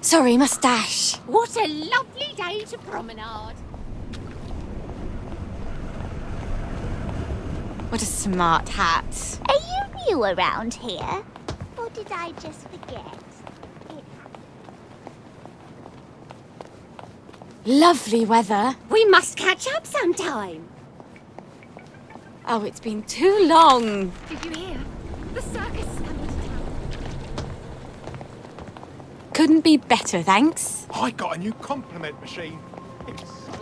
Sorry, moustache. What a lovely day to promenade. What a smart hat. Are you new around here? Or did I just forget? Lovely weather. We must catch up sometime. Oh, it's been too long. Did you hear? The circus is coming to town. Couldn't be better, thanks. I got a new compliment machine. It's so...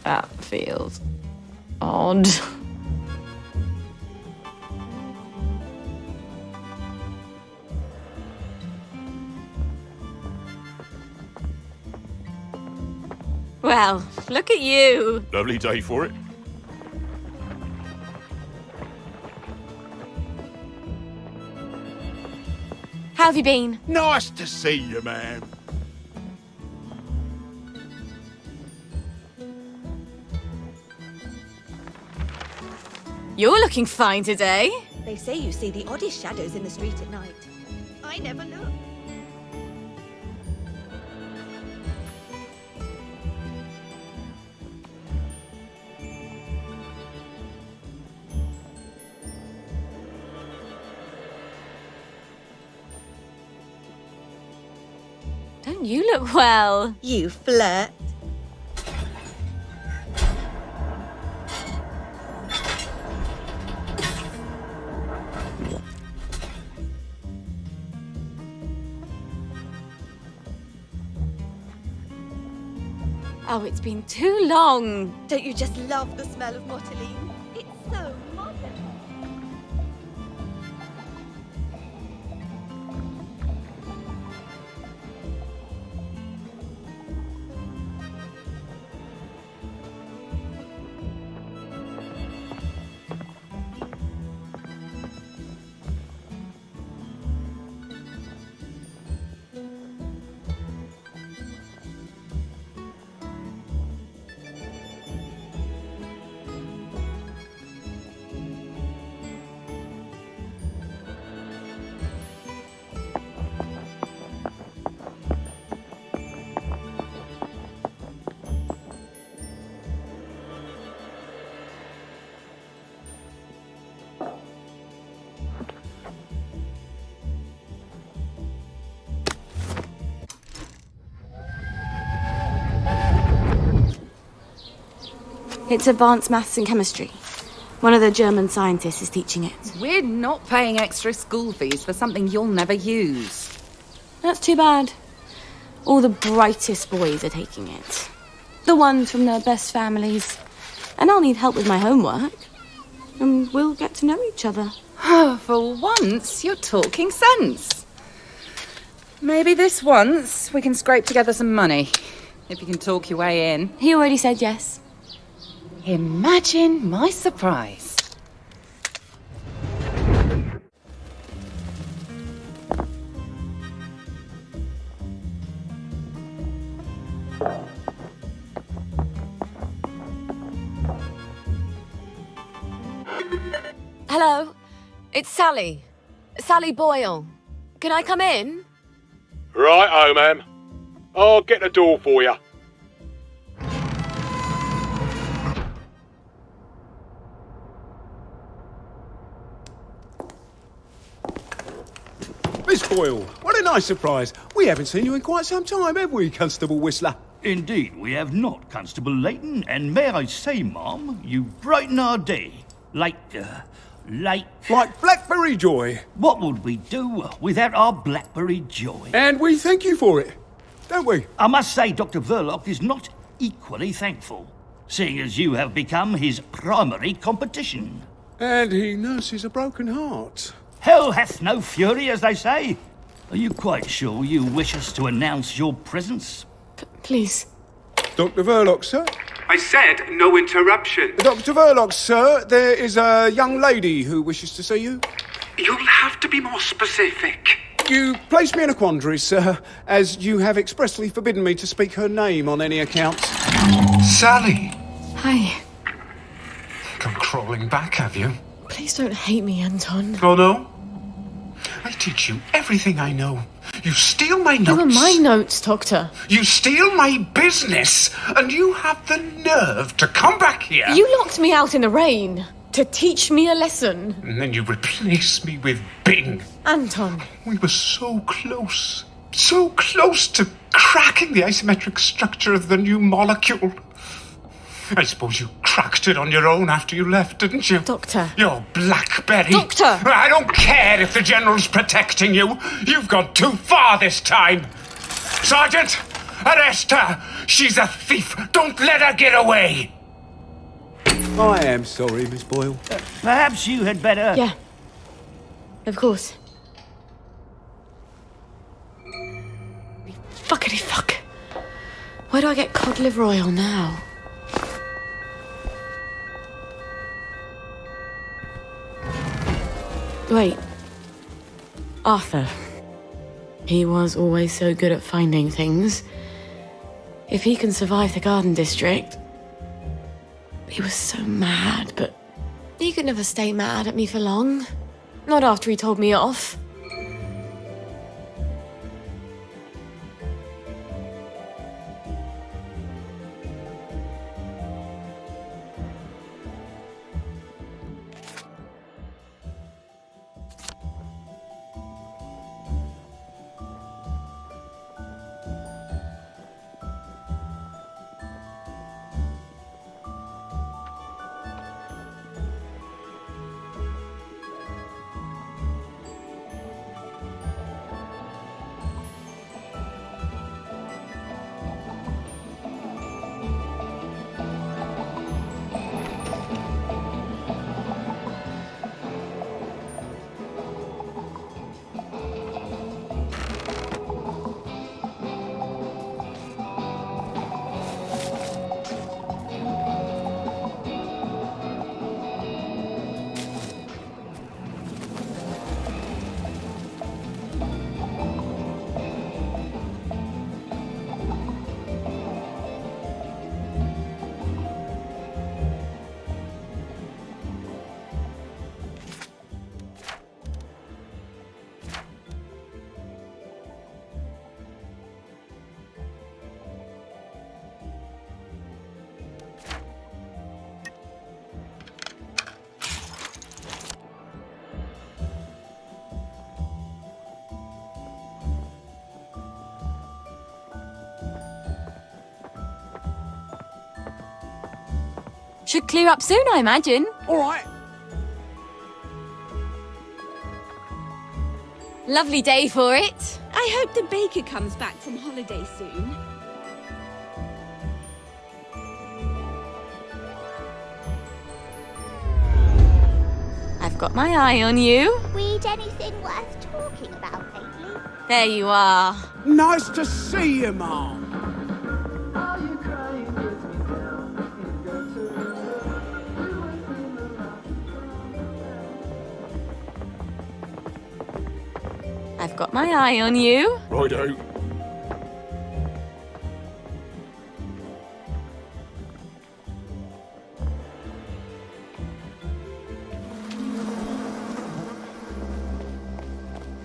That feels odd. Well, look at you. Lovely day for it. How have you been? Nice to see you, ma'am. You're looking fine today. They say you see the oddest shadows in the street at night. I never look. Don't you look well? You flirt. Oh, it's been too long. Don't you just love the smell of mottling? It's so modern. It's advanced maths and chemistry. One of the German scientists is teaching it. We're not paying extra school fees for something you'll never use. That's too bad. All the brightest boys are taking it. The ones from the best families. And I'll need help with my homework. And we'll get to know each other. For once, you're talking sense. Maybe this once we can scrape together some money. If you can talk your way in. He already said yes. Imagine my surprise. Hello, it's Sally. Sally Boyle. Can I come in? Right-o, ma'am. I'll get the door for you. Miss Boyle, what a nice surprise. We haven't seen you in quite some time, have we, Constable Whistler? Indeed, we have not, Constable Layton, and may I say, ma'am, you brighten our day. Like lake. Like Blackberry Joy. What would we do without our Blackberry Joy? And we thank you for it, don't we? I must say Dr. Verloc is not equally thankful, seeing as you have become his primary competition. And he nurses a broken heart. Hell hath no fury, as they say. Are you quite sure you wish us to announce your presence? Please. Dr. Verloc, sir? I said no interruption. Dr. Verloc, sir, there is a young lady who wishes to see you. You'll have to be more specific. You place me in a quandary, sir, as you have expressly forbidden me to speak her name on any account. Sally. Hi. Come crawling back, have you? Please don't hate me, Anton. Oh, no? I teach you everything I know. You steal my notes. They were my notes, Doctor. You steal my business, and you have the nerve to come back here. You locked me out in the rain to teach me a lesson. And then you replace me with Bing. Anton. We were so close. So close to cracking the isometric structure of the new molecule. I suppose you cracked it on your own after you left, didn't you? Doctor. Your Blackberry. Doctor! I don't care if the General's protecting you. You've gone too far this time. Sergeant, arrest her. She's a thief. Don't let her get away. I am sorry, Miss Boyle. Perhaps you had better... Yeah. Of course. Fuckity fuck. Where do I get cod liver oil now? Wait. Arthur. He was always so good at finding things. If he can survive the Garden District... He was so mad, but he could never stay mad at me for long. Not after he told me off. Should clear up soon, I imagine. All right. Lovely day for it. I hope the baker comes back from holiday soon. I've got my eye on you. Read anything worth talking about lately? There you are. Nice to see you, Mom. I've got my eye on you. Righto.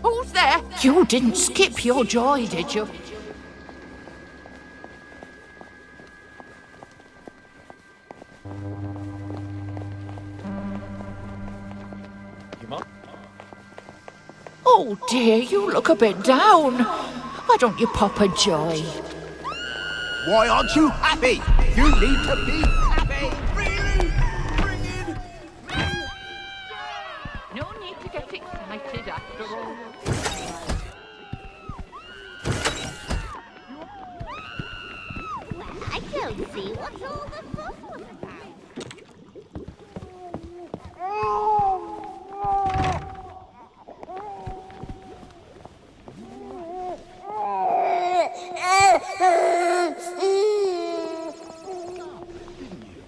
Who's there? You didn't skip your joy, did you? Oh dear, you look a bit down. Why don't you pop a joy? Why aren't you happy? You need to be happy. Really? Bring in see what all the fuss was about.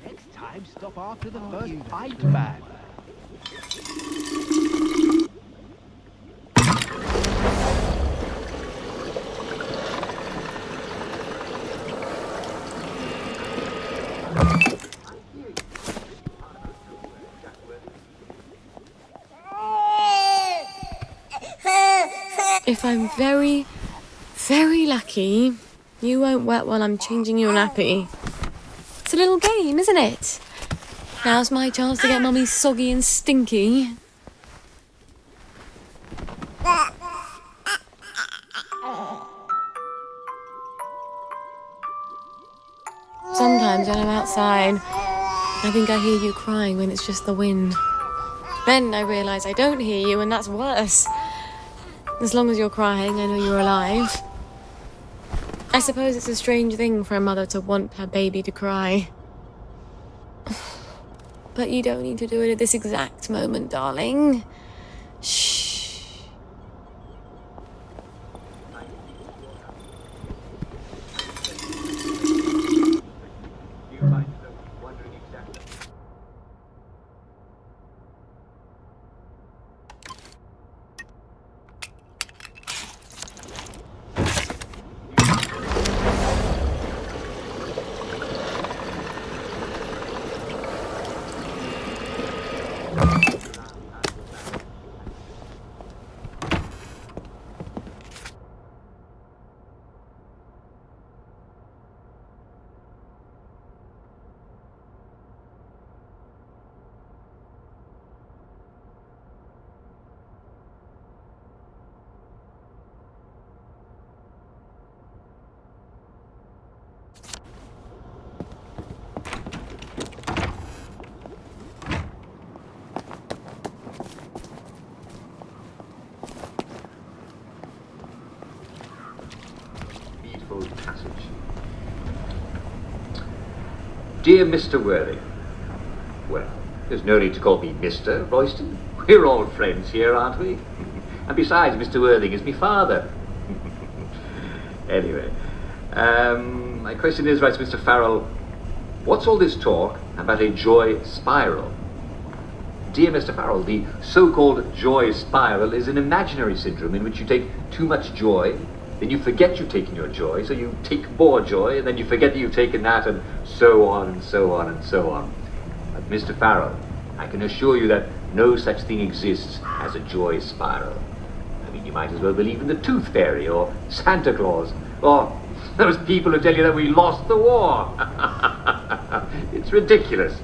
Next time, stop after the first pint man. If I'm very, very lucky, you won't wet while I'm changing your nappy. It's a little game, isn't it? Now's my chance to get Mummy soggy and stinky. Sometimes when I'm outside, I think I hear you crying when it's just the wind. Then I realise I don't hear you, and that's worse. As long as you're crying, I know you're alive. I suppose it's a strange thing for a mother to want her baby to cry. But you don't need to do it at this exact moment, darling. Shh. Passage. Dear Mr. Worthing, well, there's no need to call me Mr. Royston. We're all friends here, aren't we? And besides, Mr. Worthing is my father. Anyway, my question is, writes Mr. Farrell, what's all this talk about a joy spiral? Dear Mr. Farrell, the so-called joy spiral is an imaginary syndrome in which you take too much joy, then you forget you've taken your joy, so you take more joy, and then you forget that you've taken that, and so on, and so on, and so on. But Mr. Farrell, I can assure you that no such thing exists as a joy spiral. I mean, you might as well believe in the Tooth Fairy, or Santa Claus, or those people who tell you that we lost the war. It's ridiculous.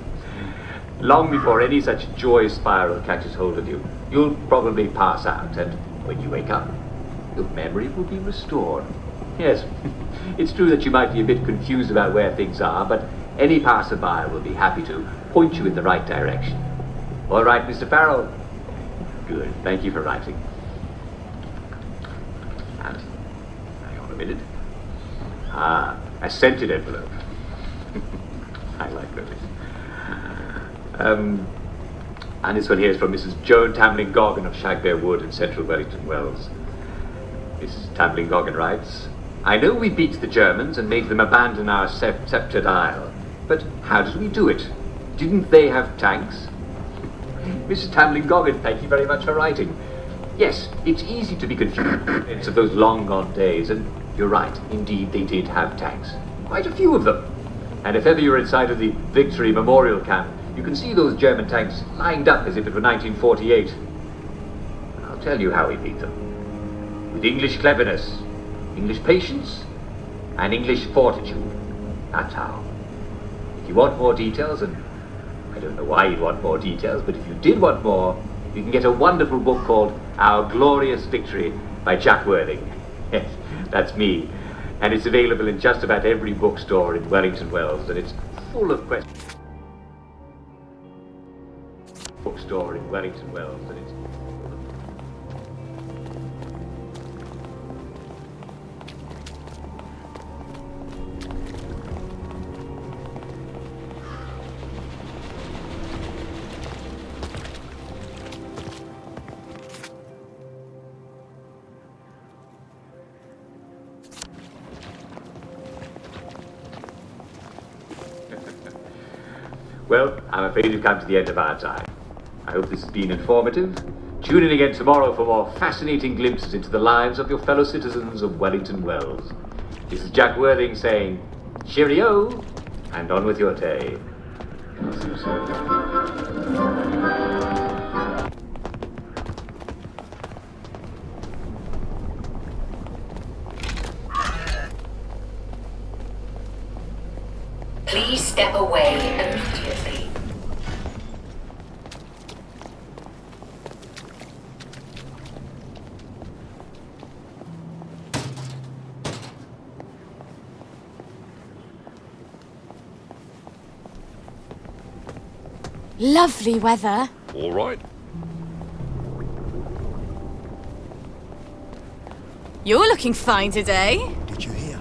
Long before any such joy spiral catches hold of you, you'll probably pass out, and when you wake up, your memory will be restored. Yes, it's true that you might be a bit confused about where things are, but any passerby will be happy to point you in the right direction. All right, Mr. Farrell? Good, thank you for writing. And, hang on a minute. A scented envelope. I like those. And this one here is from Mrs. Joan Tamlin Goggin of Shagbear Wood in central Wellington Wells. Mrs. Tamlin Goggin writes, I know we beat the Germans and made them abandon our sceptred isle, but how did we do it? Didn't they have tanks? Mrs. Tamlin Goggin, thank you very much for writing. Yes, it's easy to be confused of those long-gone days, and you're right, indeed they did have tanks. Quite a few of them. And if ever you're inside of the Victory Memorial Camp, you can see those German tanks lined up as if it were 1948. I'll tell you how we beat them. With English cleverness, English patience, and English fortitude. That's how. If you want more details, and I don't know why you'd want more details, but if you did want more, you can get a wonderful book called Our Glorious Victory by Jack Worthing. Yes, that's me. And it's available in just about every bookstore in Wellington Wells, and it's full of questions. Bookstore in Wellington Wells, and it's Well, I'm afraid we've come to the end of our time. I hope this has been informative. Tune in again tomorrow for more fascinating glimpses into the lives of your fellow citizens of Wellington Wells. This is Jack Worthing saying, cheerio, and on with your day. Please step away immediately. Lovely weather. All right. You're looking fine today. Did you hear?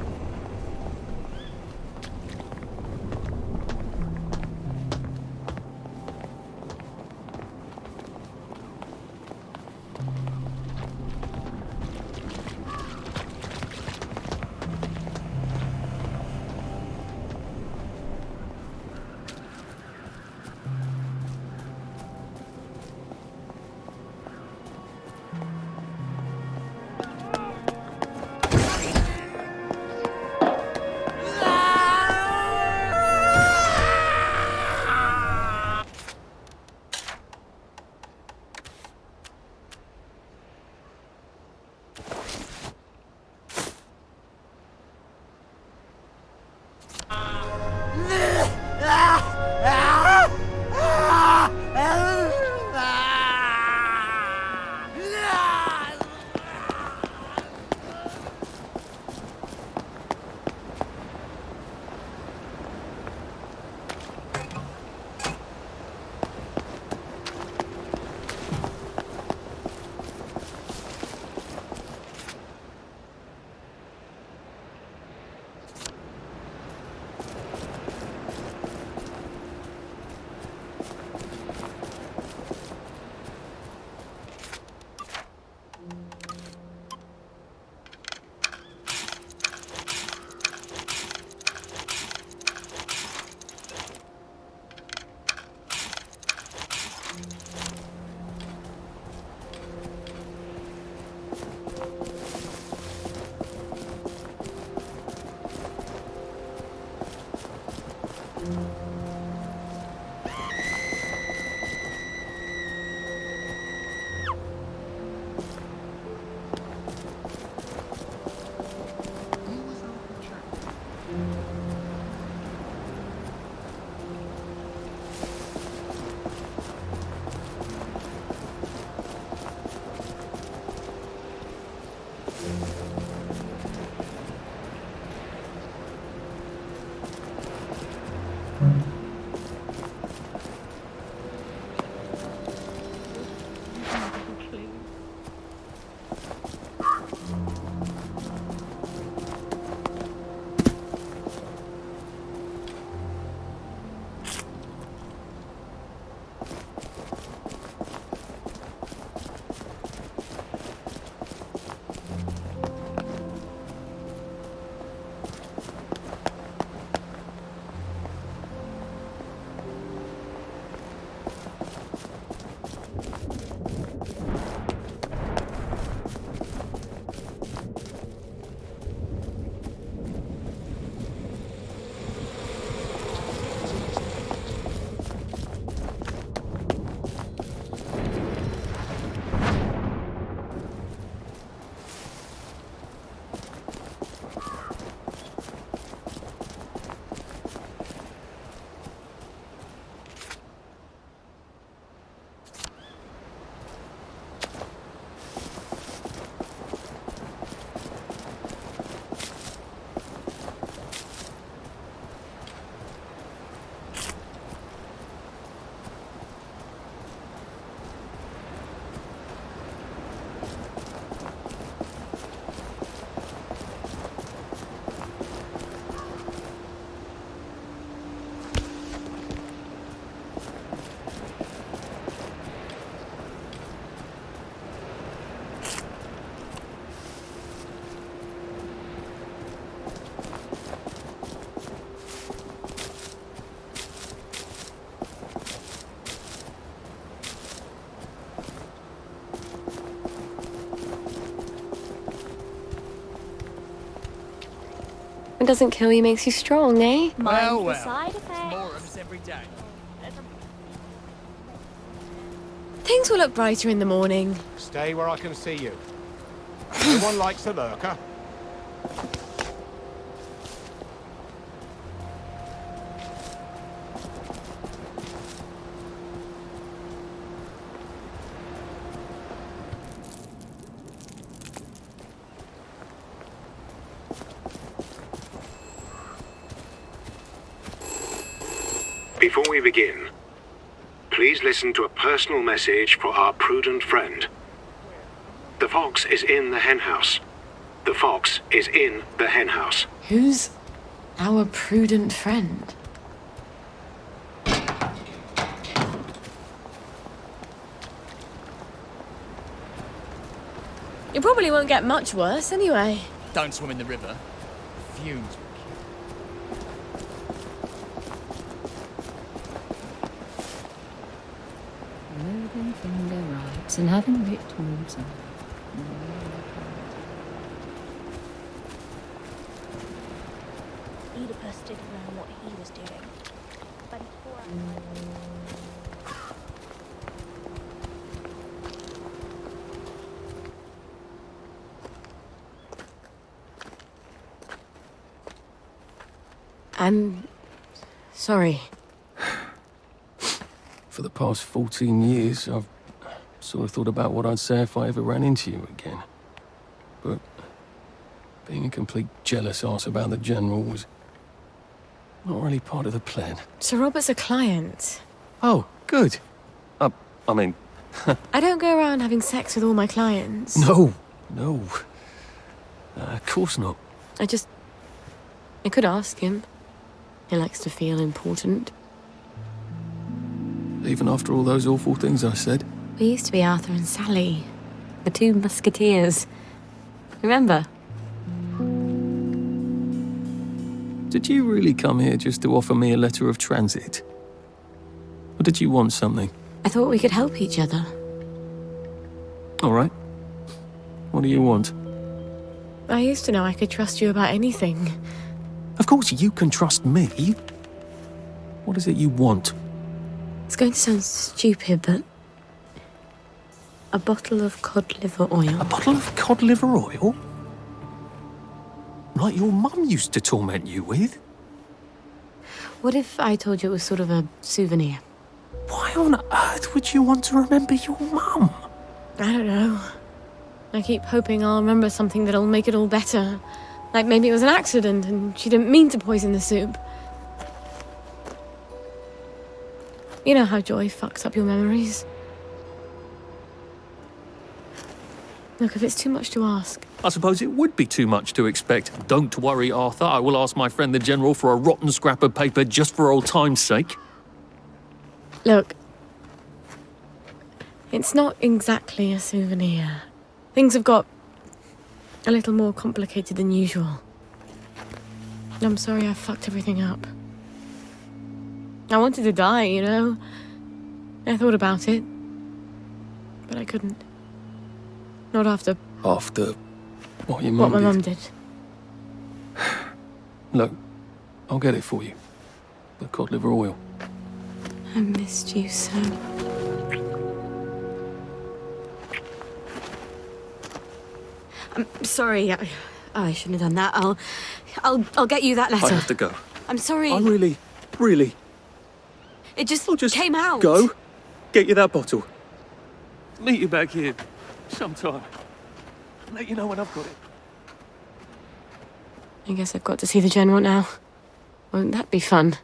What doesn't kill you makes you strong, eh? Mind the side effects. More of us every day. Things will look brighter in the morning. Stay where I can see you. No one likes a lurker. Before we begin, please listen to a personal message for our prudent friend. The fox is in the henhouse. The fox is in the henhouse. Who's our prudent friend? You probably won't get much worse anyway. Don't swim in the river. Fumes. Moving finger right and having it towards her. Oedipus didn't know what he was doing. But I'm sorry. For the past 14 years, I've sort of thought about what I'd say if I ever ran into you again. But being a complete jealous arse about the General was not really part of the plan. Sir Robert's a client. Oh, good. I mean... I don't go around having sex with all my clients. No. Of course not. I could ask him. He likes to feel important. Even after all those awful things I said? We used to be Arthur and Sally, the two musketeers. Remember? Did you really come here just to offer me a letter of transit? Or did you want something? I thought we could help each other. All right. What do you want? I used to know I could trust you about anything. Of course you can trust me. What is it you want? It's going to sound stupid, but... a bottle of cod liver oil. A bottle of cod liver oil? Like your mum used to torment you with? What if I told you it was sort of a souvenir? Why on earth would you want to remember your mum? I don't know. I keep hoping I'll remember something that'll make it all better. Like maybe it was an accident and she didn't mean to poison the soup. You know how joy fucks up your memories. Look, if it's too much to ask... I suppose it would be too much to expect. Don't worry, Arthur. I will ask my friend the General for a rotten scrap of paper just for old time's sake. Look, it's not exactly a souvenir. Things have got a little more complicated than usual. I'm sorry I fucked everything up. I wanted to die, you know. I thought about it, but I couldn't. Not after... After what your mum did. What my mum did. Look, I'll get it for you. The cod liver oil. I missed you so. I'm sorry. I shouldn't have done that. I'll get you that letter. I have to go. I'm sorry. I really... It just just came out. Go. Get you that bottle. Meet you back here sometime. Let you know when I've got it. I guess I've got to see the General now. Won't that be fun?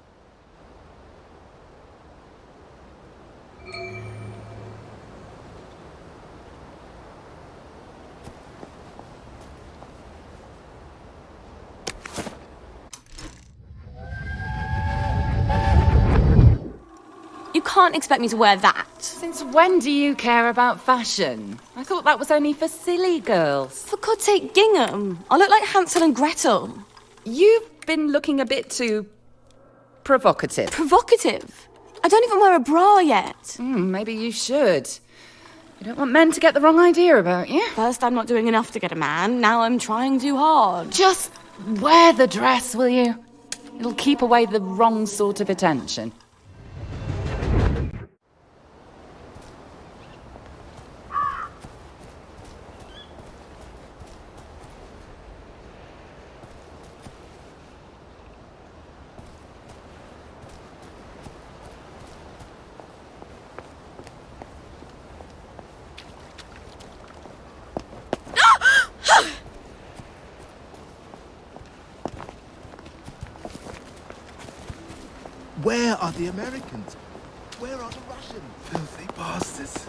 You can't expect me to wear that. Since when do you care about fashion? I thought that was only for silly girls. For God's sake, gingham. I look like Hansel and Gretel. You've been looking a bit too... provocative. Provocative? I don't even wear a bra yet. Maybe you should. You don't want men to get the wrong idea about you. First, I'm not doing enough to get a man. Now I'm trying too hard. Just Wear the dress, will you? It'll keep away the wrong sort of attention. Where are the Americans? Where are the Russians? Filthy bastards.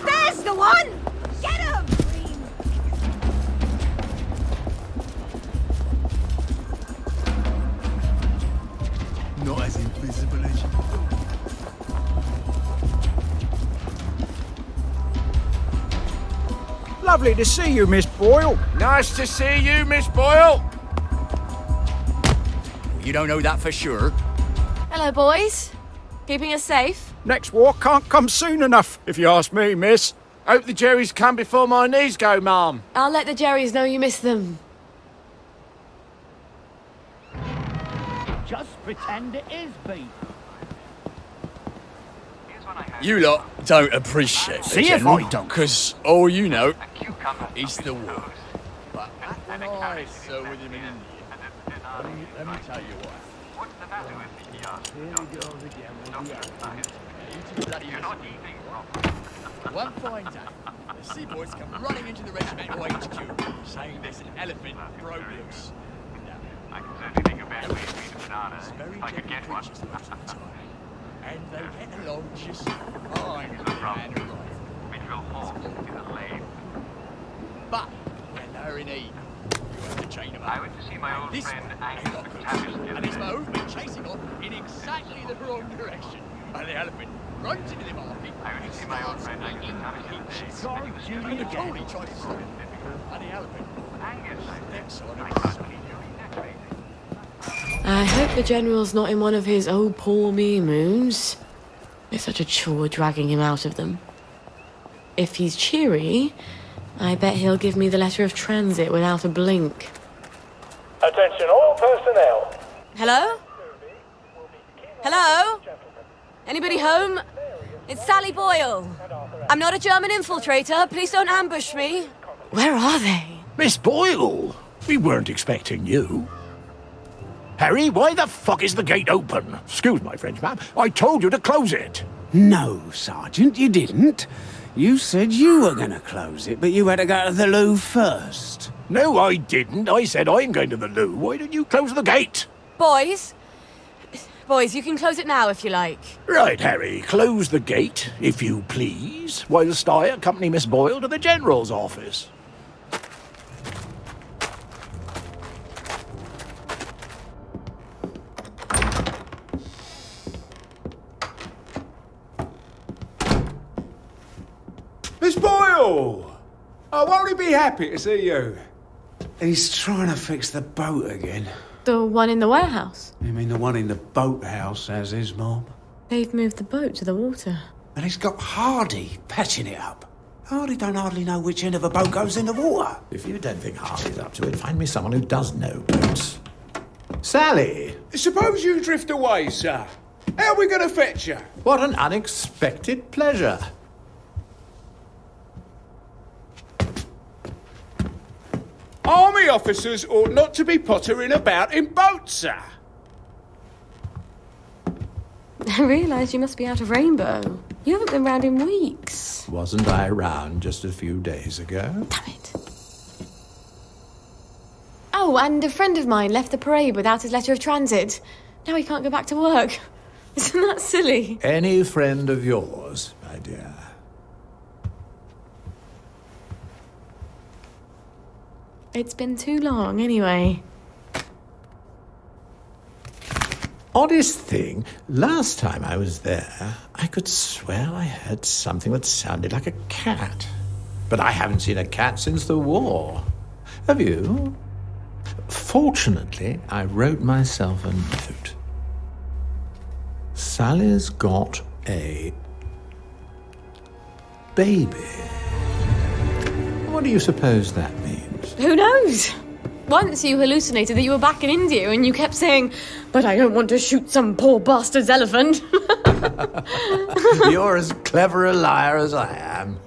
There's the one! Get him! Not as invisible as you thought. Lovely to see you, Miss Boyle. Nice to see you, Miss Boyle. You don't know that for sure. Hello, boys. Keeping us safe? Next war can't come soon enough, if you ask me, miss. Hope the Jerrys come before my knees go, Ma'am. I'll let the Jerrys know you miss them. Just pretend it is beef. You lot don't appreciate See if I don't. because all you know is the war. But when I saw with him in India, let me tell you what. Here he goes again with the One fine day, the seaboys come running into the regimental HQ, saying there's an elephant broke loose. I can certainly think of better ways to eat bananas if I could get one. And they get along just fine with the man who rides them. But when they're in heat, you have to chain them up. I went to see my old friend Angus and his mode went chasing on in exactly the wrong direction. And the elephant runs into the market. I went to see my old friend Angus and the Tony tried to stop him. And the elephant steps on him. I hope the General's not in one of his oh poor me moods. It's such a chore dragging him out of them. If he's cheery, I bet he'll give me the letter of transit without a blink. Attention all personnel. Hello? Hello? Anybody home? It's Sally Boyle. I'm not a German infiltrator. Please don't ambush me. Where are they? Miss Boyle, we weren't expecting you. Harry, why the fuck is the gate open? Excuse my French, ma'am. I told you to close it. No, Sergeant, you didn't. You said you were going to close it, but you had to go to the loo first. No, I didn't. I said I'm going to the loo. Why don't you close the gate? Boys, you can close it now if you like. Right, Harry, close the gate, if you please, whilst I accompany Miss Boyle to the General's office. Miss Boyle! Oh, won't he be happy to see you? He's trying to fix the boat again. The one in the warehouse? You mean the one in the boathouse, as his mom? They've moved the boat to the water. And he's got Hardy patching it up. Hardy don't hardly know which end of a boat goes in the water. If you don't think Hardy's up to it, find me someone who does know boats. Sally! Suppose you drift away, sir. How are we going to fetch you? What an unexpected pleasure. Army officers ought not to be pottering about in boats, sir. I realise you must be out of Rainbow. You haven't been round in weeks. Wasn't I around just a few days ago? Damn it. Oh, and a friend of mine left the parade without his letter of transit. Now he can't go back to work. Isn't that silly? Any friend of yours, my dear. It's been too long, anyway. Oddest thing, last time I was there, I could swear I heard something that sounded like a cat. But I haven't seen a cat since the war. Have you? Fortunately, I wrote myself a note. Sally's got a baby. What do you suppose that means? Who knows? Once you hallucinated that you were back in India and you kept saying, but I don't want to shoot some poor bastard's elephant. You're as clever a liar as I am.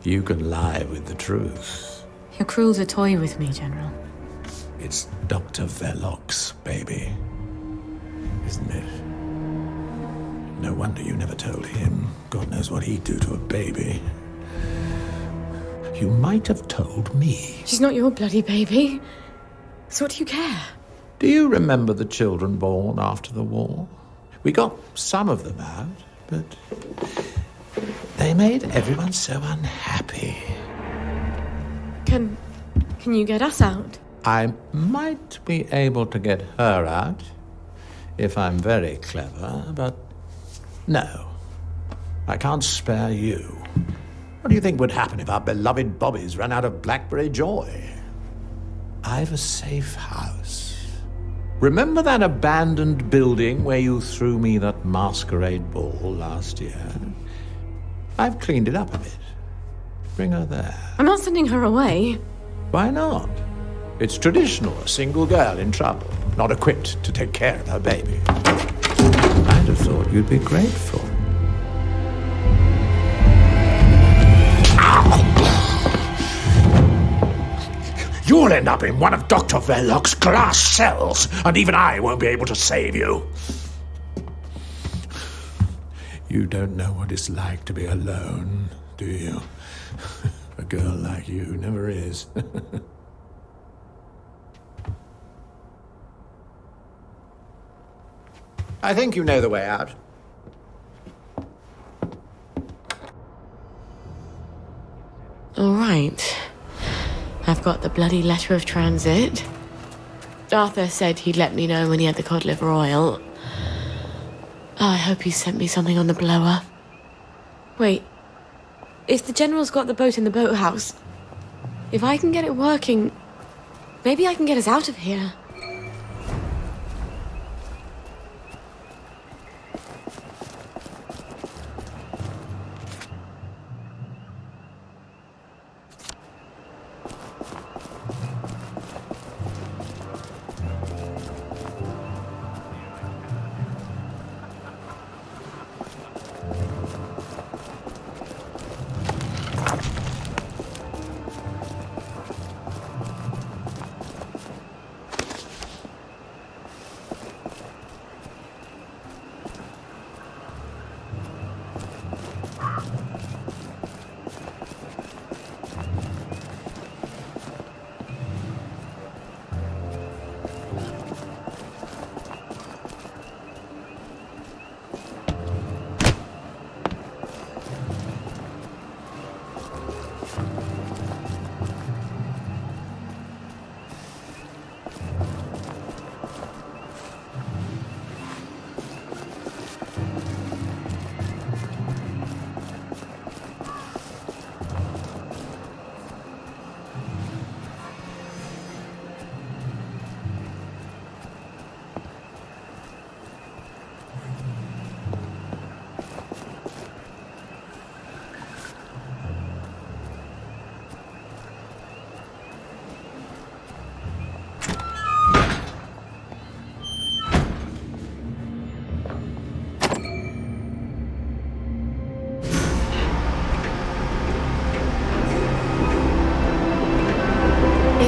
You can lie with the truth. Your crew's a toy with me, General. It's Dr. Verloc's baby, isn't it? No wonder you never told him. God knows what he'd do to a baby. You might have told me. She's not your bloody baby. So what do you care? Do you remember the children born after the war? We got some of them out, but they made everyone so unhappy. Can you get us out? I might be able to get her out if I'm very clever, but no. I can't spare you. What do you think would happen if our beloved Bobbies ran out of blackberry joy? I've a safe house. Remember that abandoned building where you threw me that masquerade ball last year? I've cleaned it up a bit. Bring her there. I'm not sending her away. Why not? It's traditional, a single girl in trouble, not equipped to take care of her baby. I'd have thought you'd be grateful. You'll end up in one of Dr. Verloc's glass cells, and even I won't be able to save you. You don't know what it's like to be alone, do you? A girl like you never is. I think you know the way out. All right. I've got the bloody letter of transit. Arthur said he'd let me know when he had the cod liver oil. Oh, I hope he sent me something on the blower. Wait. If the General's got the boat in the boathouse, if I can get it working, maybe I can get us out of here.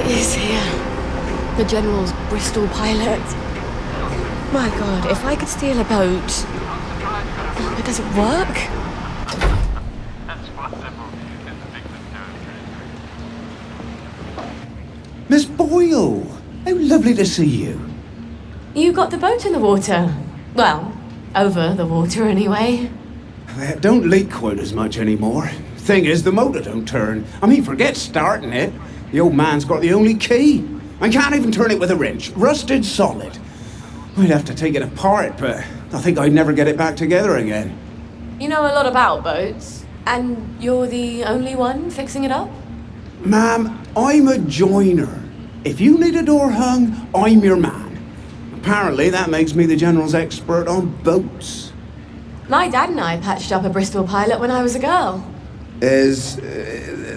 Is here. The General's Bristol pilot. My God, if I could steal a boat, but does it work? Miss Boyle! How lovely to see you. You got the boat in the water. Well, over the water anyway. It don't leak quite as much anymore. Thing is, the motor don't turn. I mean, forget starting it. The old man's got the only key. I can't even turn it with a wrench. Rusted solid. I'd have to take it apart, but I think I'd never get it back together again. You know a lot about boats, and you're the only one fixing it up? Ma'am, I'm a joiner. If you need a door hung, I'm your man. Apparently that makes me the General's expert on boats. My dad and I patched up a Bristol pilot when I was a girl. Is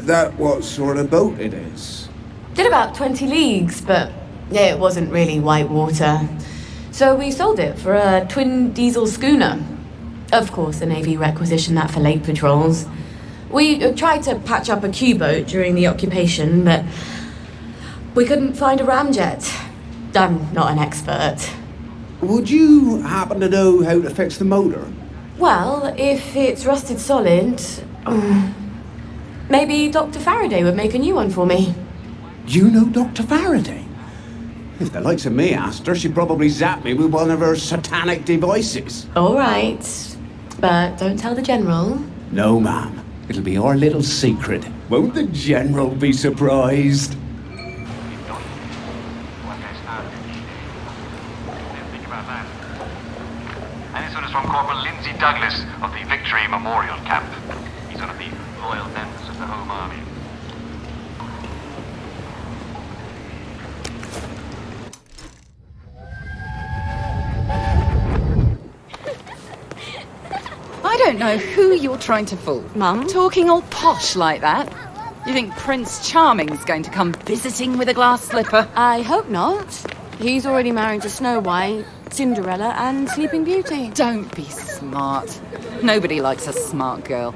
that what sort of boat it is? Did about 20 leagues, but it wasn't really white water. So we sold it for a twin diesel schooner. Of course, the Navy requisitioned that for lake patrols. We tried to patch up a Q-boat during the occupation, but we couldn't find a ramjet. I'm not an expert. Would you happen to know how to fix the motor? Well, if it's rusted solid, maybe Dr. Faraday would make a new one for me. You know Dr. Faraday? If the likes of me asked her, she'd probably zap me with one of her satanic devices. All right, but don't tell the General. No, ma'am. It'll be our little secret. Won't the General be surprised? And this one is from Corporal Lindsay Douglas of the Victory Memorial Camp. He's one of the loyal members of the Home Army. I don't know who you're trying to fool. Mum? Talking all posh like that. You think Prince Charming's going to come visiting with a glass slipper? I hope not. He's already married to Snow White, Cinderella, and Sleeping Beauty. Don't be smart. Nobody likes a smart girl.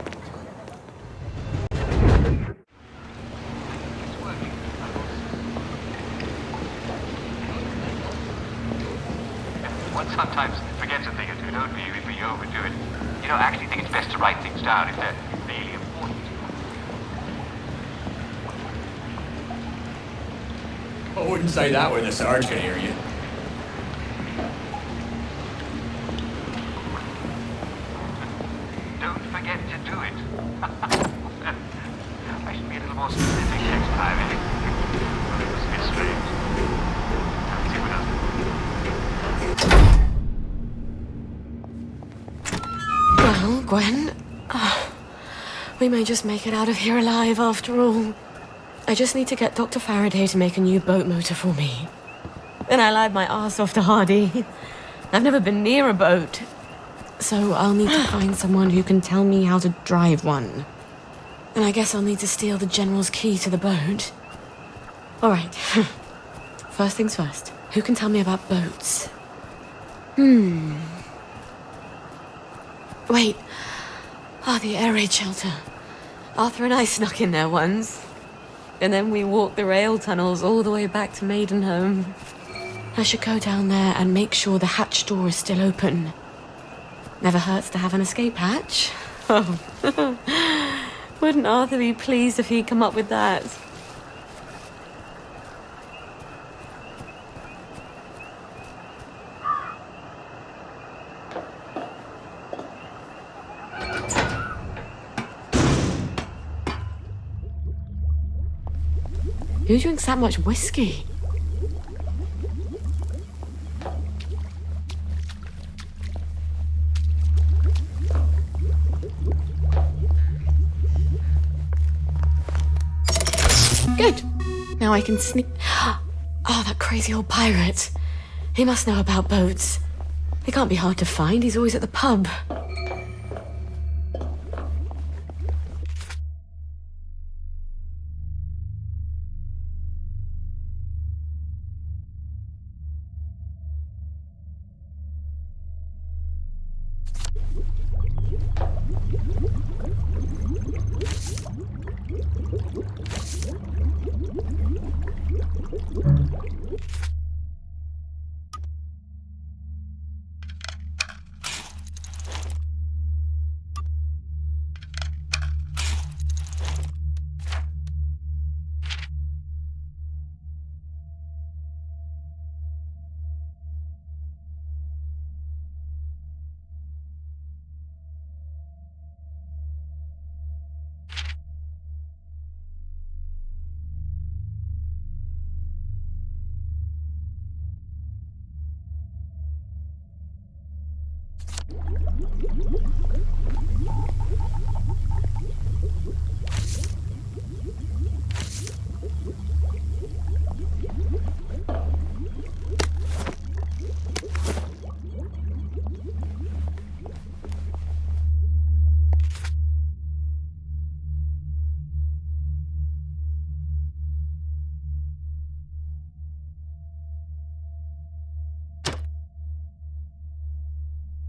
One sometimes forgets a thing or two, don't we, if you overdo it. You know, I actually think it's best to write things down if they're really important. I wouldn't say that when the Sarge can hear you. Don't forget to do it. I should be a little more specific next time, eh? Well, it was a bit strange. Let's see what else. Well, Gwen, we may just make it out of here alive after all. I just need to get Dr. Faraday to make a new boat motor for me. Then I lied my arse off to Hardy. I've never been near a boat, so I'll need to find someone who can tell me how to drive one. And I guess I'll need to steal the General's key to the boat. All right. First things first. Who can tell me about boats? Wait. The air raid shelter. Arthur and I snuck in there once. And then we walked the rail tunnels all the way back to Maidenhome. I should go down there and make sure the hatch door is still open. Never hurts to have an escape hatch. Oh. Wouldn't Arthur be pleased if he'd come up with that? Who drinks that much whiskey? Good. Now I can sneak... Oh, that crazy old pirate. He must know about boats. They can't be hard to find. He's always at the pub.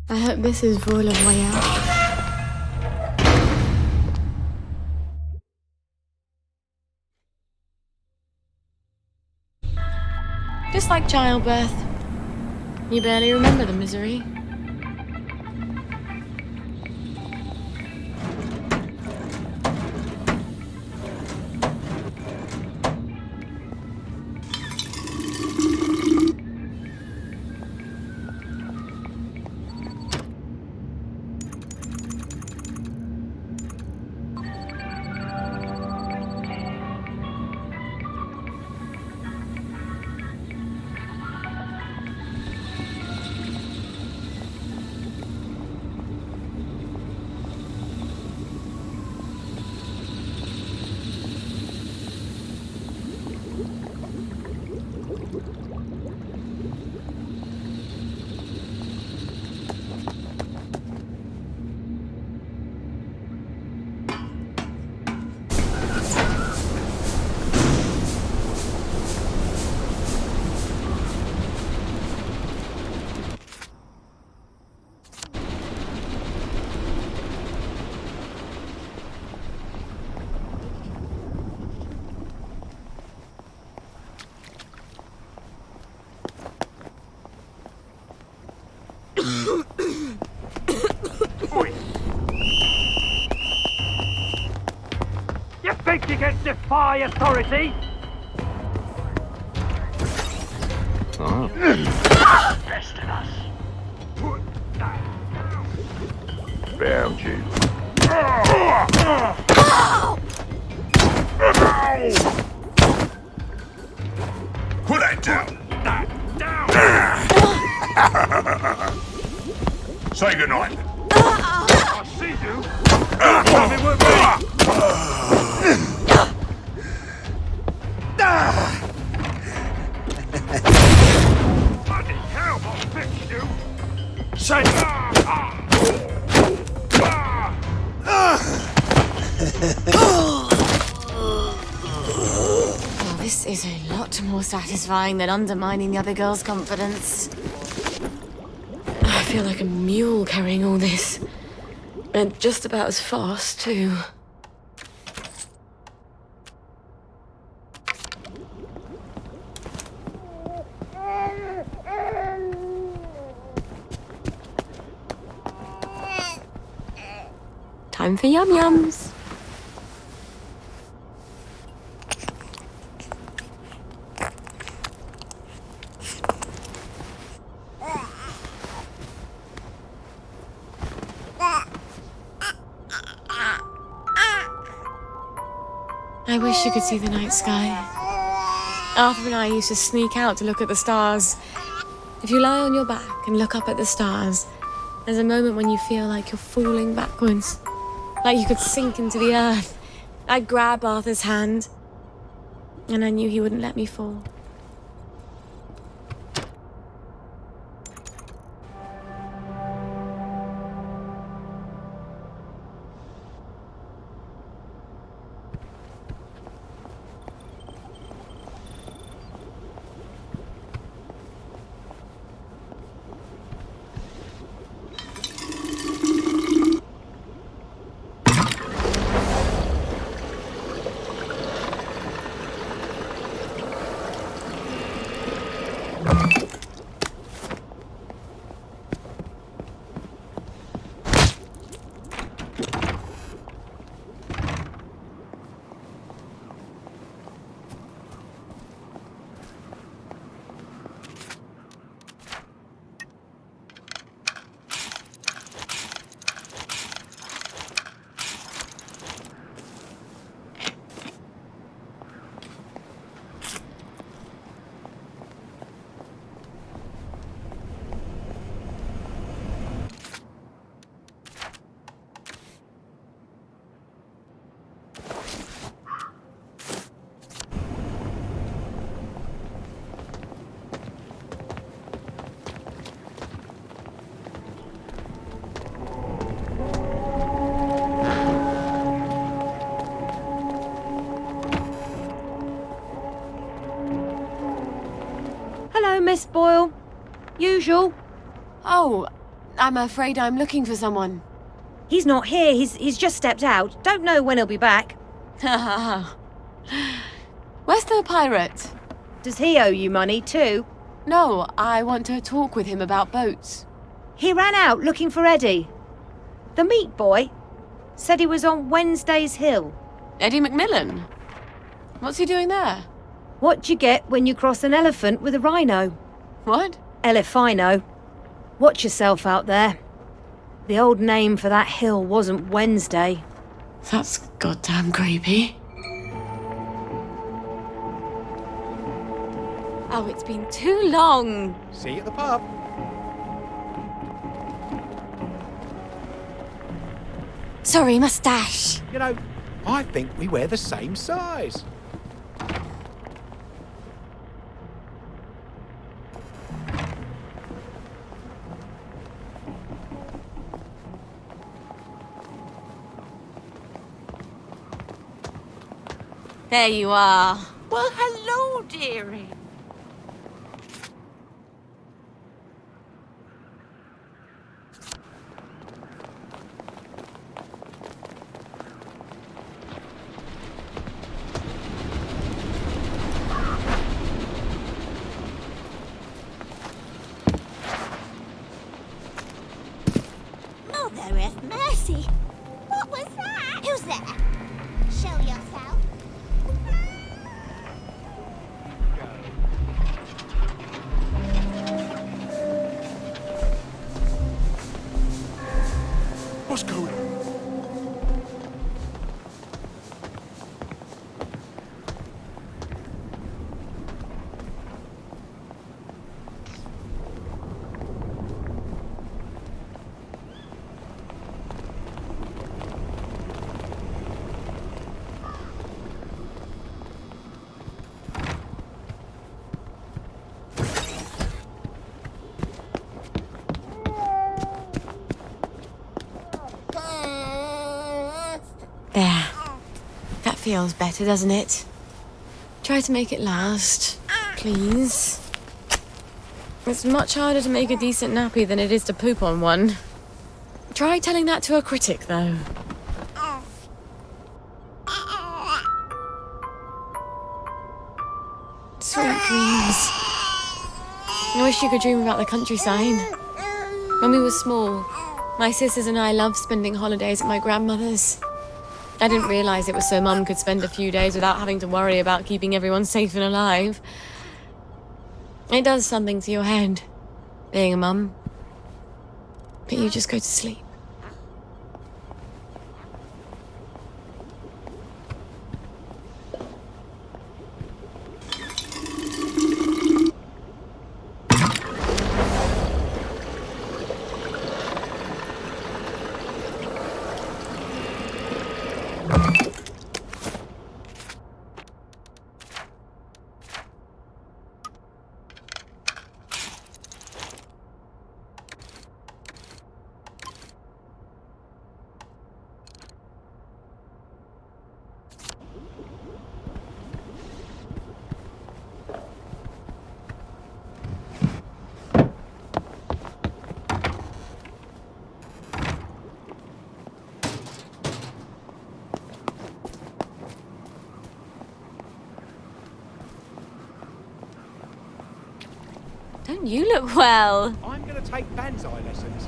I hope this is Royal way out. Just like childbirth. You barely remember the misery. You think you can defy authority? Best of us. Found you. Put that down. Say goodnight. I see you. Coming with me. Bloody hell, I'll fix you. Say. Well, this is a lot more satisfying than undermining the other girl's confidence. I feel like a mule carrying all this. And just about as fast, too. Time for yum-yums. I wish you could see the night sky. Arthur and I used to sneak out to look at the stars. If you lie on your back and look up at the stars, there's a moment when you feel like you're falling backwards. Like you could sink into the earth. I'd grab Arthur's hand, and I knew he wouldn't let me fall. Miss Boyle? Usual. Oh, I'm afraid I'm looking for someone. He's not here. He's just stepped out. Don't know when he'll be back. Where's the pirate? Does he owe you money too? No, I want to talk with him about boats. He ran out looking for Eddie. The meat boy said he was on Wednesday's Hill. Eddie McMillan? What's he doing there? What you get when you cross an elephant with a rhino? What? Elephino. Watch yourself out there. The old name for that hill wasn't Wednesday. That's goddamn creepy. Oh, it's been too long. See you at the pub. Sorry, moustache. You know, I think we wear the same size. There you are. Well, hello, dearie. Mother of mercy! What was that? Who's there? Show yourself. What's going on? There. That feels better, doesn't it? Try to make it last, please. It's much harder to make a decent nappy than it is to poop on one. Try telling that to a critic, though. Sweet dreams. I wish you could dream about the countryside. When we were small, my sisters and I loved spending holidays at my grandmother's. I didn't realise it was so Mum could spend a few days without having to worry about keeping everyone safe and alive. It does something to your head, being a mum. But you just go to sleep. Don't you look well? I'm going to take banzai lessons.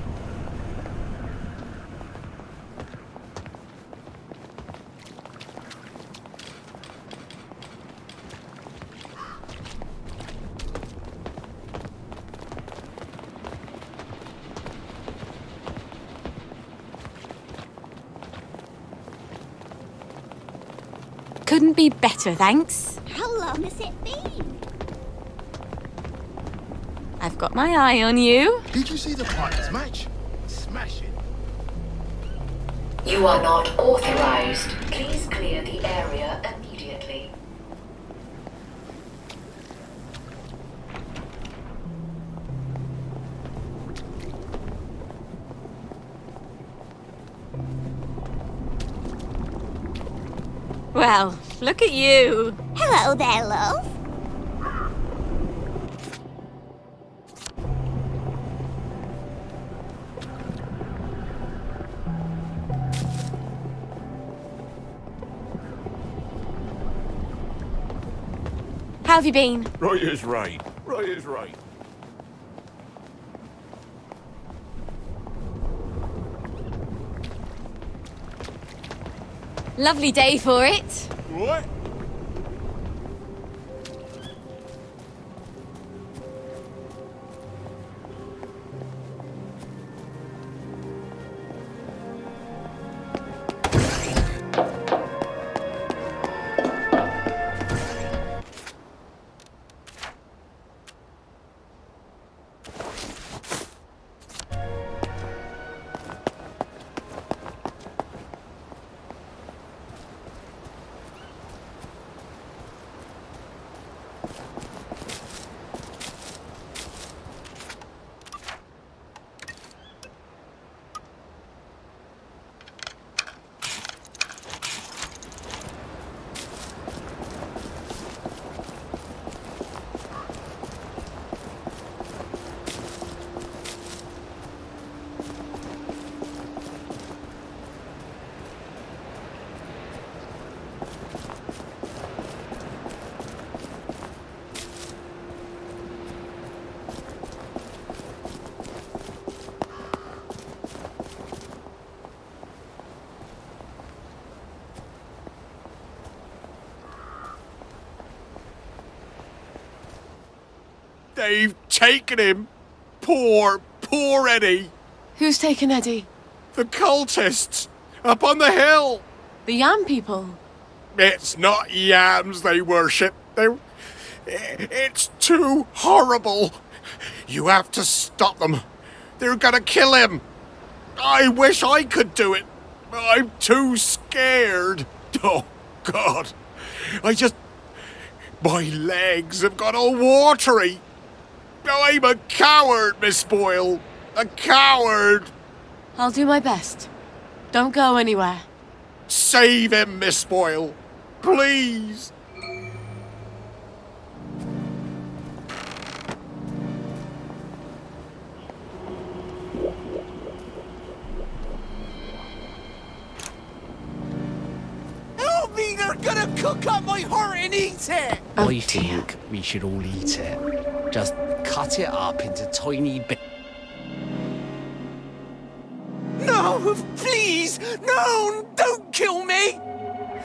Couldn't be better, thanks. How long has it been? I've got my eye on you. Did you see the Pirates match? Smash it. You are not authorized. Please clear the area immediately. Well, look at you. Hello there, love. How have you been? Right is right. Right is right. Lovely day for it. What? They've taken him. Poor Eddie. Who's taken Eddie? The cultists up on the hill. The Yam people. It's not yams they worship. It's too horrible. You have to stop them. They're gonna kill him. I wish I could do it. I'm too scared. Oh, God. My legs have got all watery. I'm a coward, Miss Boyle. A coward. I'll do my best. Don't go anywhere. Save him, Miss Boyle. Please. Help me, they're gonna cook up my heart and eat it! Oh, I think we should all eat it. Just cut it up into tiny bits. No, please! No, don't kill me!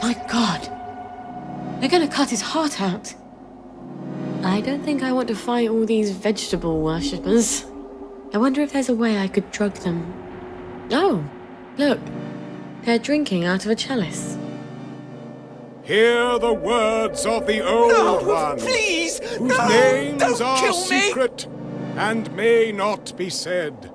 My God. They're gonna cut his heart out. I don't think I want to fight all these vegetable worshippers. I wonder if there's a way I could drug them. Oh, look. They're drinking out of a chalice. Hear the words of the Old One, please! whose names are secret and may not be said.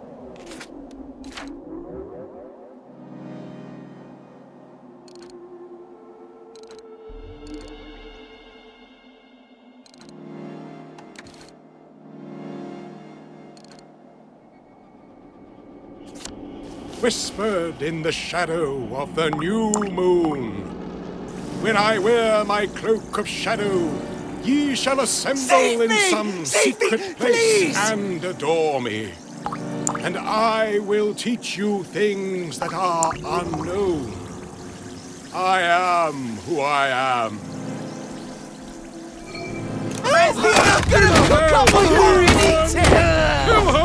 Whispered in the shadow of the new moon. When I wear my cloak of shadow, ye shall assemble in some secret place and adore me. And I will teach you things that are unknown. I am who I am. I'm gonna cook up my heart and eat it! Kill her!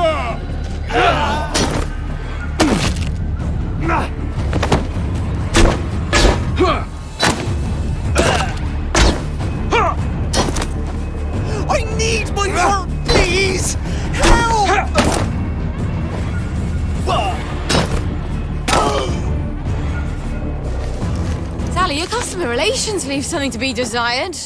I need my heart, please! Help! Sally, your customer relations leave something to be desired.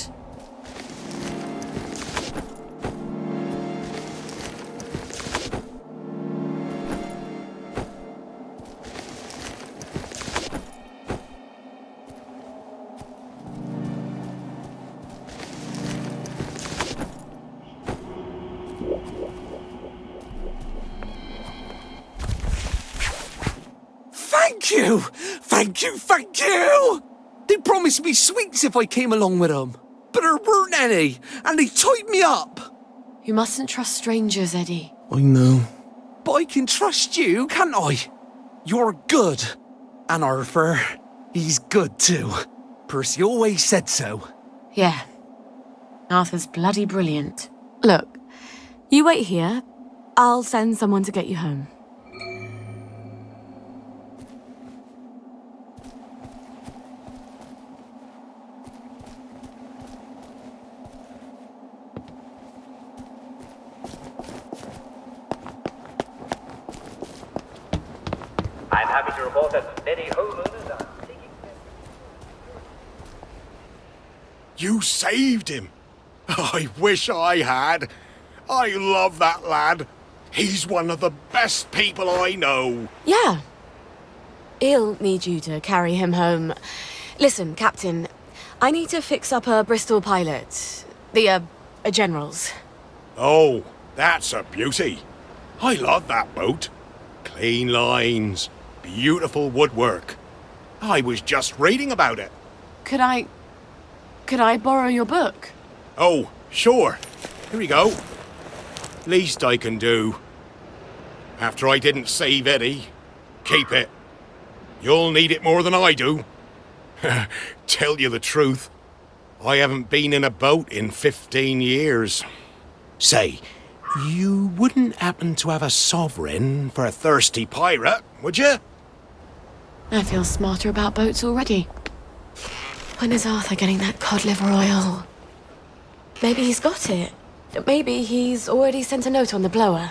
Thank you! They promised me sweets if I came along with them. But there weren't any, and they tied me up. You mustn't trust strangers, Eddie. I know. But I can trust you, can't I? You're good. And Arthur, he's good too. Percy always said so. Yeah. Arthur's bloody brilliant. Look, you wait here. I'll send someone to get you home. I'm happy to report that many homeowners are taking... You saved him! I wish I had. I love that lad. He's one of the best people I know. Yeah. He'll need you to carry him home. Listen, Captain, I need to fix up a Bristol pilot. The, General's. Oh, that's a beauty. I love that boat. Clean lines, beautiful woodwork. I was just reading about it. Could I borrow your book? Oh, sure. Here we go. Least I can do. After I didn't save Eddie, keep it. You'll need it more than I do. Tell you the truth, I haven't been in a boat in 15 years. Say, you wouldn't happen to have a sovereign for a thirsty pirate, would you? I feel smarter about boats already. When is Arthur getting that cod liver oil? Maybe he's got it. Maybe he's already sent a note on the blower.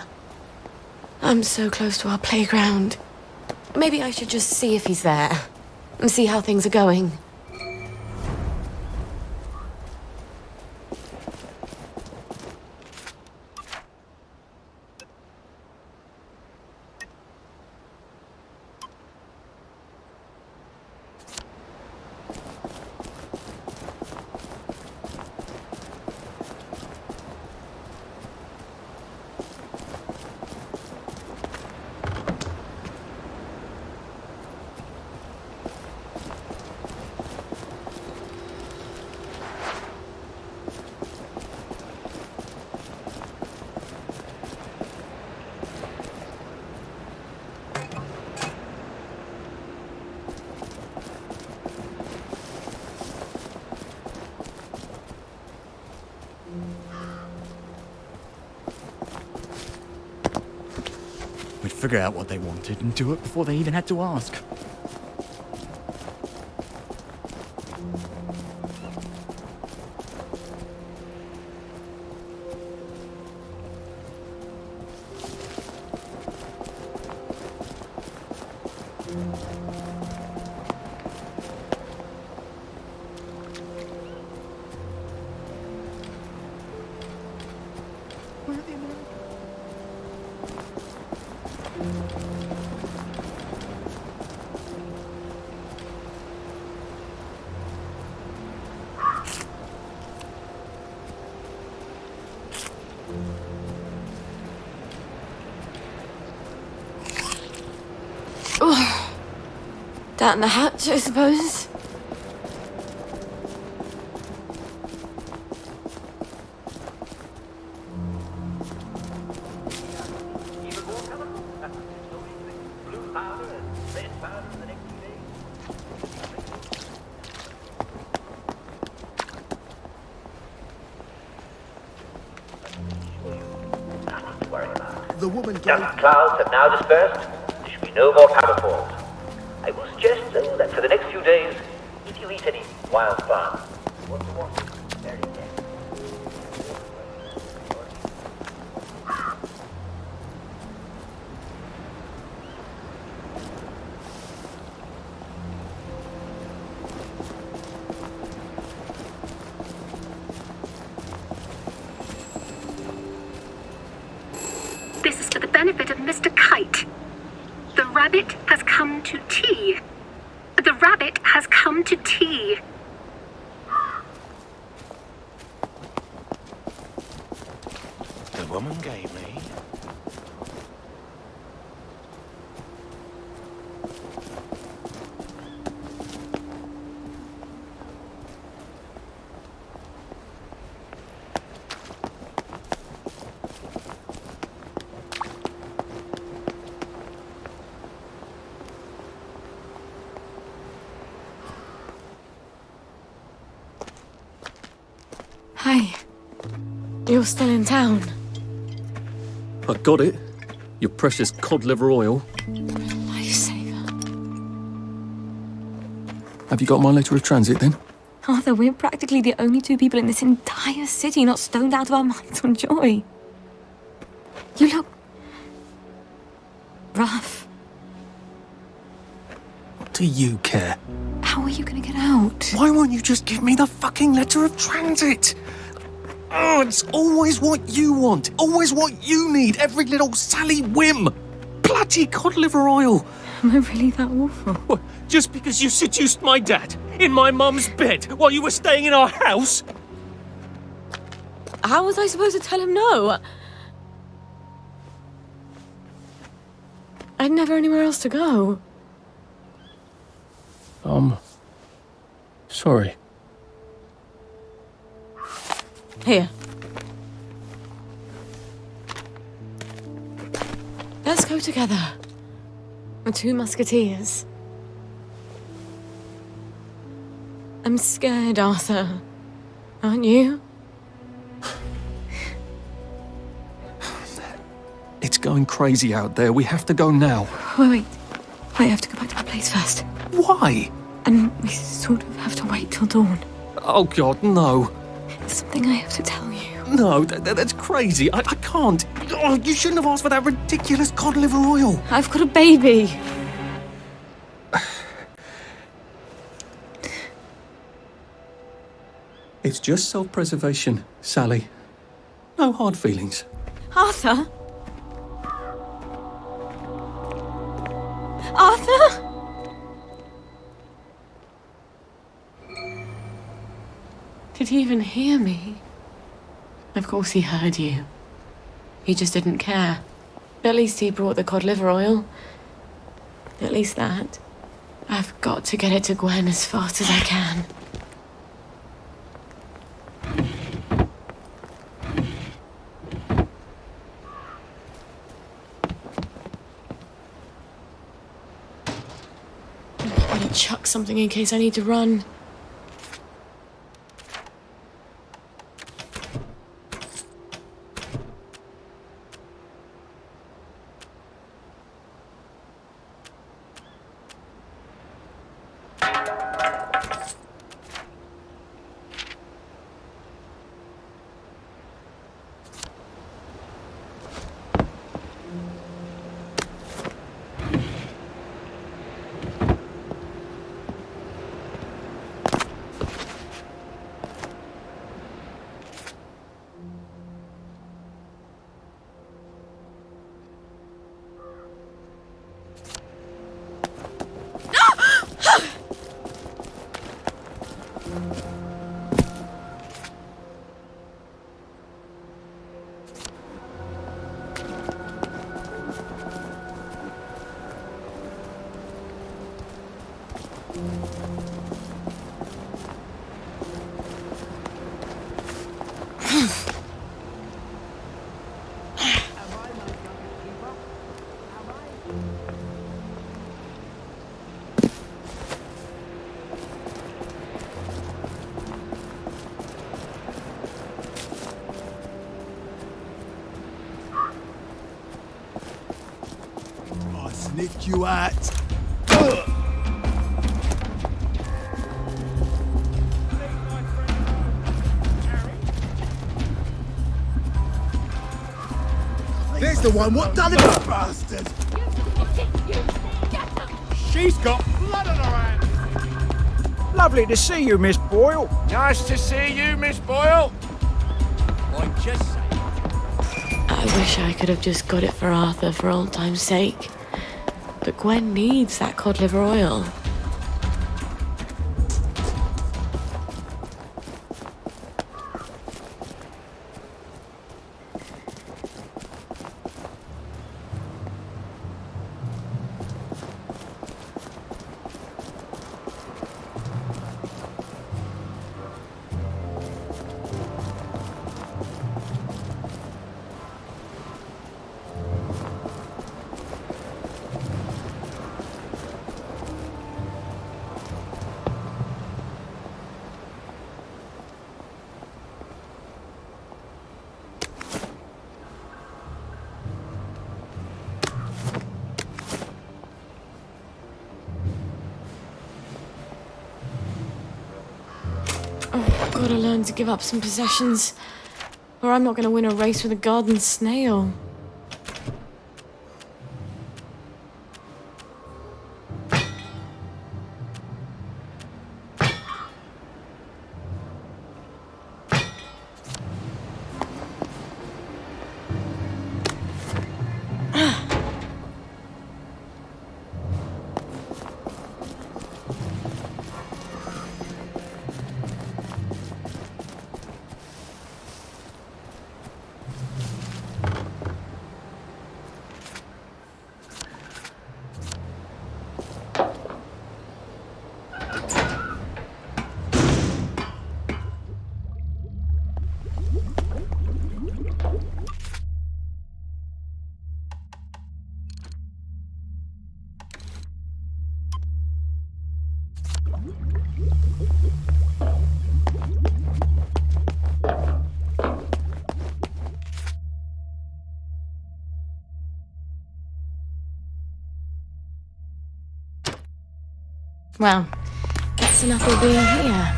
I'm so close to our playground. Maybe I should just see if he's there and see how things are going. We'd figure out what they wanted and do it before they even had to ask. Down the hatch, I suppose. The woman Dust clouds have now dispersed. There should be no more powder falls. I will suggest, though, that for the next few days, if you eat any wild plants, what's the one? Very dead. This is for the benefit of Mr. Kite. The rabbit has come to tea. The rabbit has come to tea. The woman gave me. Hi. You're still in town. I got it. Your precious cod liver oil. Lifesaver. Have you got my letter of transit then? Arthur, we're practically the only two people in this entire city not stoned out of our minds on joy. You look... rough. What do you care? How are you gonna get out? Why won't you just give me the fucking letter of transit? Oh, it's always what you want. Always what you need. Every little Sally whim. Bloody cod liver oil. Am I really that awful? What, just because you seduced my dad in my mum's bed while you were staying in our house? How was I supposed to tell him no? I'd never anywhere else to go. Sorry. Here. Let's go together. The two musketeers. I'm scared, Arthur. Aren't you? It's going crazy out there. We have to go now. Wait. I have to go back to my place first. Why? And we sort of have to wait till dawn. Oh, God, no. There's something I have to tell you. No, that's crazy. I can't. Oh, you shouldn't have asked for that ridiculous cod liver oil. I've got a baby. It's just self-preservation, Sally. No hard feelings. Arthur? Arthur? Did he even hear me? Of course he heard you. He just didn't care. At least he brought the cod liver oil. At least that. I've got to get it to Gwen as fast as I can. I'm gonna chuck something in case I need to run. Sniffed you out. There's the one. What done it, bastard? She's got blood on her hands. Lovely to see you, Miss Boyle. Nice to see you, Miss Boyle. I just say. I wish I could have just got it for Arthur for old time's sake. But Gwen needs that cod liver oil. gotta learn to give up some possessions, or I'm not gonna win a race with a garden snail. Well, that's enough of being here.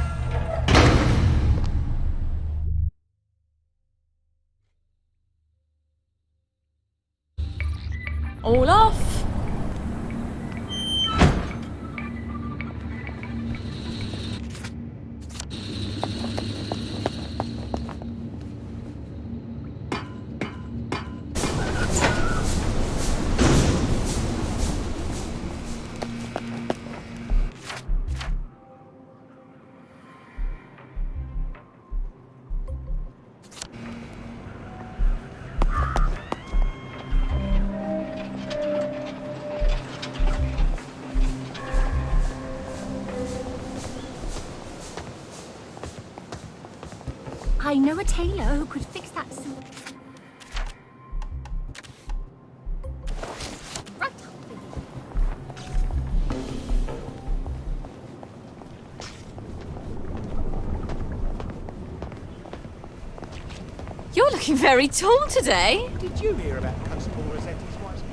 All off! I know a tailor who could fix that suit. Right up with you. You're looking very tall today. Did you hear about Constable Rossetti's wife's cake?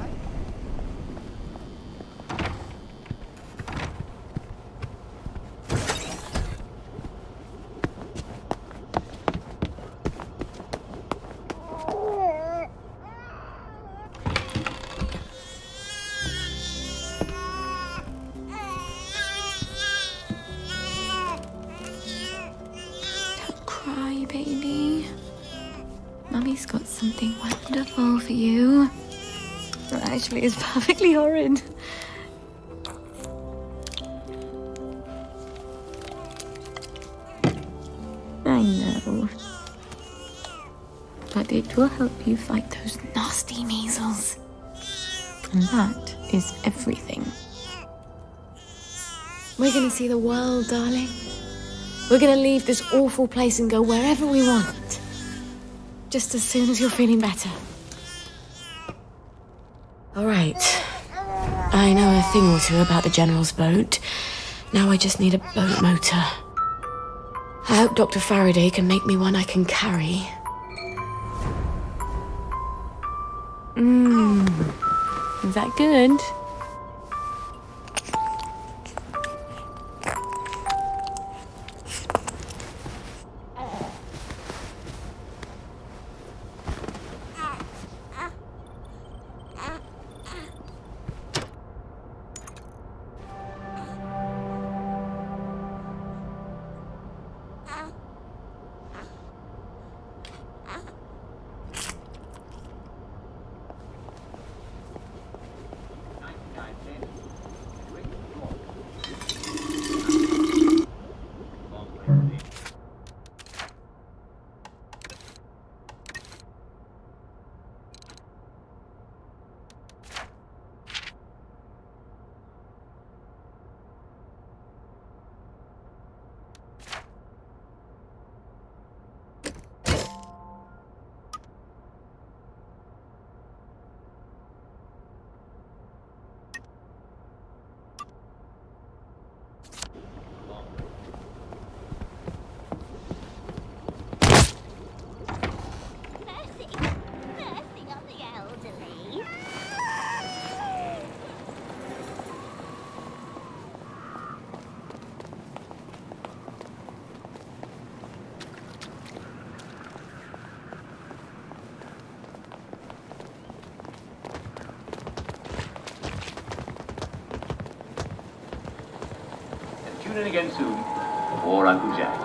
Cry, baby. Mummy's got something wonderful for you. Well, actually, it's perfectly horrid. I know. But it will help you fight those nasty measles. And that is everything. We're gonna see the world, darling. We're gonna leave this awful place and go wherever we want. Just as soon as you're feeling better. All right. I know a thing or two about the General's boat. Now I just need a boat motor. I hope Dr. Faraday can make me one I can carry. Is that good? tune in again soon for Uncle Jack.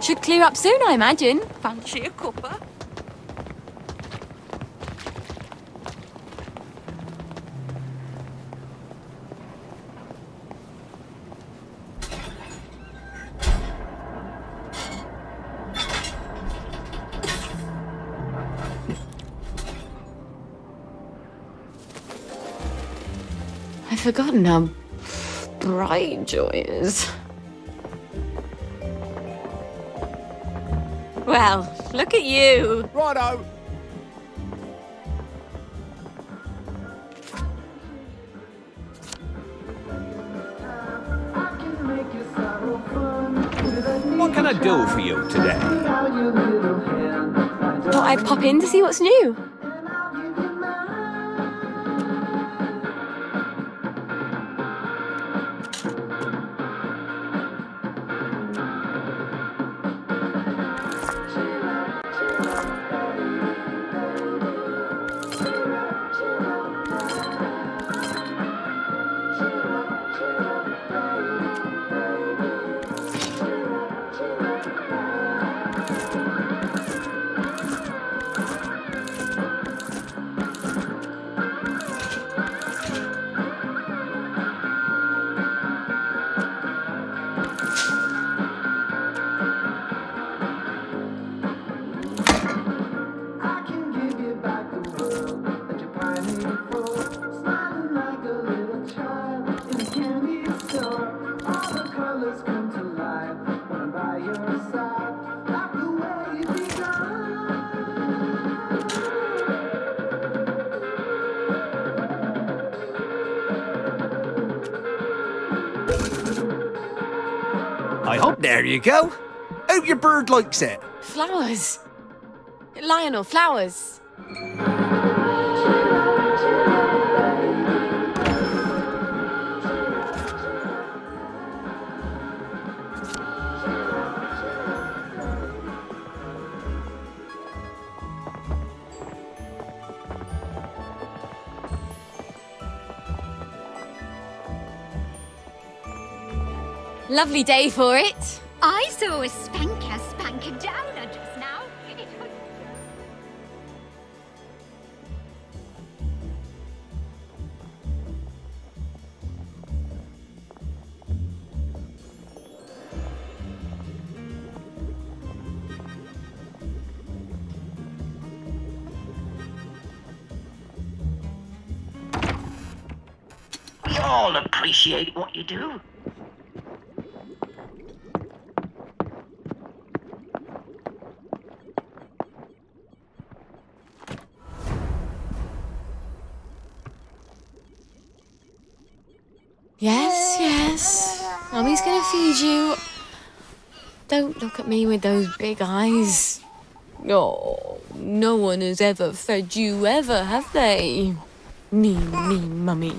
Should clear up soon, I imagine. Fancy a cuppa? I've forgotten how bright joy is. Well, look at you. Righto. What can I do for you today? Thought I'd pop in to see what's new. I hope there you go. Hope your bird likes it. Flowers. Lionel, flowers. Lovely day for it. I saw a spanker downer just now. We all appreciate what you do. Yes, yes. Mummy's gonna feed you. Don't look at me with those big eyes. Oh, no one has ever fed you ever, have they? Mean, mummy.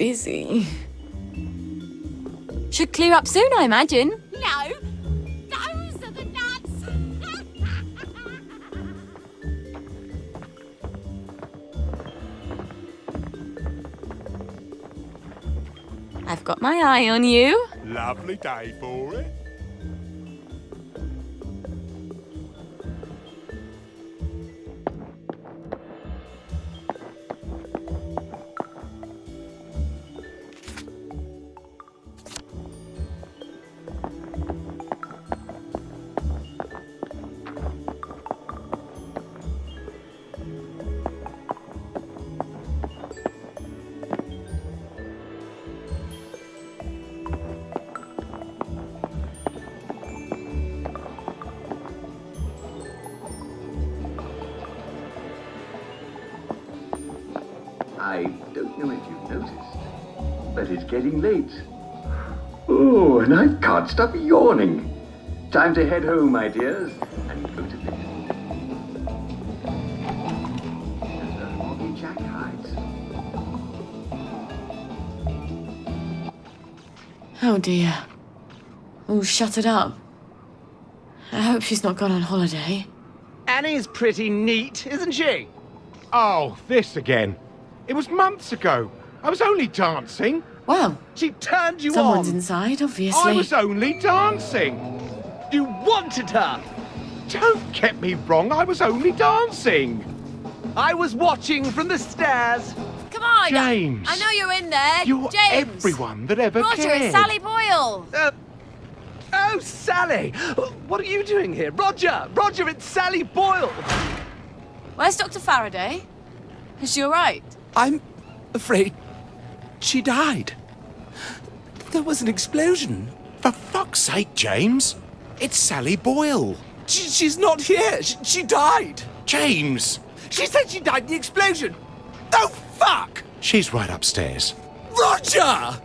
dizzy. Should clear up soon, I imagine. No, those are the nuts. I've got my eye on you. Lovely day for it. I don't know if you've noticed, but it's getting late. Oh, and I can't stop yawning. Time to head home, my dears, and go to bed. And the Moggy Jack hides. Oh dear. Oh, shut it up. I hope she's not gone on holiday. Annie's pretty neat, isn't she? Oh, this again. It was months ago. I was only dancing. Well, she turned you someone's on. inside, obviously. I was only dancing. You wanted her. Don't get me wrong, I was only dancing. I was watching from the stairs. Come on! James. I know you're in there. You're James. everyone that ever Roger, cared. it's Sally Boyle. Oh, Sally! What are you doing here? Roger! Roger, it's Sally Boyle! Where's Dr. Faraday? Is she all right? I'm afraid she died. There was an explosion. For fuck's sake, James. It's Sally Boyle. She's not here. She died. James! She said she died in the explosion. Oh, fuck! She's right upstairs. Roger!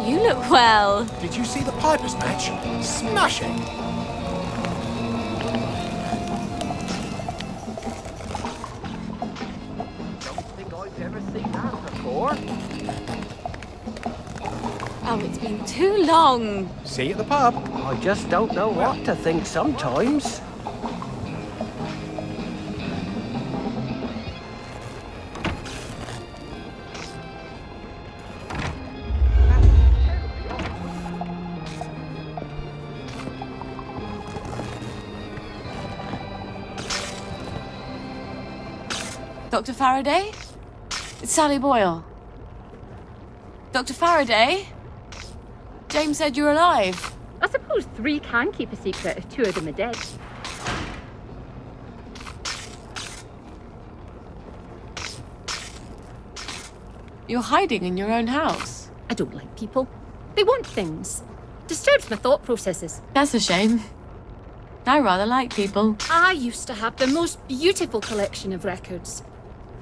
You look well. Did you see the Pipers match? Smashing! Don't think I've ever seen that before. Oh, it's been too long. See you at the pub. I just don't know what to think sometimes. Dr. Faraday? It's Sally Boyle. Dr. Faraday? James said you're alive. I suppose 3 can keep a secret if 2 of them are dead. You're hiding in your own house. I don't like people. They want things. Disturbs my thought processes. That's a shame. I rather like people. I used to have the most beautiful collection of records.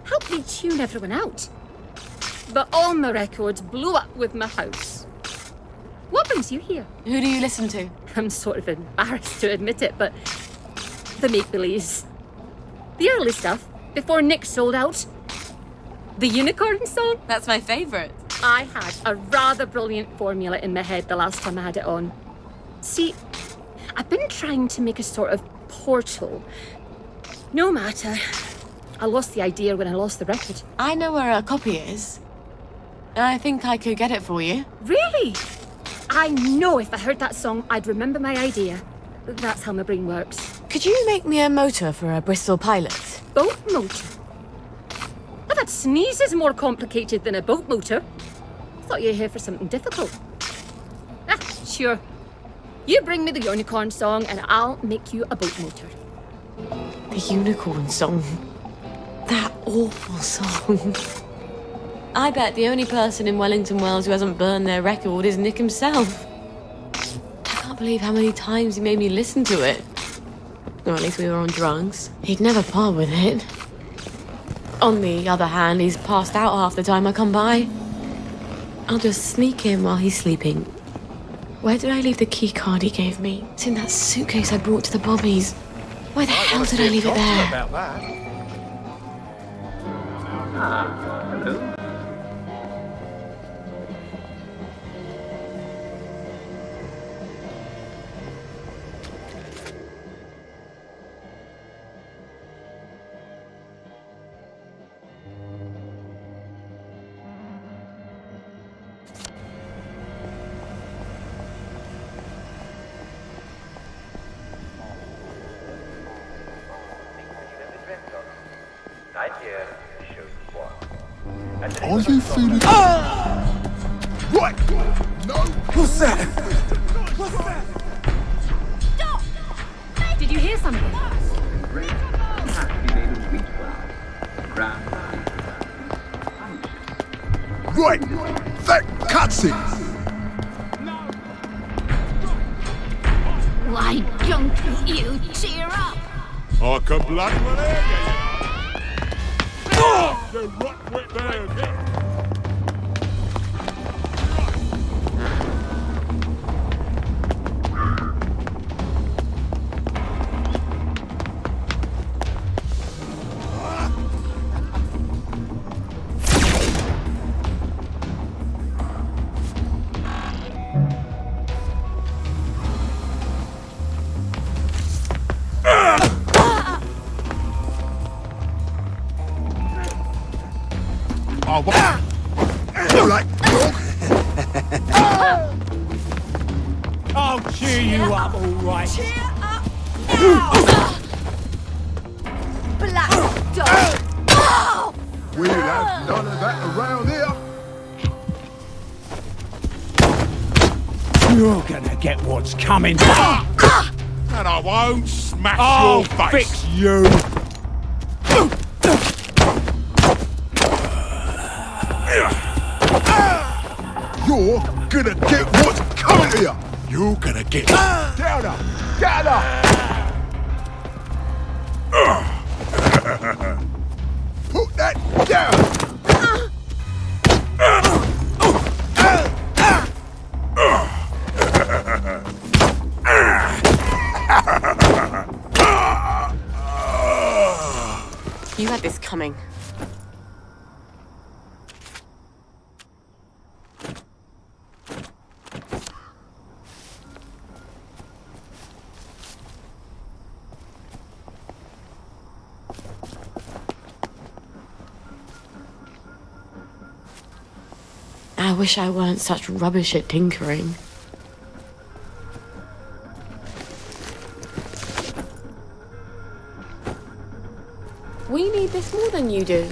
Helped me tune everyone out. But all my records blew up with my house. What brings you here? Who do you listen to? I'm sort of embarrassed to admit it, but the make-believes. The early stuff, before Nick sold out. The Unicorn song? That's my favourite. I had a rather brilliant formula in my head the last time I had it on. See, I've been trying to make a sort of portal. No matter. I lost the idea when I lost the record. I know where a copy is. I think I could get it for you. Really? I know if I heard that song, I'd remember my idea. That's how my brain works. Could you make me a motor for a Bristol Pilot? Boat motor? I thought sneezes more complicated than a boat motor. I thought you were here for something difficult. Ah, sure. You bring me the Unicorn song and I'll make you a boat motor. The Unicorn song. That awful song. I bet the only person in Wellington Wells who hasn't burned their record is Nick himself. I can't believe how many times he made me listen to it. Or at least we were on drugs. He'd never part with it. On the other hand, he's passed out half the time I come by. I'll just sneak in while he's sleeping. Where did I leave the key card he gave me? It's in that suitcase I brought to the Bobbies. Why the hell did I leave it there? About that. Ah, hello. Are you feeling... Right! No! What's that? Did you hear something? Right! That cuts it! Why don't you cheer up? I can bloody well hear you, you know. You rot-wit bird. Oh, what? You like dog? I'll cheer you up, all right. Cheer up now! Black dog! We'll have none of that around here. You're gonna get what's coming. And I won't smash I'll your face. fix you. You're gonna get what's coming to you. You're gonna get... Down her! Down her! Put that down! You had this coming. I wish I weren't such rubbish at tinkering. We need this more than you do.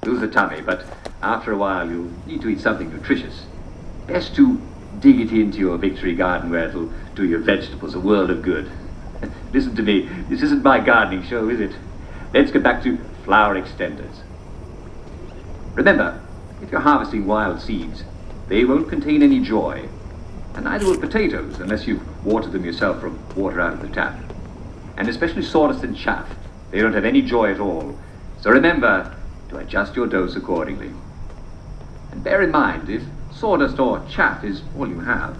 Lose the tummy, but after a while you need to eat something nutritious. Best to dig it into your victory garden where it'll do your vegetables a world of good. Listen to me, this isn't my gardening show, is it? Let's get back to flower extenders. Remember, if you're harvesting wild seeds, they won't contain any joy, and neither will potatoes unless you've watered them yourself from water out of the tap. and especially sawdust and chaff. They don't have any joy at all. So remember to adjust your dose accordingly. And bear in mind, if sawdust or chaff is all you have,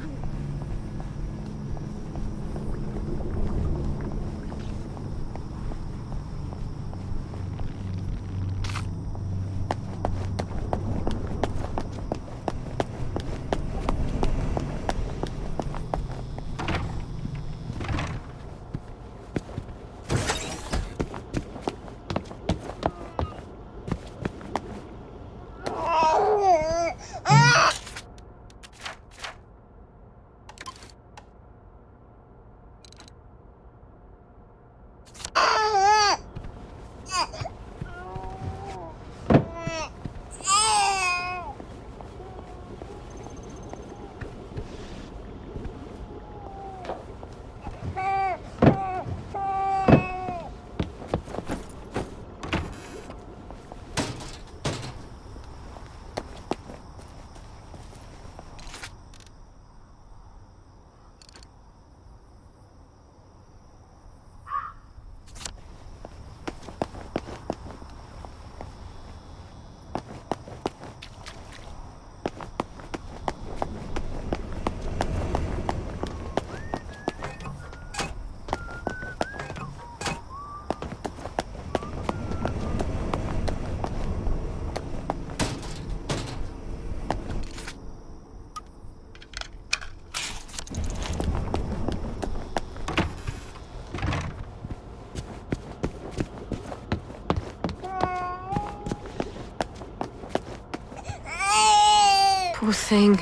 Poor thing.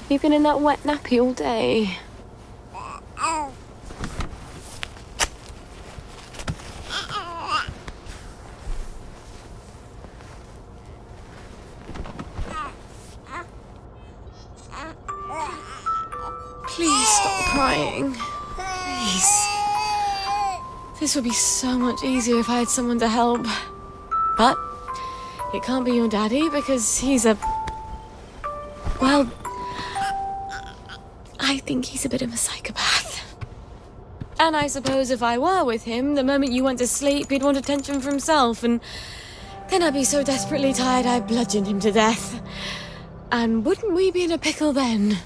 You've been in that wet nappy all day. Please stop crying. Please. This would be so much easier if I had someone to help. But it can't be your daddy because he's a... Well, I think he's a bit of a psychopath. And I suppose if I were with him, the moment you went to sleep, he'd want attention for himself, and then I'd be so desperately tired I'd bludgeon him to death. And wouldn't we be in a pickle then?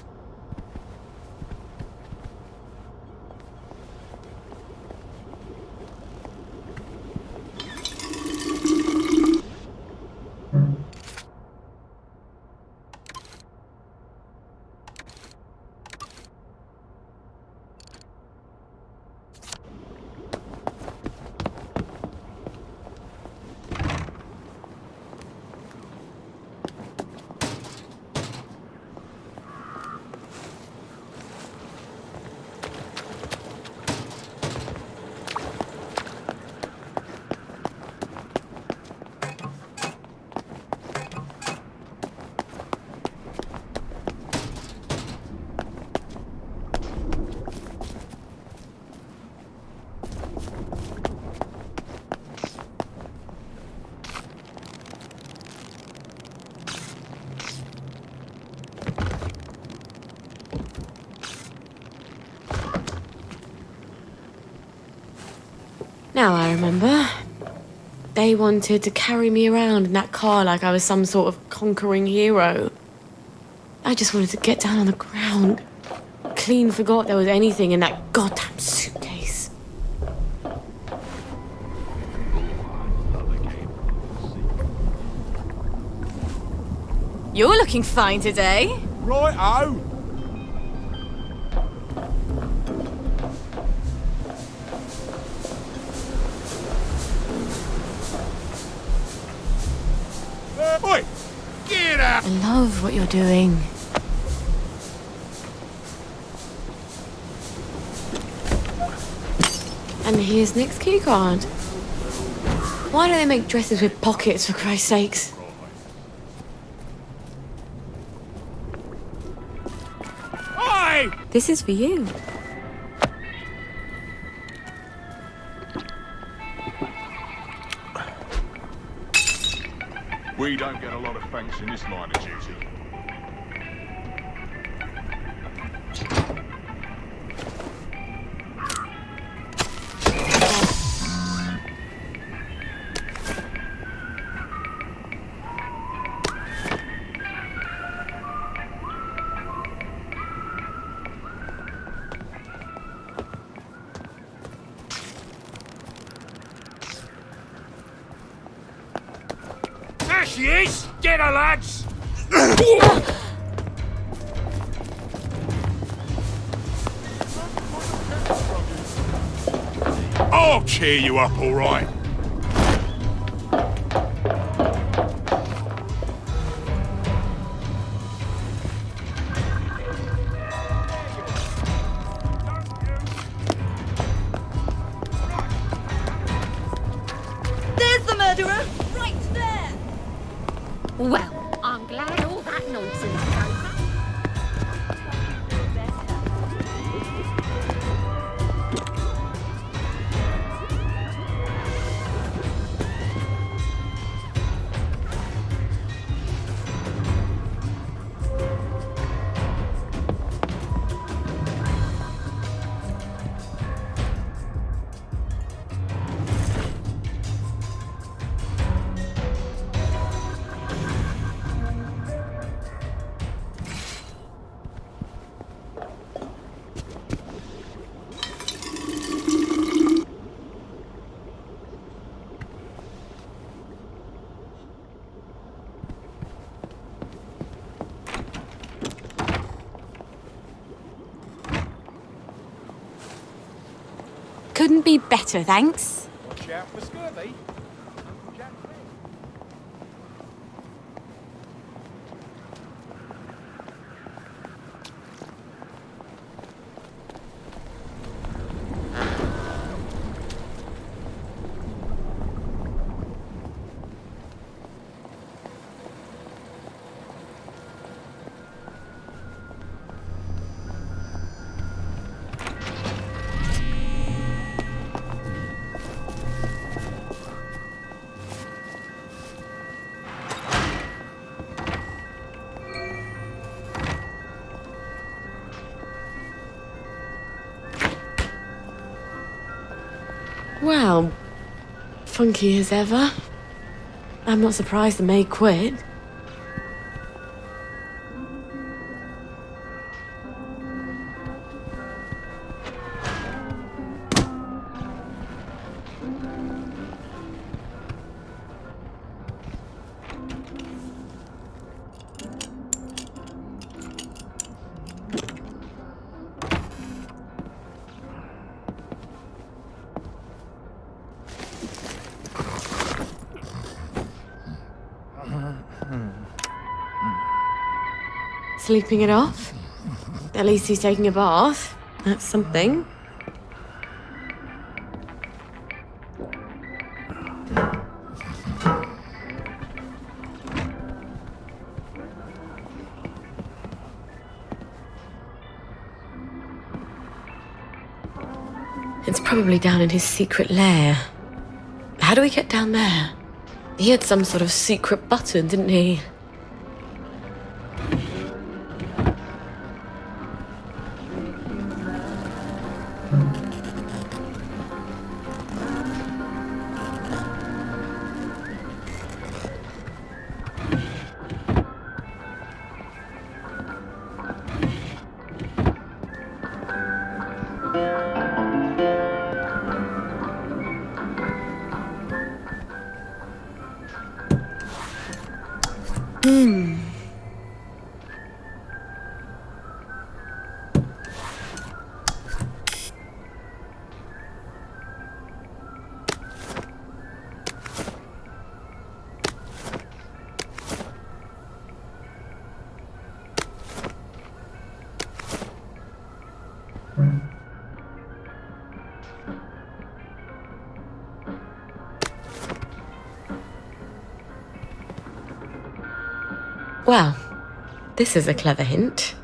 Now I remember. They wanted to carry me around in that car like I was some sort of conquering hero. I just wanted to get down on the ground. Clean forgot there was anything in that goddamn suitcase. You're looking fine today. Right-o. Oi! Get out! I love what you're doing. And here's Nick's key card. Why don't they make dresses with pockets, for Christ's sakes? Oi! This is for you. We don't get a lot of thanks in this line of duty. There she is! Get her, lads! I'll cheer you up, all right. There's the murderer! Right there! Well, I'm glad all that nonsense is over. Couldn't be better, thanks. Watch out for scurvy. Well, funky as ever. I'm not surprised the maid quit. Sleeping it off? At least he's taking a bath. That's something. It's probably down in his secret lair. How do we get down there? He had some sort of secret button, didn't he? Well, this is a clever hint.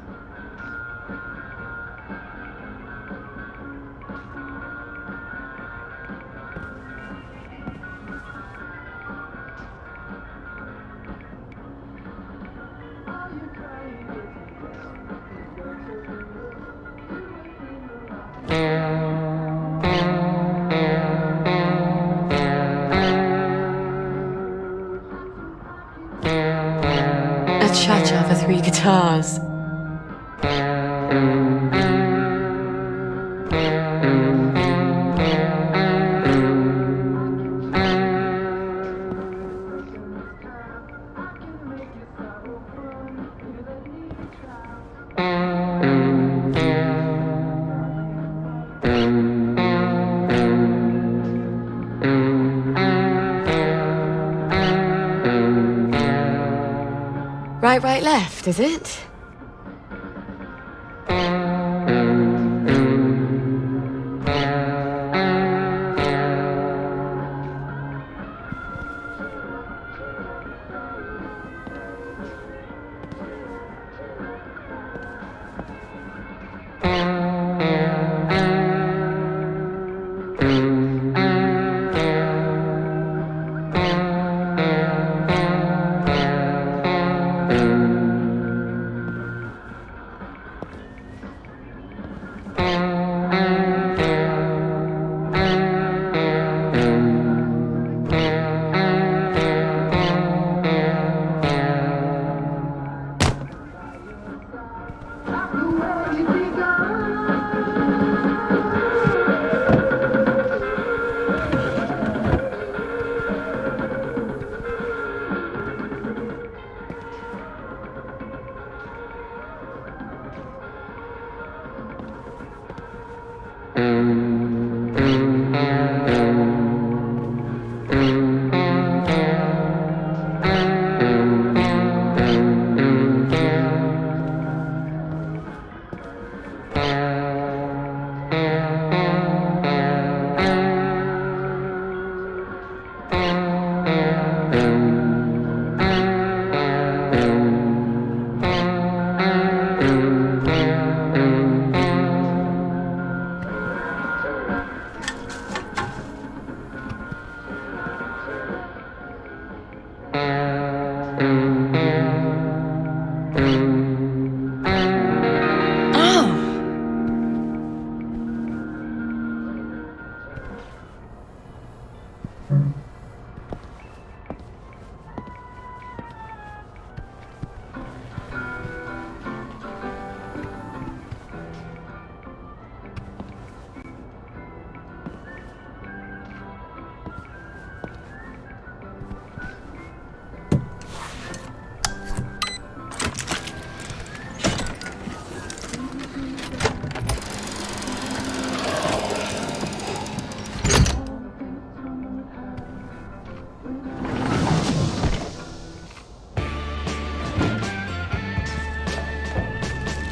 A cha-cha for 3 guitars. right, left, is it?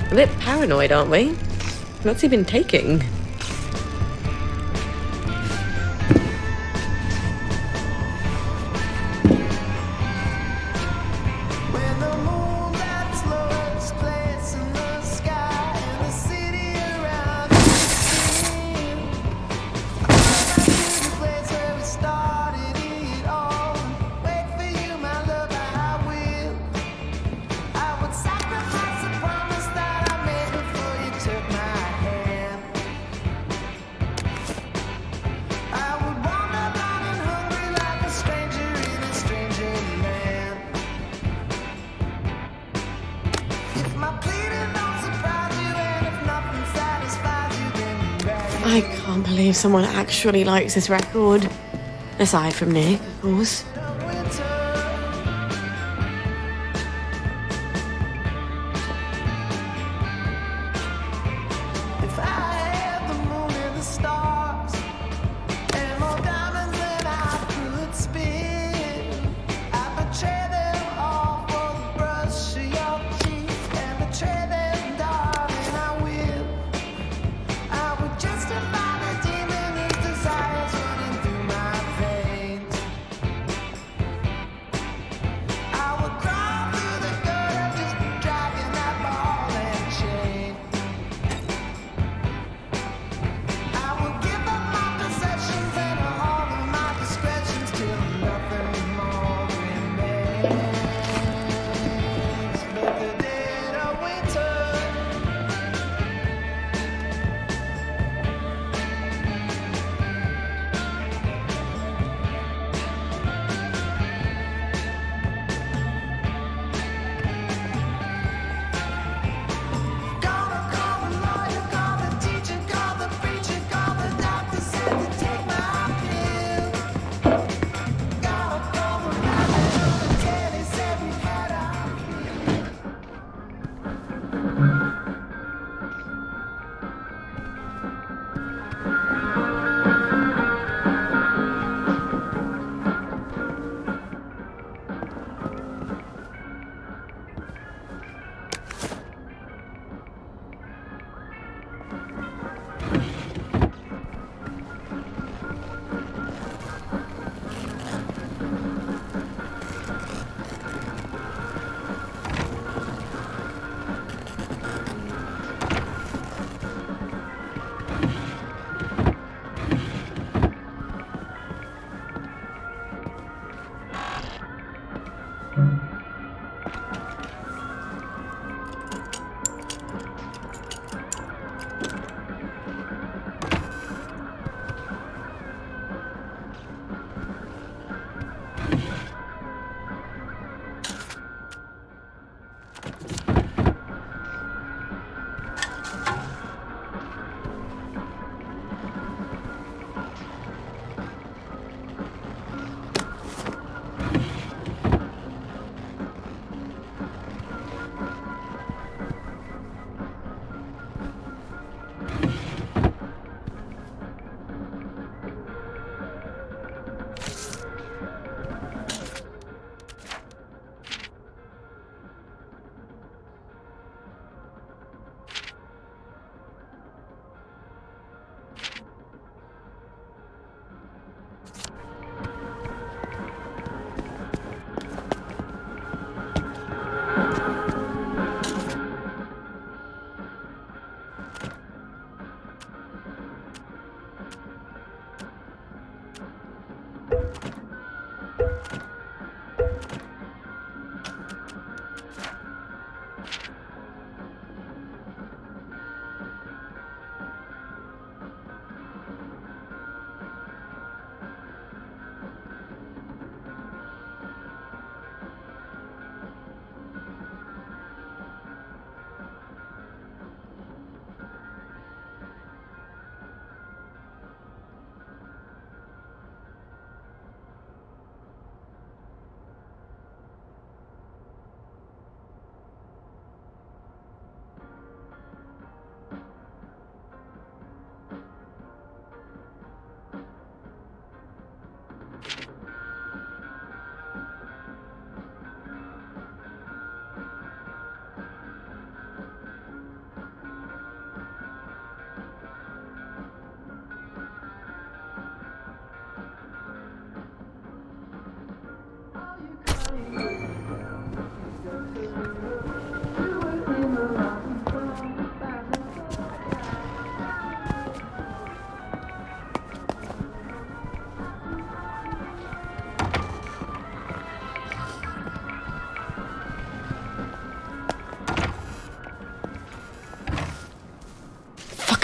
A bit paranoid, aren't we? What's he been taking? I can't believe someone actually likes this record. Aside from Nick, of course.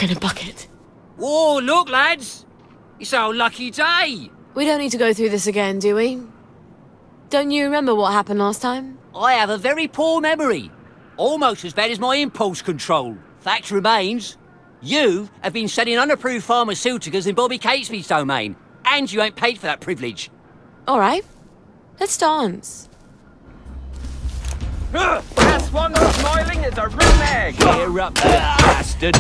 in a bucket. Oh, look, lads! It's our lucky day! We don't need to go through this again, do we? Don't you remember what happened last time? I have a very poor memory. Almost as bad as my impulse control. Fact remains, you have been selling unapproved pharmaceuticals in Bobby Catesby's domain, and you ain't paid for that privilege. All right, let's dance. That's one not smiling is a room egg! Cheer up, you bastard!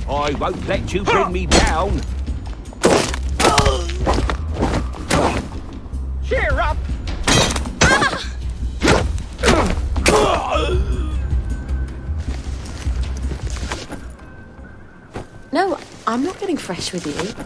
I won't let you bring me down! Cheer up! No, I'm not getting fresh with you.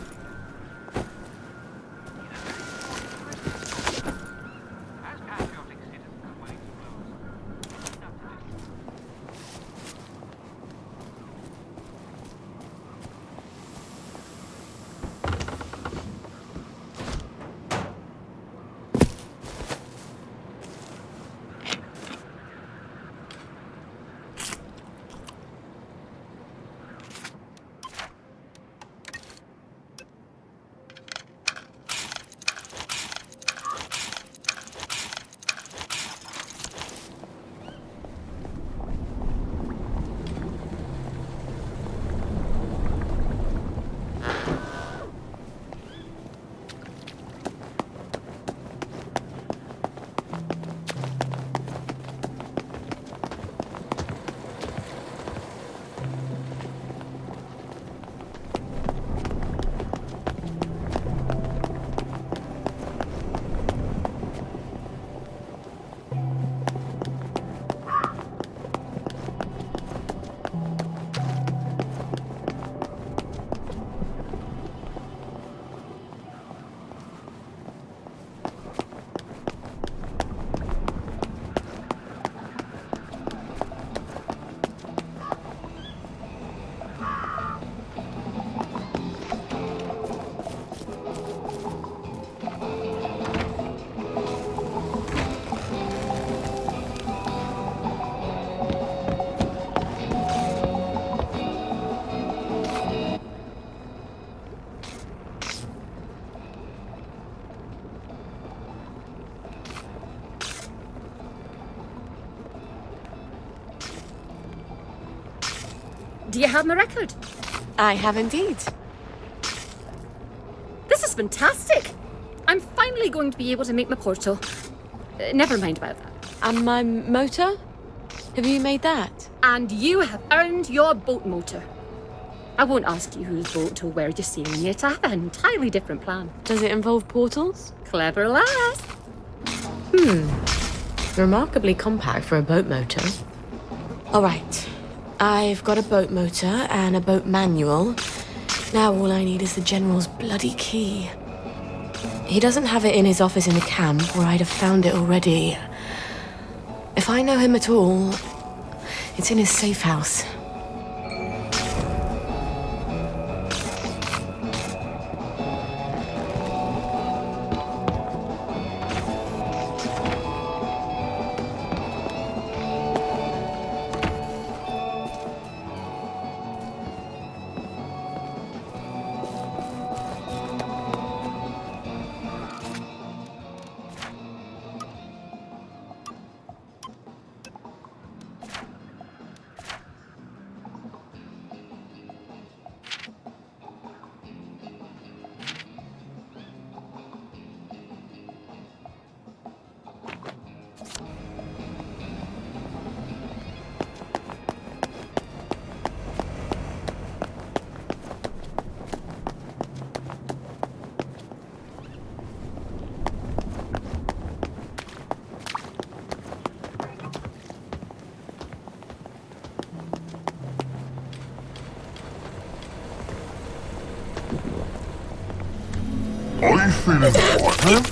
Do you have my record? I have indeed. This is fantastic. I'm finally going to be able to make my portal. Never mind about that. And my motor? Have you made that? And you have earned your boat motor. I won't ask you whose boat or where you're sailing it. I have an entirely different plan. Does it involve portals? Clever lass. Remarkably compact for a boat motor. All right. I've got a boat motor and a boat manual. Now all I need is the General's bloody key. He doesn't have it in his office in the camp, or I'd have found it already. If I know him at all, it's in his safe house. Are you feeling alright, huh?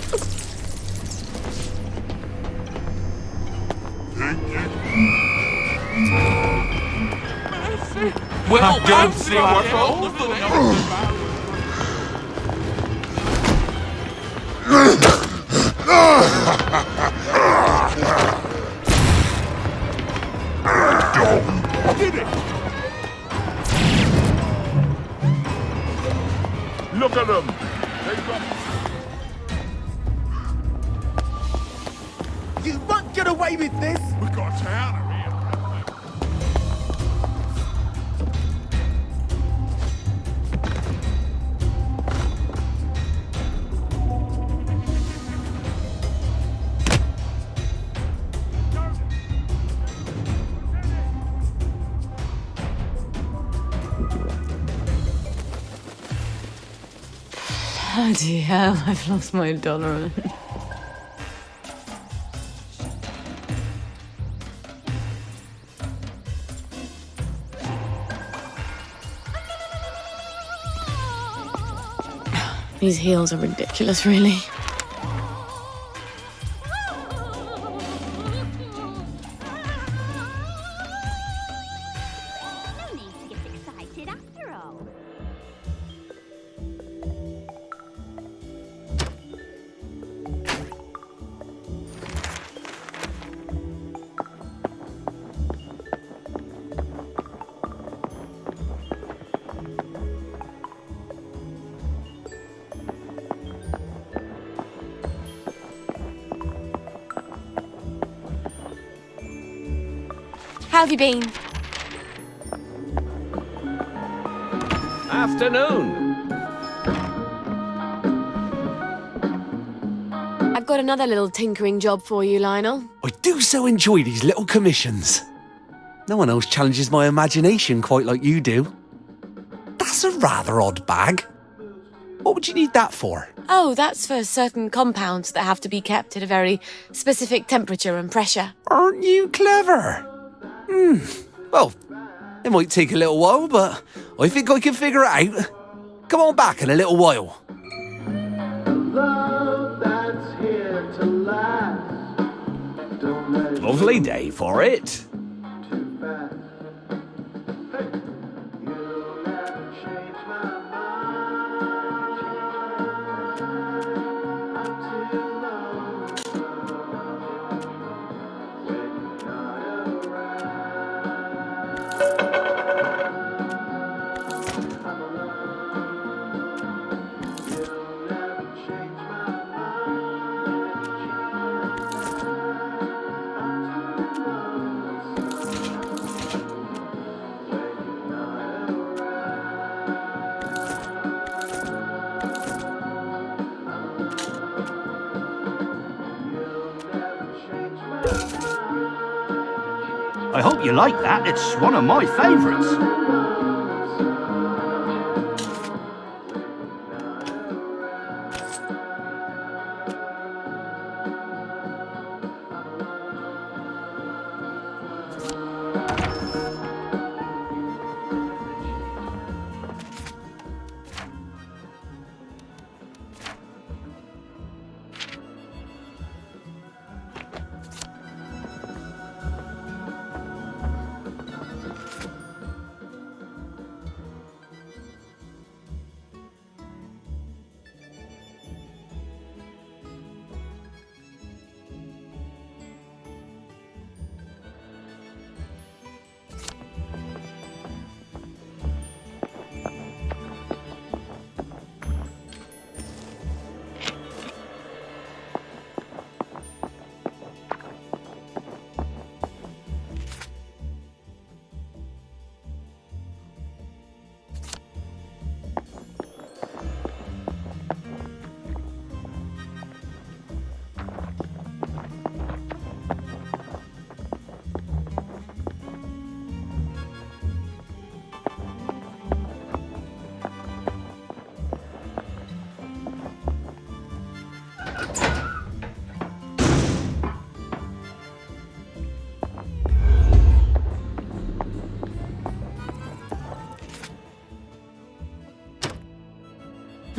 Well, don't see what all Did it! away with this. We've got a town here, haven't we? Bloody hell, I've lost my tolerance. These heels are ridiculous, really. No need to get excited after all. How have you been? Afternoon. I've got another little tinkering job for you, Lionel. I do so enjoy these little commissions. No one else challenges my imagination quite like you do. That's a rather odd bag. What would you need that for? Oh, that's for certain compounds that have to be kept at a very specific temperature and pressure. Aren't you clever? Well, it might take a little while, but I think I can figure it out. Come on back in a little while. Lovely day for it. I hope you like that. It's one of my favourites.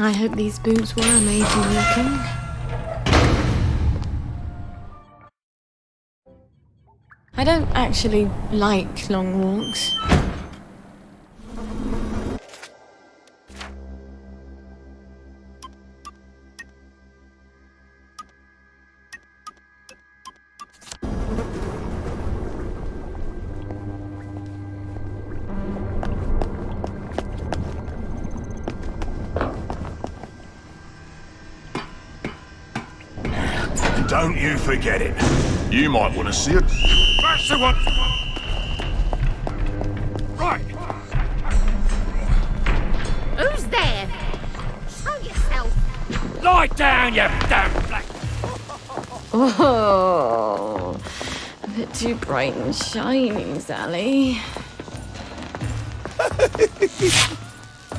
I hope these boots were made for walking. I don't actually like long walks. Don't you forget it. You might want to see it. That's the one! Right! Who's there? Show yourself. Lie down, you damn black... Oh, a bit too bright and shiny, Sally.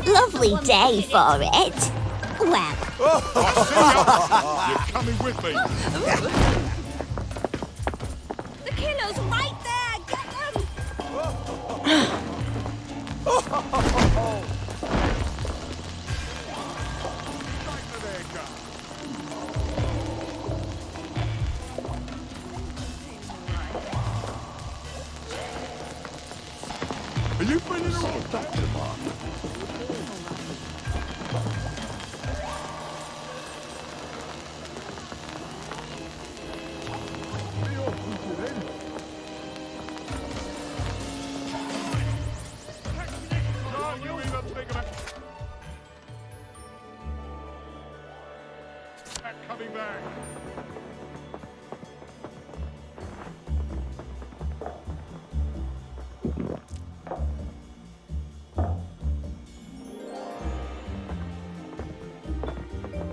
Lovely day for it. Well, You're coming with me. the killer's right there. Get them. Are you feeling all right? Doctor Mark. Can't you even think of it? Coming back.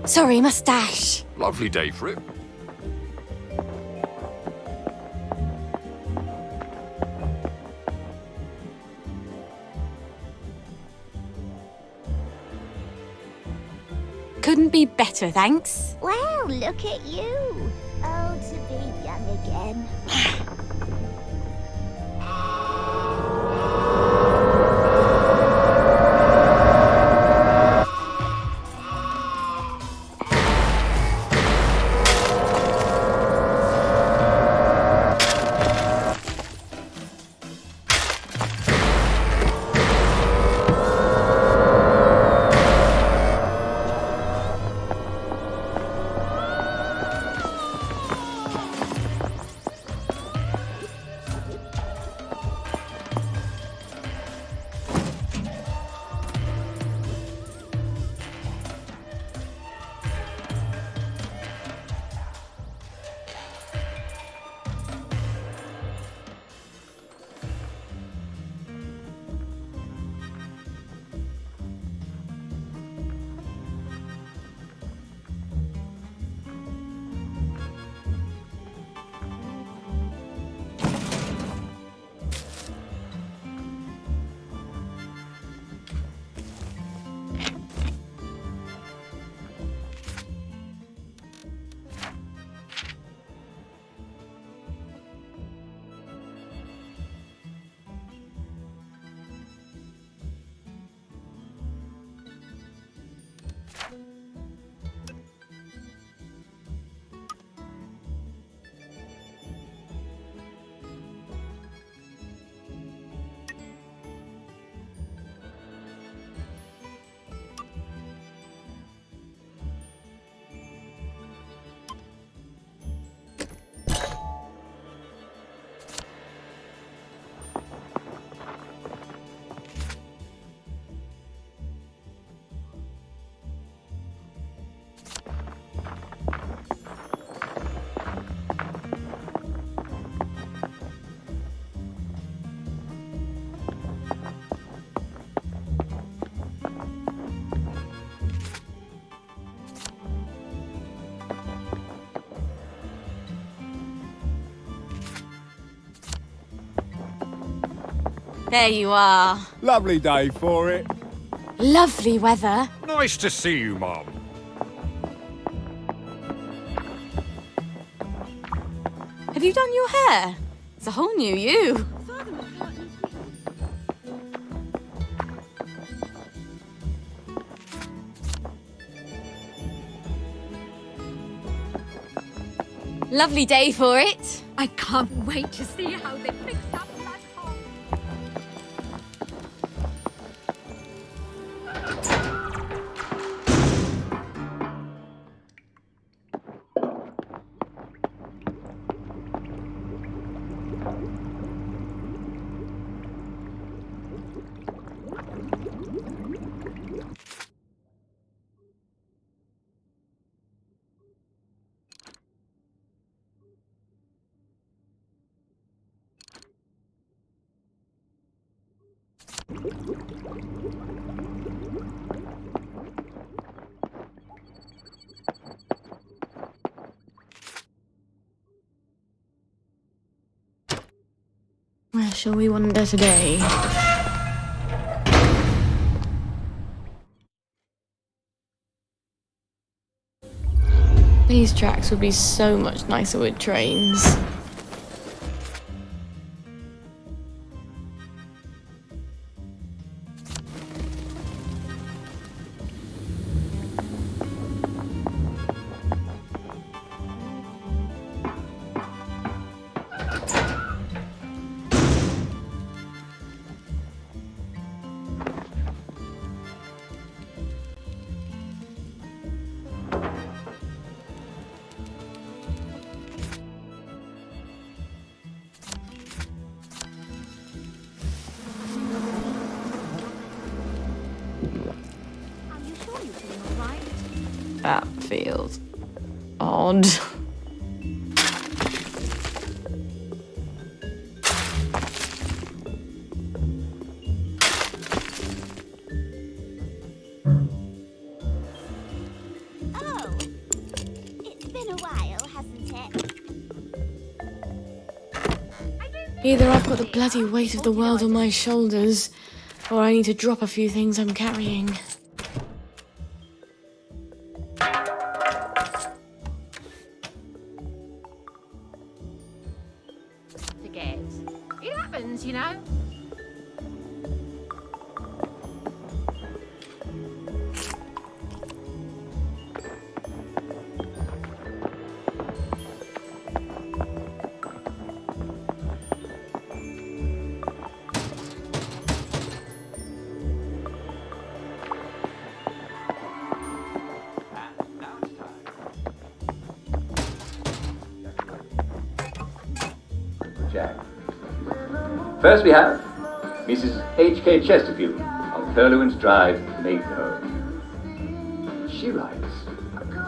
Sorry, mustache. Lovely day for it. Couldn't be better, thanks. Well, look at you. Oh, to be young again. There you are. Lovely day for it. Lovely weather. Nice to see you, Mum. Have you done your hair? It's a whole new you. Lovely day for it. I can't wait to see how they fix that black hole. Where shall we wander today? These tracks would be so much nicer with trains. That feels odd. Oh, it's been a while, hasn't it? Either I've got the bloody weight of the world on my shoulders, or I need to drop a few things I'm carrying. Forget. It happens, you know. Jack. First we have Mrs. H.K. Chesterfield of Curlewin's Drive, Mayfair. She writes,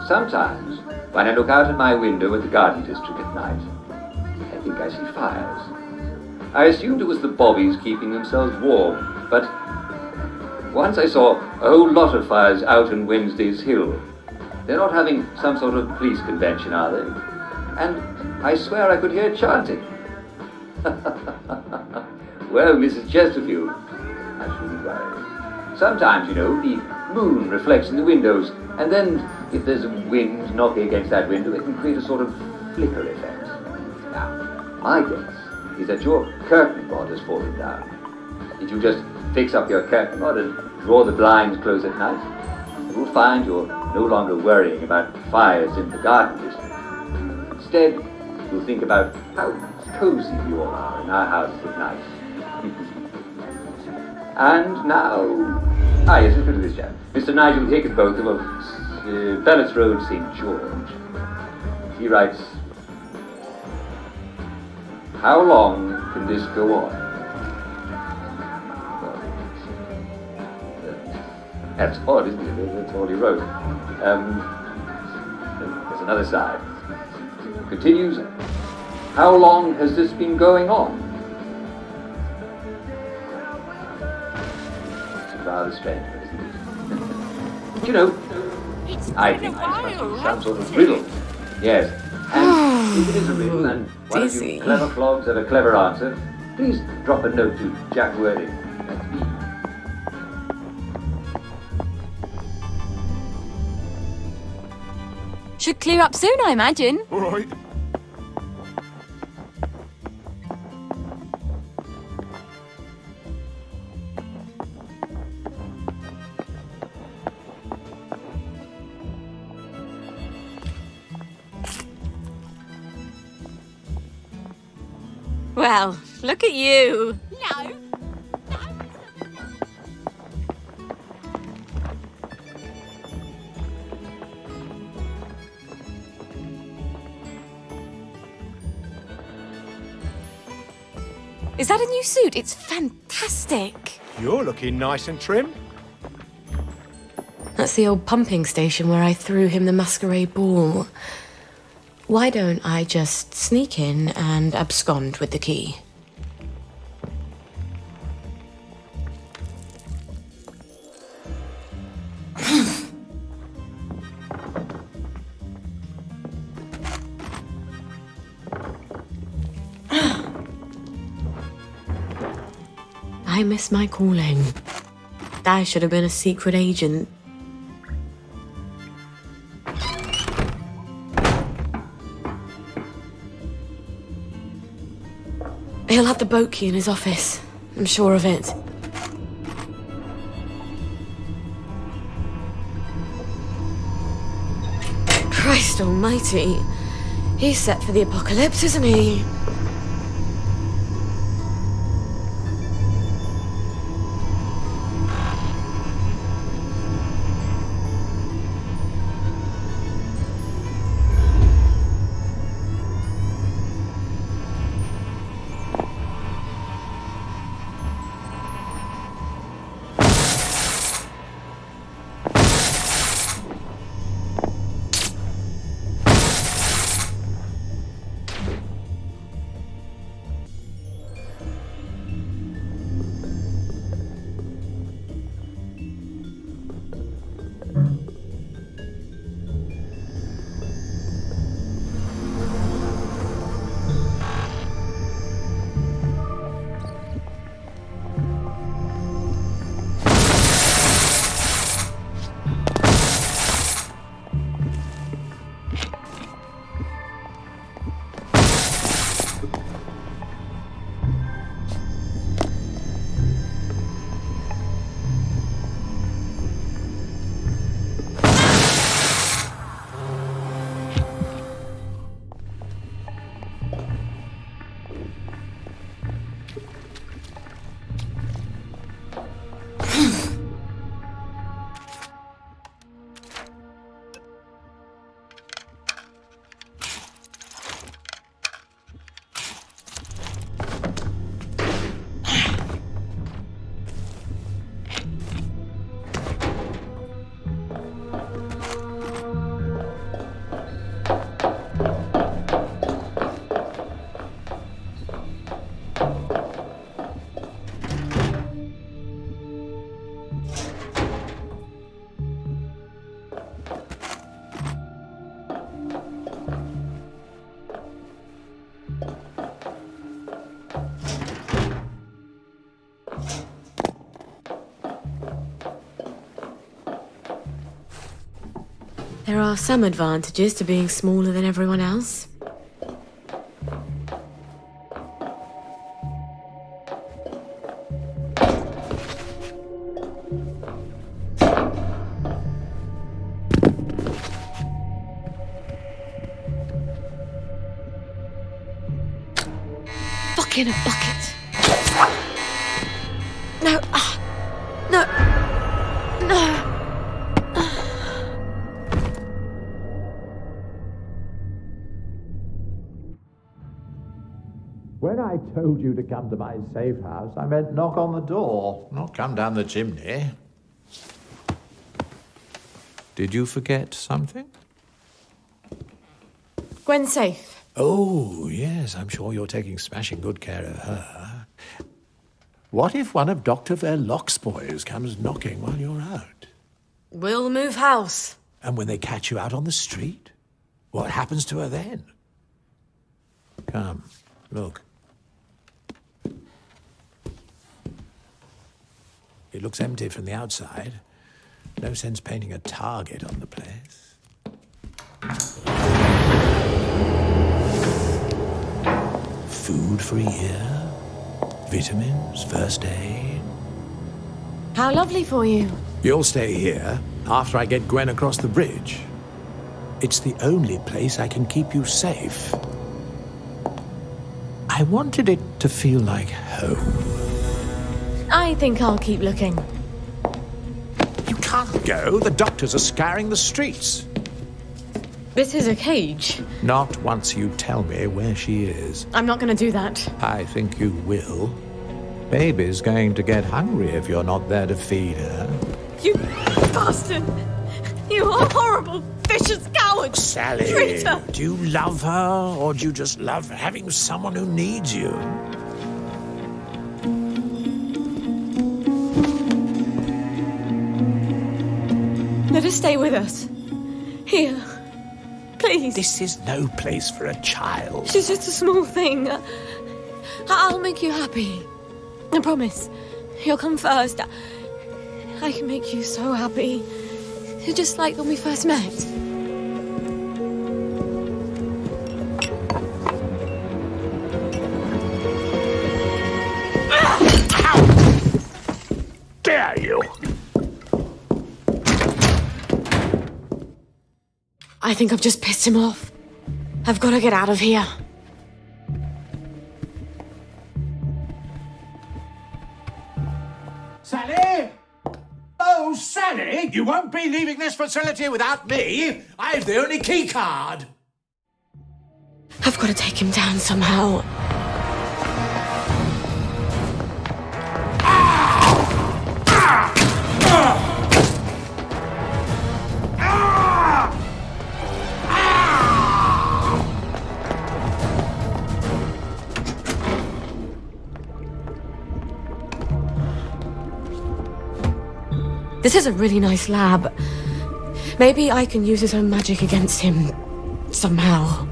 sometimes when I look out at my window at the garden district at night, I think I see fires. I assumed it was the bobbies keeping themselves warm, but once I saw a whole lot of fires out on Wednesday's Hill. They're not having some sort of police convention, are they? And I swear I could hear chanting. Well, Mrs. Chesterfield, I shouldn't worry. Sometimes, you know, the moon reflects in the windows, and then if there's a wind knocking against that window, it can create a sort of flicker effect. Now, my guess is that your curtain rod has fallen down. If you just fix up your curtain rod and draw the blinds close at night, you will find you're no longer worrying about fires in the garden district. Instead, you'll think about how cozy you all are in our house at night. And now, yes, let's go to this chap. Mr. Nigel Hickenbotham of Bellis Road, St. George. He writes, how long can this go on? Well, that's odd, isn't it? That's all he wrote. There's another side. Continues, how long has this been going on? It's rather strange, isn't it? But you know, I think this must be some sort of riddle. Yes. And if it is a riddle, and one of you clever flogs have a clever answer, please drop a note to Jack Worthing. That's me. Should clear up soon, I imagine. All right. Well, look at you. No. Is that a new suit? It's fantastic. You're looking nice and trim. That's the old pumping station where I threw him the masquerade ball. Why don't I just sneak in and abscond with the key? I miss my calling. I should have been a secret agent. He'll have the boat key in his office. I'm sure of it. Christ almighty. He's set for the apocalypse, isn't he? There are some advantages to being smaller than everyone else. Fucking a bucket. No. No. No. When I told you to come to my safe house, I meant knock on the door, not come down the chimney. Did you forget something? Gwen's safe. Oh, yes, I'm sure you're taking smashing good care of her. What if one of Dr. Verloc's boys comes knocking while you're out? We'll move house. And when they catch you out on the street, what happens to her then? Come, look. It looks empty from the outside. No sense painting a target on the place. Food for a year, vitamins, first aid. How lovely for you. You'll stay here after I get Gwen across the bridge. It's the only place I can keep you safe. I wanted it to feel like home. I think I'll keep looking. You can't go. The doctors are scouring the streets. This is a cage. Not once you tell me where she is. I'm not going to do that. I think you will. Baby's going to get hungry if you're not there to feed her. You bastard! You horrible, vicious coward! Sally, Traitor! do you love her, or do you just love having someone who needs you? Let her stay with us. Here. Please. This is no place for a child. She's just a small thing. I'll make you happy. I promise. You'll come first. I can make you so happy. Just like when we first met. Dare you? I think I've just pissed him off. I've got to get out of here. Sally? Oh, Sally, you won't be leaving this facility without me. I've the only key card. I've got to take him down somehow. This is a really nice lab. Maybe I can use his own magic against him somehow.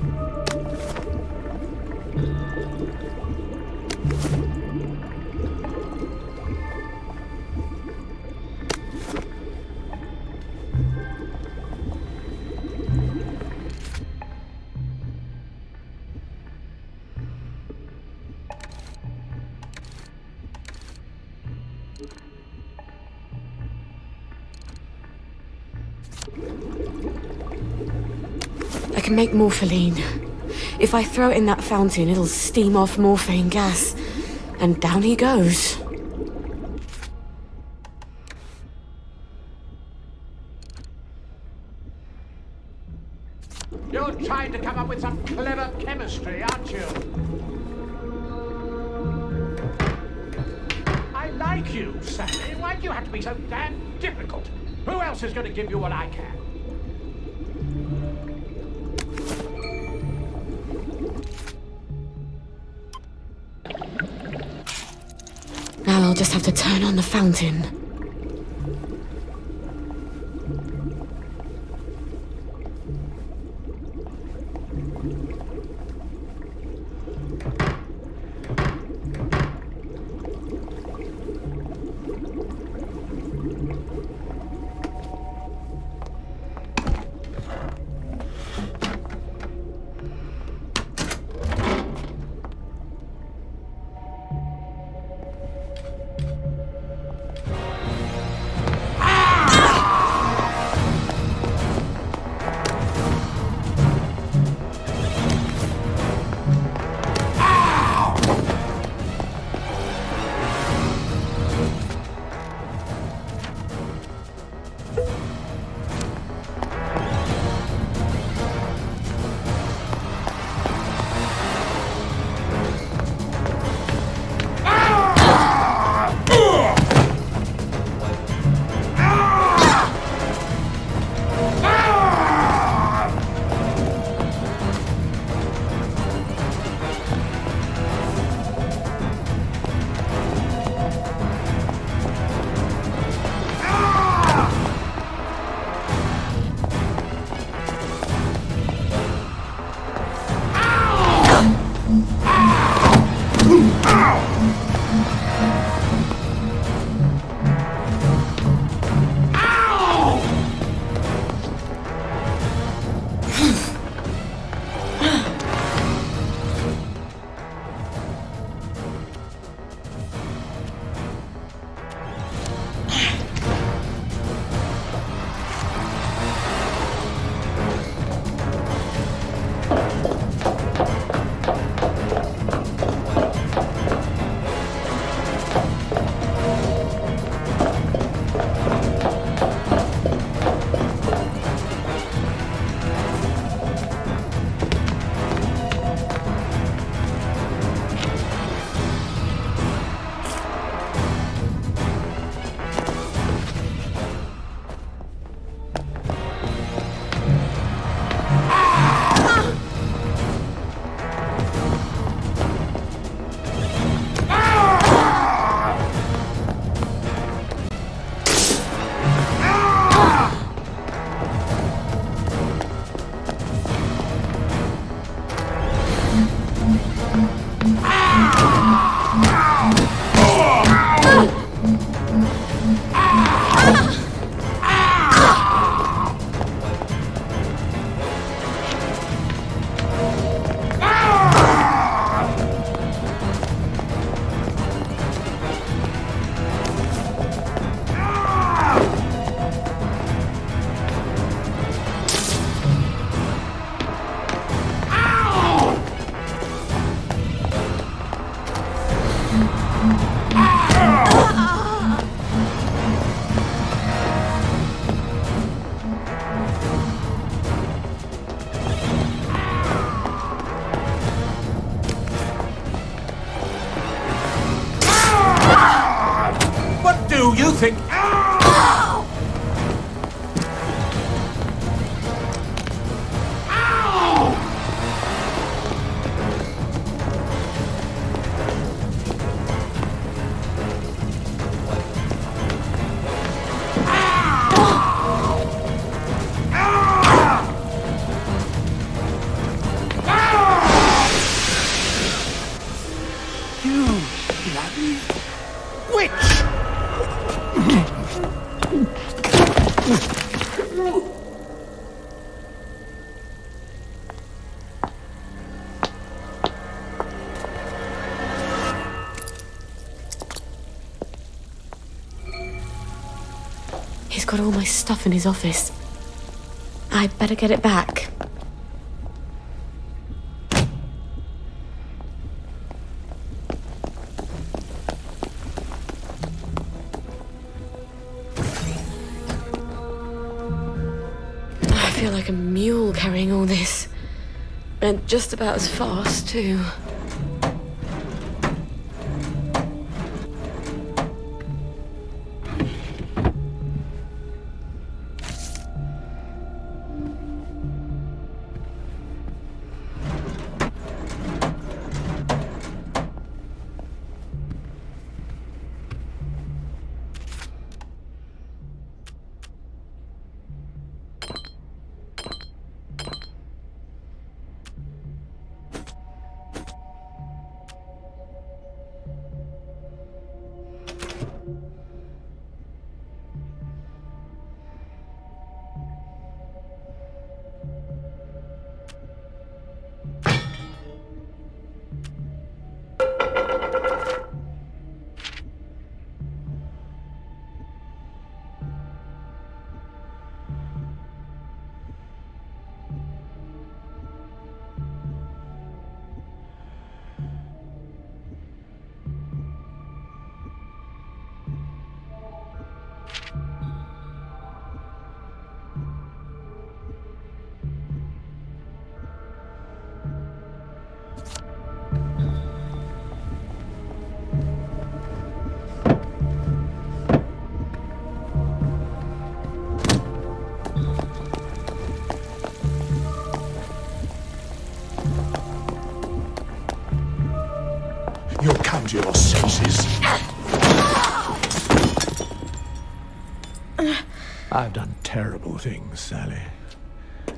I can make morpholine. If I throw it in that fountain, it'll steam off morphine gas. And down he goes. You're trying to come up with some clever chemistry, aren't you? I like you, Sally. Why do you have to be so damn difficult? Who else is going to give you what I can? Now I'll just have to turn on the fountain. do you think? He's got all my stuff in his office. I'd better get it back. I feel like a mule carrying all this. And just about as fast, too. You'll come to your senses. I've done terrible things, Sally.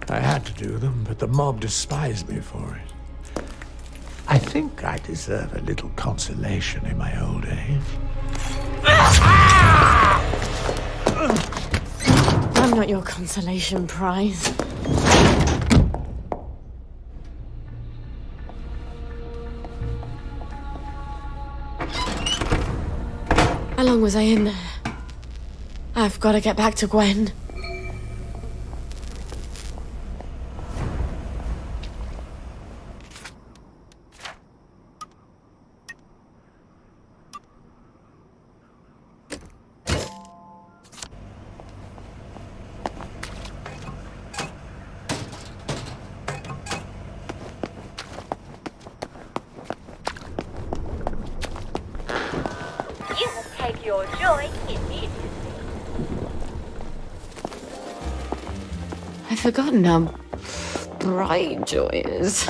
I had to do them, but the mob despised me for it. I think I deserve a little consolation in my old age. I'm not your consolation prize. How long was I in there? I've got to get back to Gwen. You will take your joy immediately. I've forgotten how bright joy is.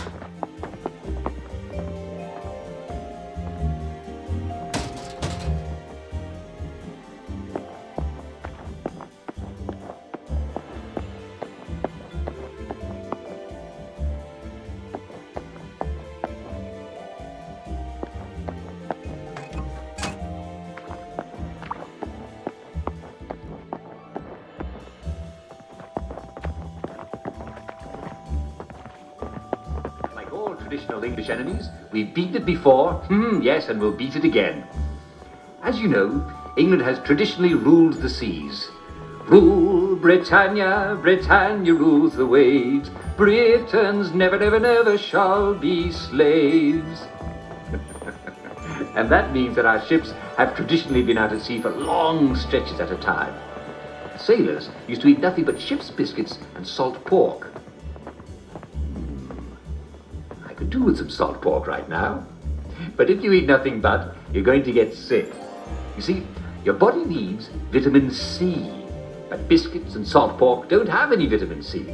Traditional English enemies. We've beaten it before, yes, and we'll beat it again. As you know, England has traditionally ruled the seas. Rule, Britannia, Britannia rules the waves. Britons never, never, never shall be slaves. And that means that our ships have traditionally been out at sea for long stretches at a time. Sailors used to eat nothing but ship's biscuits and salt pork. I could do with some salt pork right now. But if you eat nothing but, you're going to get sick. You see, Your body needs vitamin C, but biscuits and salt pork don't have any vitamin C.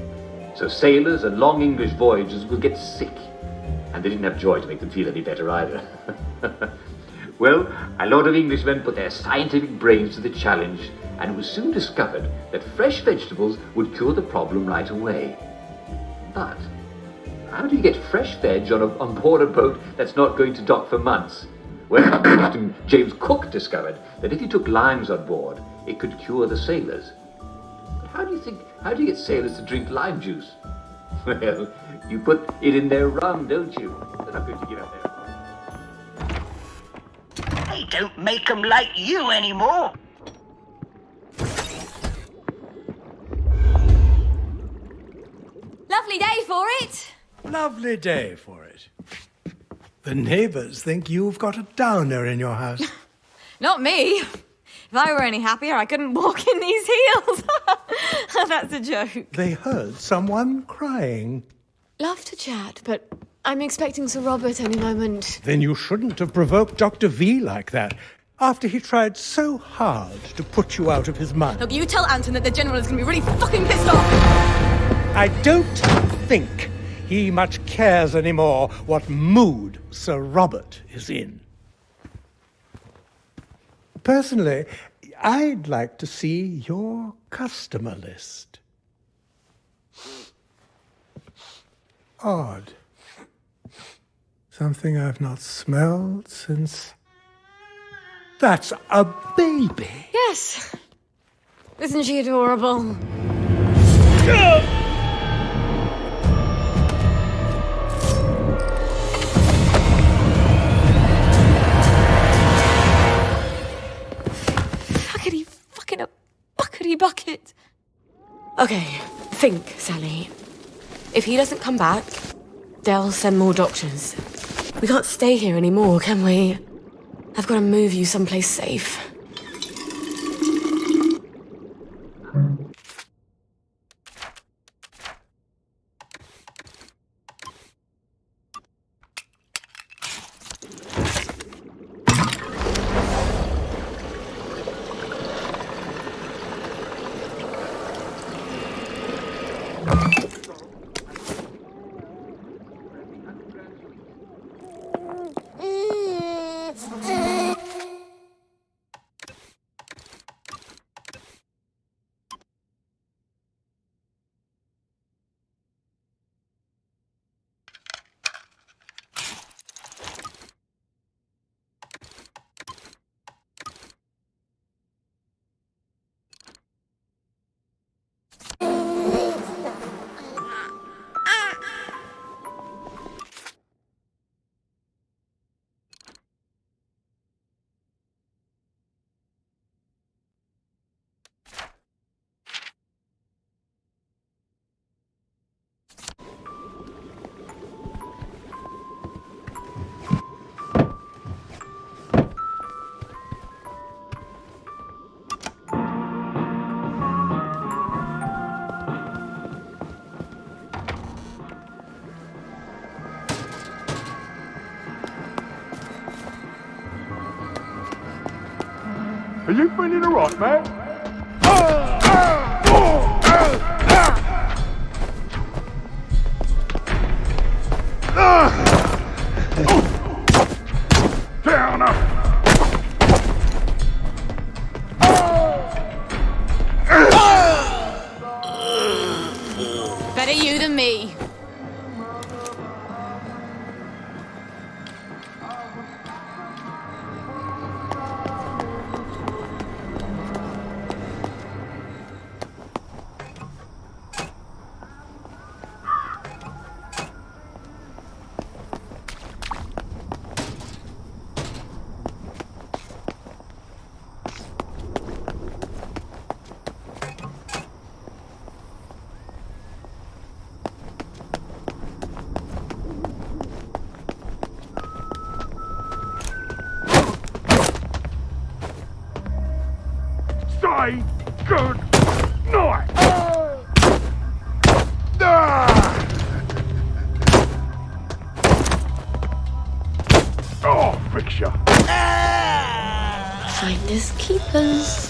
So sailors and long English voyagers will get sick. And they didn't have joy to make them feel any better either. Well, a lot of Englishmen put their scientific brains to the challenge, and it was soon discovered that fresh vegetables would cure the problem right away. But how do you get fresh veg on board a boat that's not going to dock for months? Well, Captain James Cook discovered that if you took limes on board, it could cure the sailors. But how do you get sailors to drink lime juice? Well, you put it in their rum, don't you? They're not going to give up their... They don't make them like you anymore. Lovely day for it. Lovely day for it. The neighbors think you've got a downer in your house. Not me. If I were any happier, I couldn't walk in these heels. That's a joke. They heard someone crying. Love to chat, but I'm expecting Sir Robert any moment. Then you shouldn't have provoked Dr. V like that, after he tried so hard to put you out of his mind. Look, you tell Anton that the General is going to be really fucking pissed off. I don't think he much cares anymore what mood Sir Robert is in. Personally, I'd like to see your customer list. Odd. Something I've not smelled since... That's a baby! Yes. Isn't she adorable? Fuckity bucket. Okay, think, Sally. If he doesn't come back, they'll send more doctors. We can't stay here anymore, can we? I've got to move you someplace safe. Are you feeling alright, man? Down up! Better you than me. Say good night! Oh, fix ya! Finders keepers.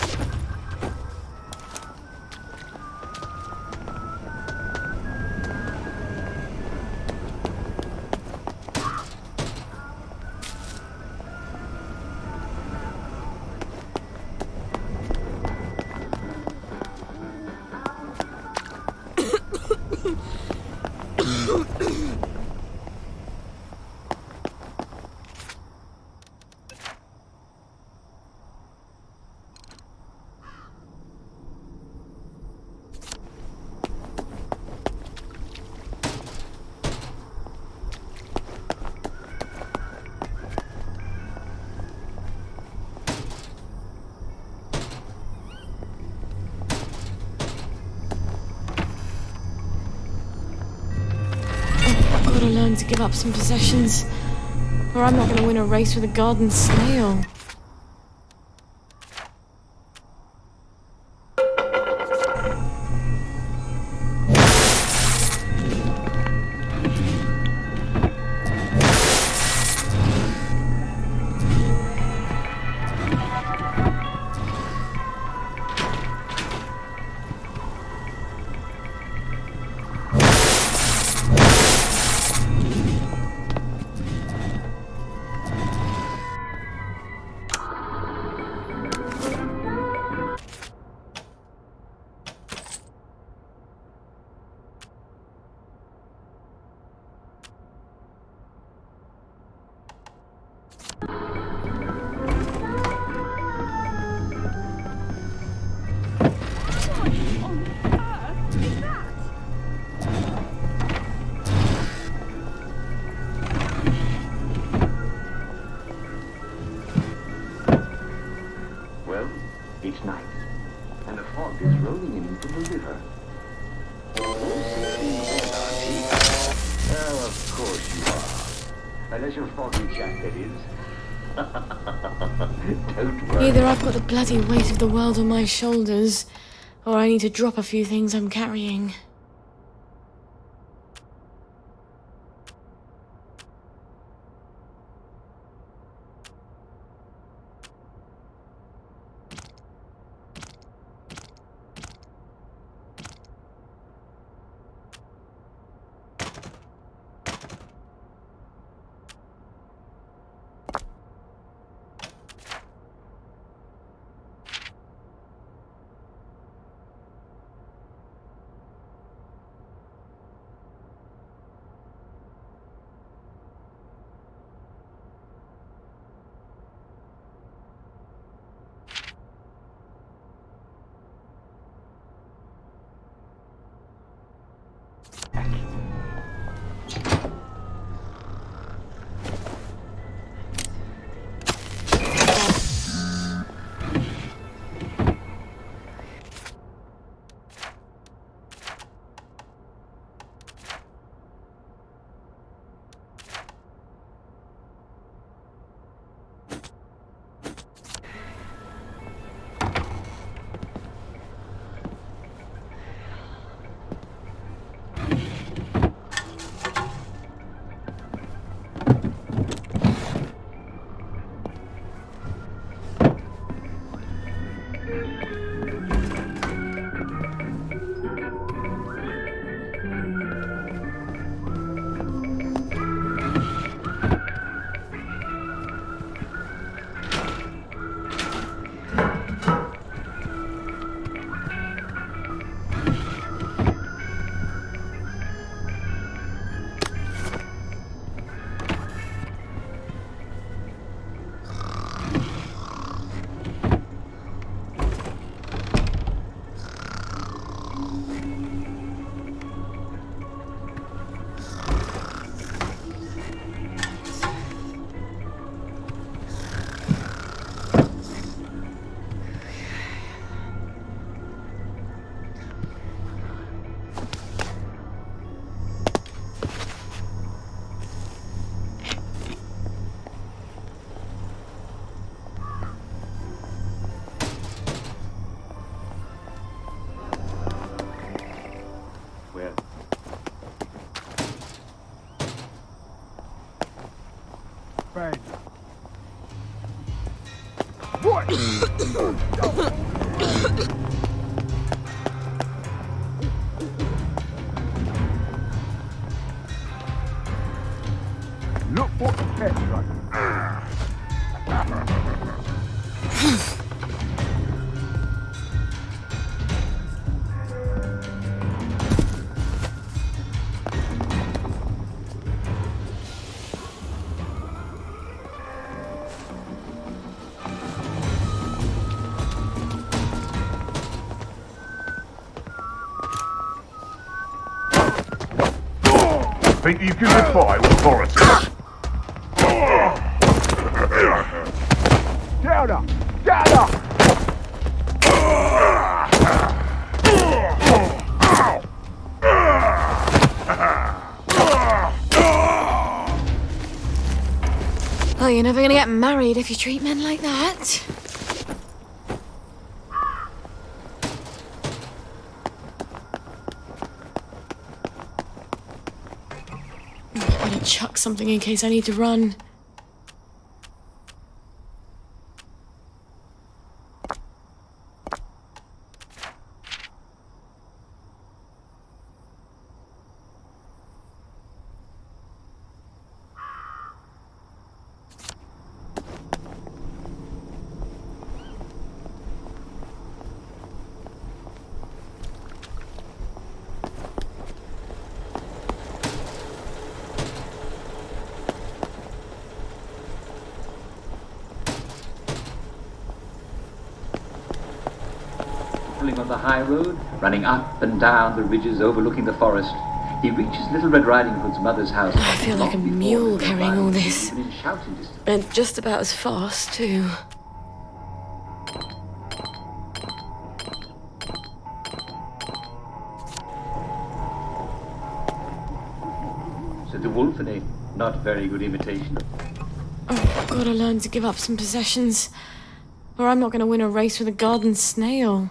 Gotta learn to give up some possessions, or I'm not gonna win a race with a garden snail. Well, it's night, and the fog is rolling in from the river. Oh, of course you are. Unless you're foggy Jack, that is. Don't worry. Either I've got the bloody weight of the world on my shoulders, or I need to drop a few things I'm carrying. Right. Look what catch like. Think you can defy authority? Down up! Down up! Well, you're never gonna get married if you treat men like that. I'm gonna chuck something in case I need to run. Pulling on the high road, running up and down the ridges overlooking the forest, he reaches Little Red Riding Hood's mother's house. I feel like a mule carrying all this. And just about as fast, too. Said the wolf in a not very good imitation. I've got to learn to give up some possessions, or I'm not going to win a race with a garden snail.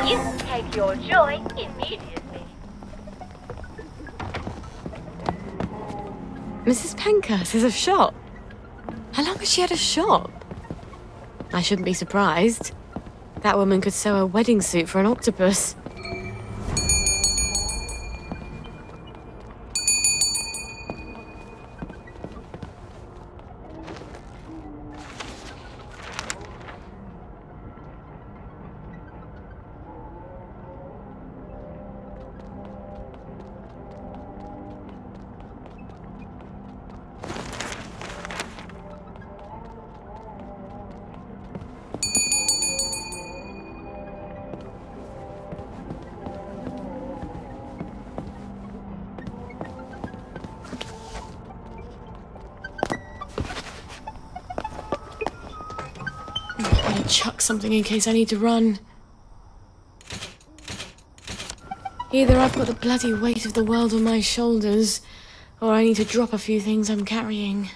You take your joy immediately. Mrs. Pankhurst has a shop. How long has she had a shop? I shouldn't be surprised. That woman could sew a wedding suit for an octopus. I'm gonna chuck something in case I need to run. Either I've got the bloody weight of the world on my shoulders, or I need to drop a few things I'm carrying.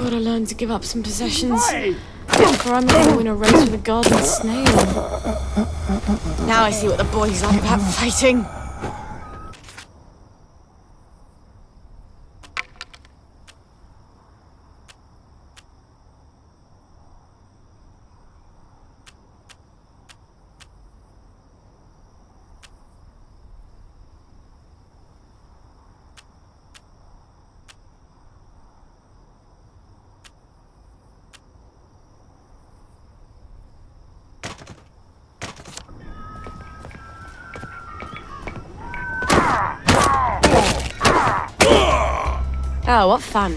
Gotta learn to give up some possessions. Or I'm gonna win a race with a garden snail. Now I see what the boys like about fighting. Oh, what fun.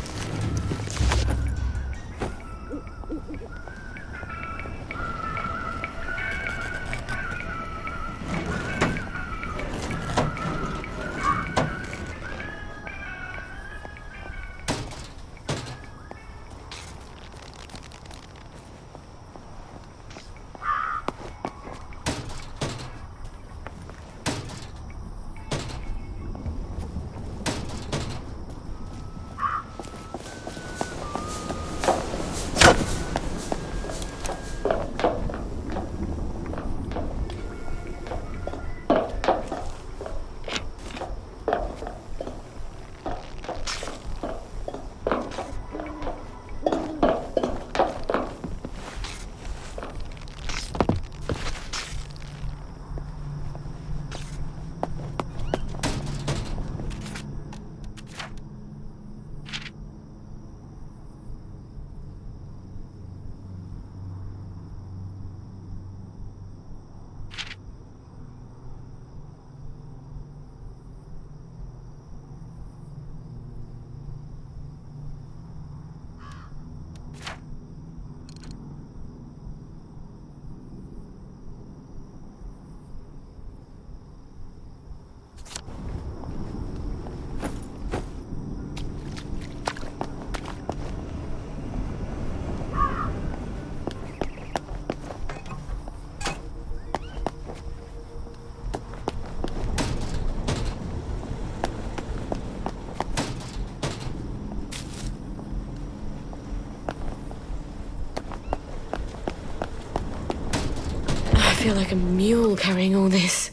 I feel like a mule carrying all this.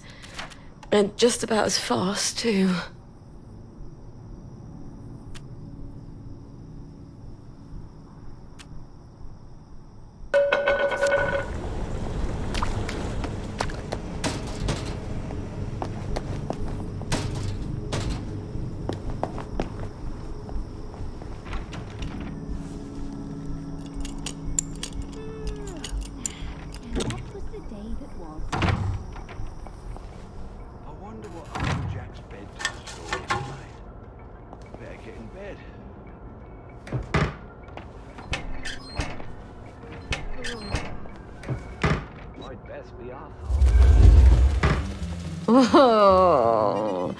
And just about as fast, too. Oh,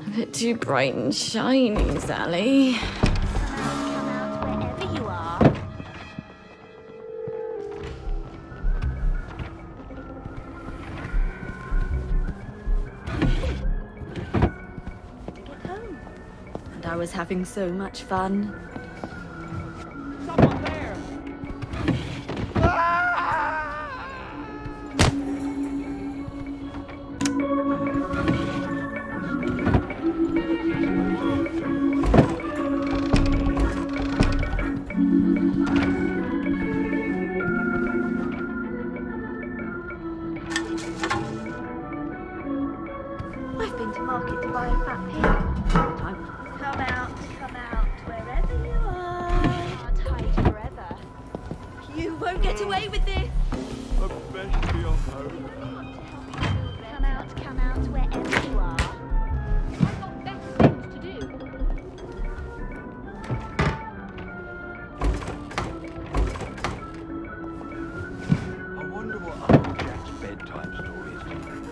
a bit too bright and shiny, Sally. Come out wherever you are. To get home. And I was having so much fun. Someone there! I've been to market to buy a fat pig. Come out, wherever you are. Can't hide forever. You won't get away with this. Come out, wherever you are. I've got better things to do. I wonder what Uncle Jack's bedtime story is tonight.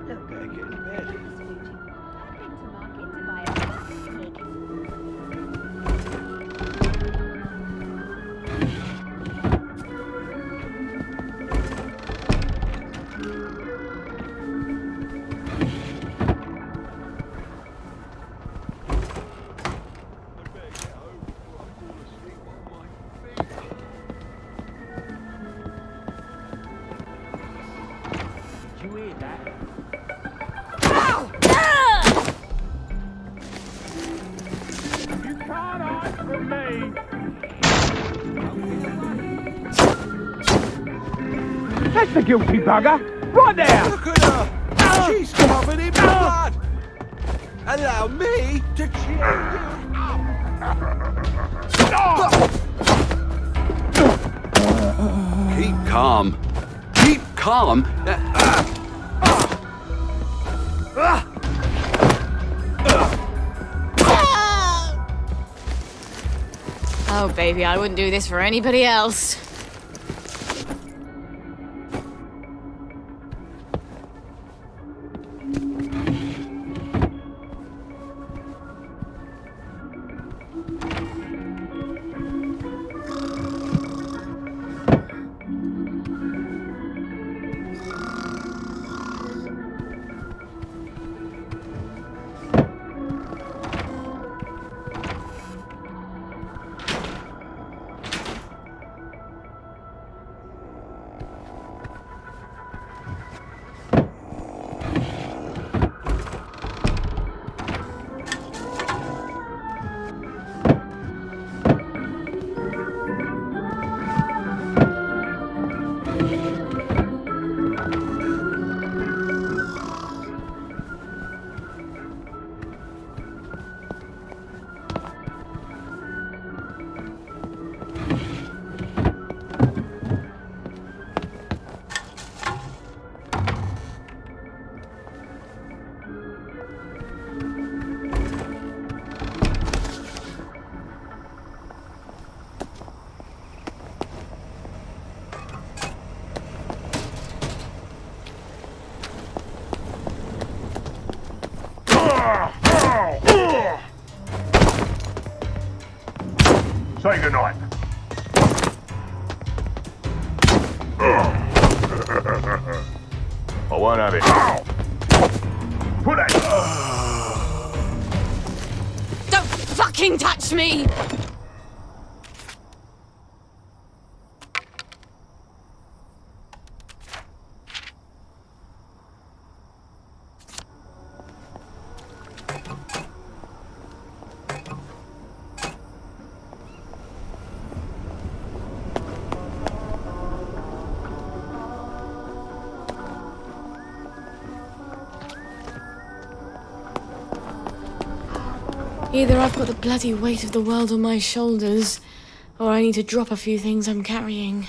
Look, better get in bed. I've been to market to buy a fat pig. me! That's the guilty bugger! Right there! Look at her! She's covered in blood! Allow me to cheer you! Keep calm. Keep calm. Oh, baby, I wouldn't do this for anybody else. Say goodnight. I won't have it. Put that. Don't fucking touch me! Either I've got the bloody weight of the world on my shoulders, or I need to drop a few things I'm carrying.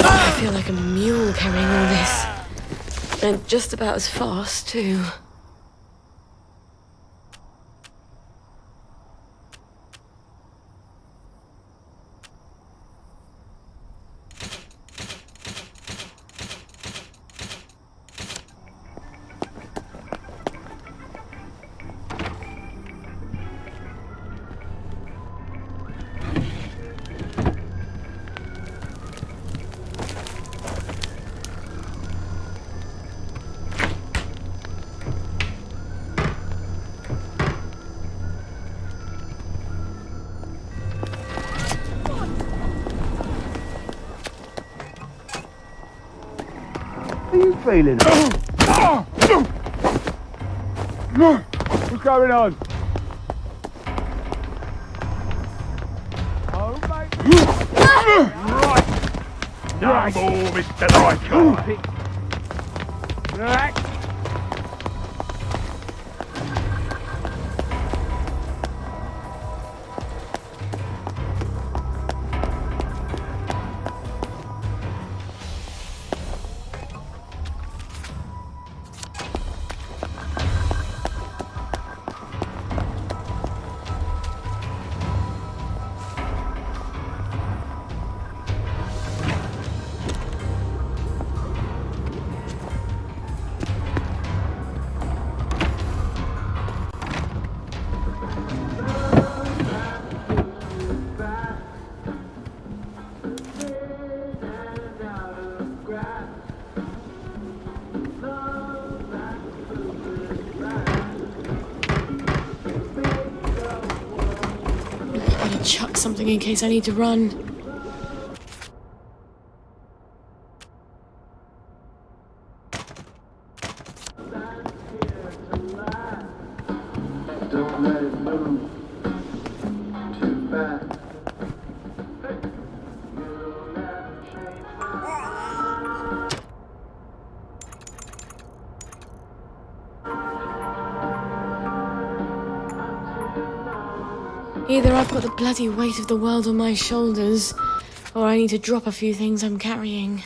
I feel like a mule carrying all this. And just about as fast, too. feeling? What's going on? Right. No more, Mr. Lycott. Right. Chuck something in case I need to run. Don't let it move too fast. Either I've got the bloody weight of the world on my shoulders, or I need to drop a few things I'm carrying.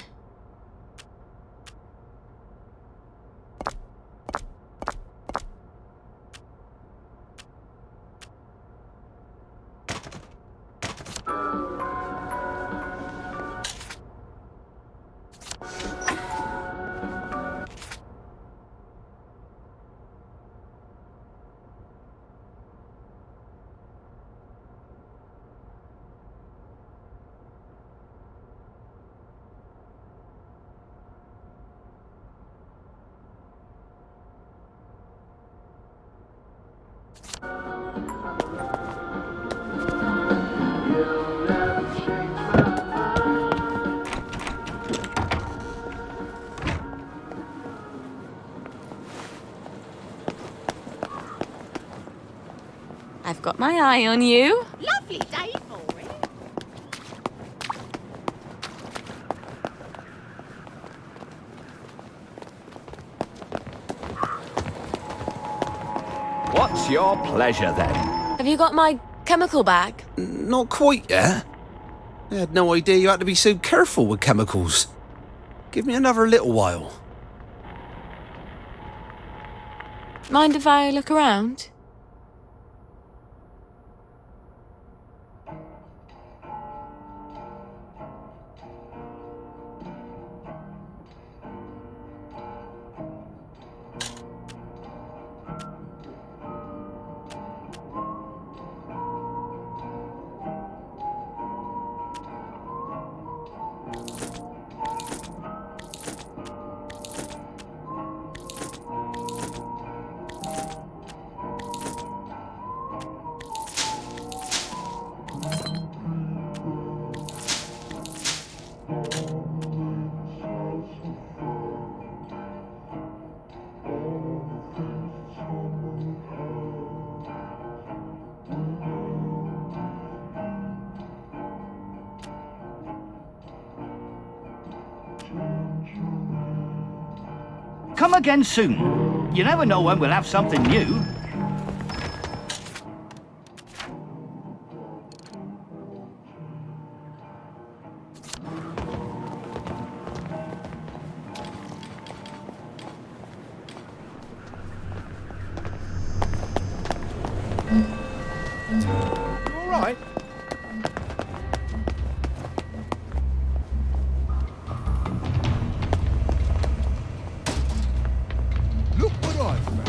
I've got my eye on you. Lovely day for it. What's your pleasure, then? Have you got my chemical bag? Not quite yet. I had no idea you had to be so careful with chemicals. Give me another little while. Mind if I look around? Come again soon. You never know when we'll have something new. All right. Look what I've found.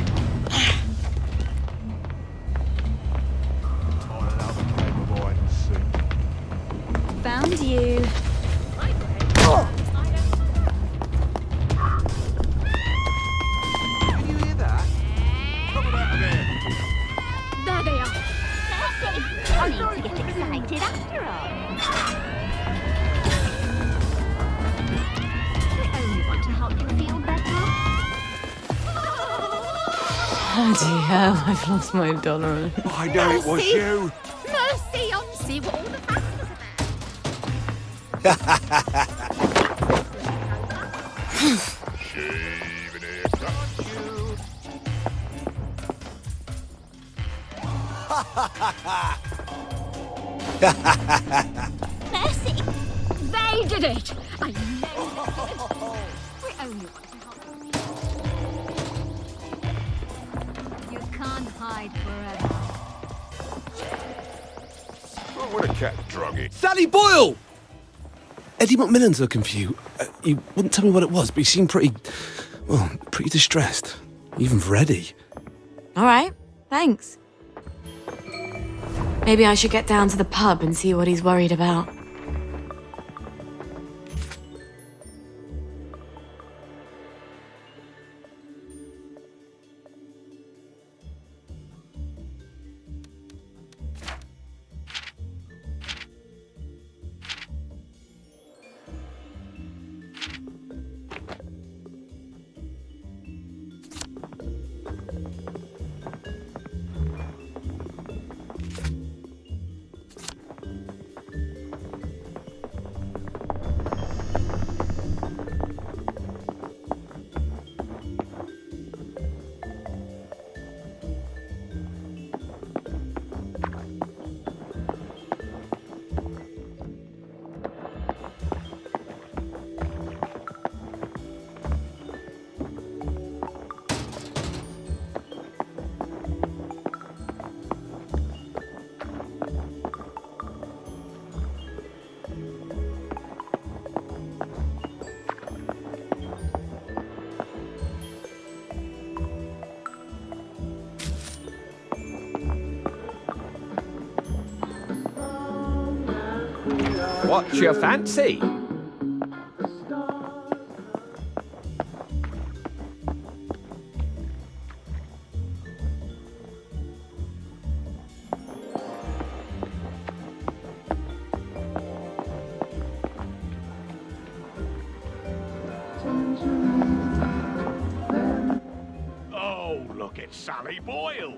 I love a game of hide and seek. Found you. Can you hear that? Come on out of there. There they are. I need to get excited after all. I only want to help you feel better. Bloody hell, I've lost my dollar. I know it was you. Mercy on see what all the fuss was Shaving it, got you. Mercy! They did it! I know. We only want to help you. You can't hide forever. Oh, what a cat druggy. Sally Boyle! Eddie McMillan's looking for you. You wouldn't tell me what it was, but you seemed pretty distressed. Even for Eddie. All right, thanks. Maybe I should get down to the pub and see what he's worried about. What's your fancy? Oh, look at Sally Boyle.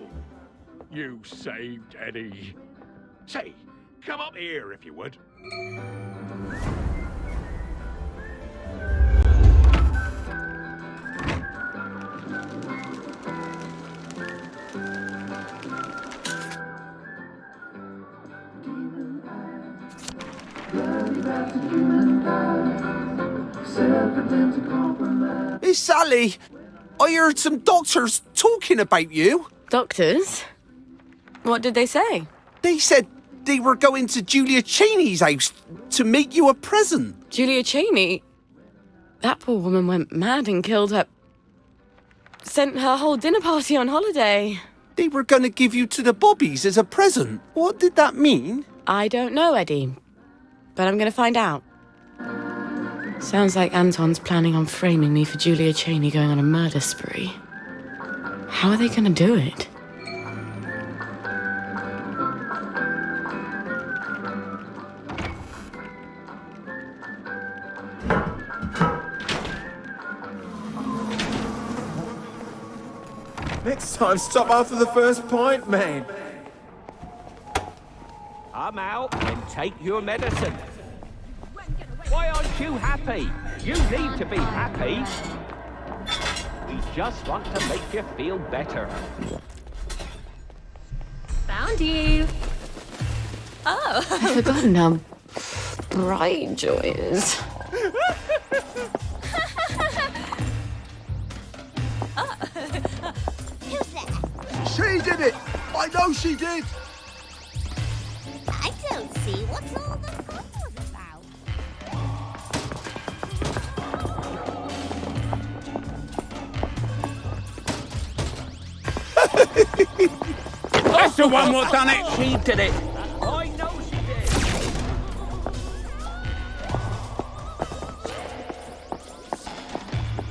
You saved Eddie. Say, come up here if you would. Hey, Sally! I heard some doctors talking about you. Doctors? What did they say? They said they were going to Julia Cheney's house to make you a present. Julia Cheney? That poor woman went mad and killed her... Sent her whole dinner party on holiday. They were going to give you to the Bobbies as a present. What did that mean? I don't know, Eddie. But I'm going to find out. Sounds like Anton's planning on framing me for Julia Cheney going on a murder spree. How are they going to do it? Next time, stop after the first pint, man. Come out and take your medicine. Why aren't you happy? You need to be happy. We just want to make you feel better. Found you. Oh. I've forgotten how bright Joy is. Who's there? She did it! I know she did! I don't see what's all the fuss was about. That's the one what done it. She did it. I know she did.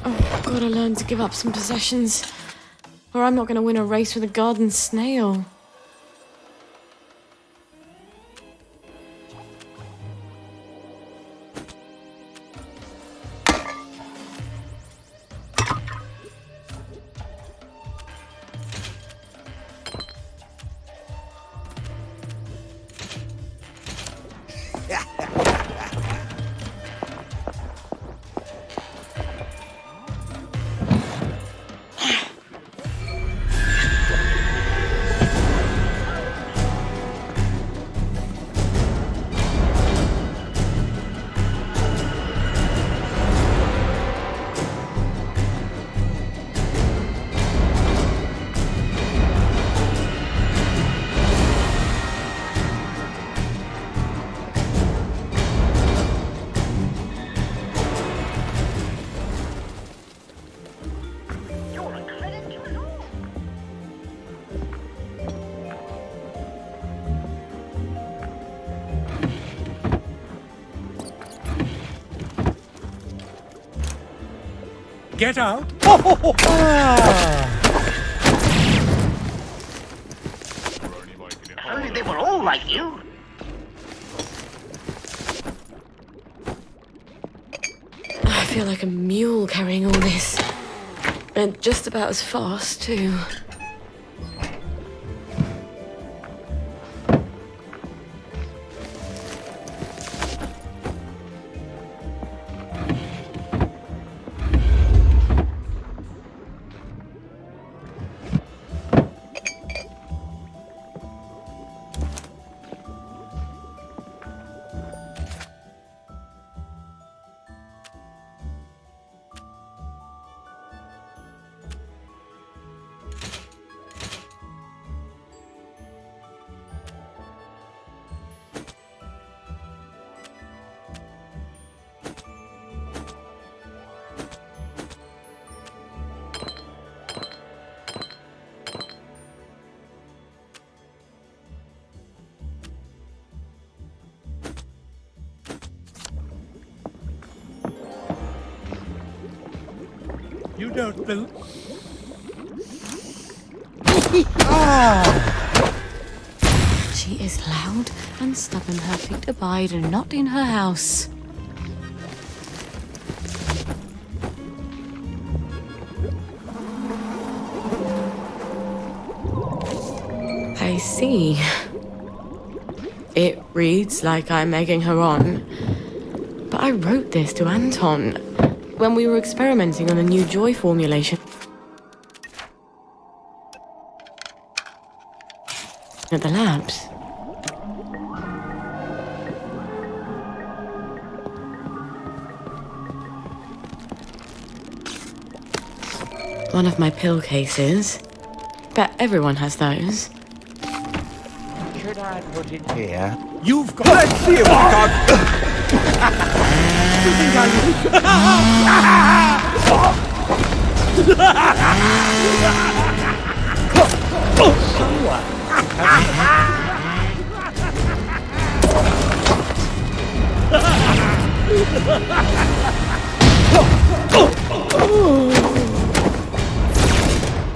Oh, I've got to learn to give up some possessions, or I'm not going to win a race with a garden snail. Get out. If only they were all like you. I feel like a mule carrying all this. And just about as fast, too. You don't believe... She is loud and stubborn. Her feet abide and not in her house. I see. It reads like I'm egging her on. But I wrote this to Anton when we were experimenting on a new joy formulation at the labs. One of my pill cases. Bet everyone has those. Should I put it here? You've got... Let's see if I can... You think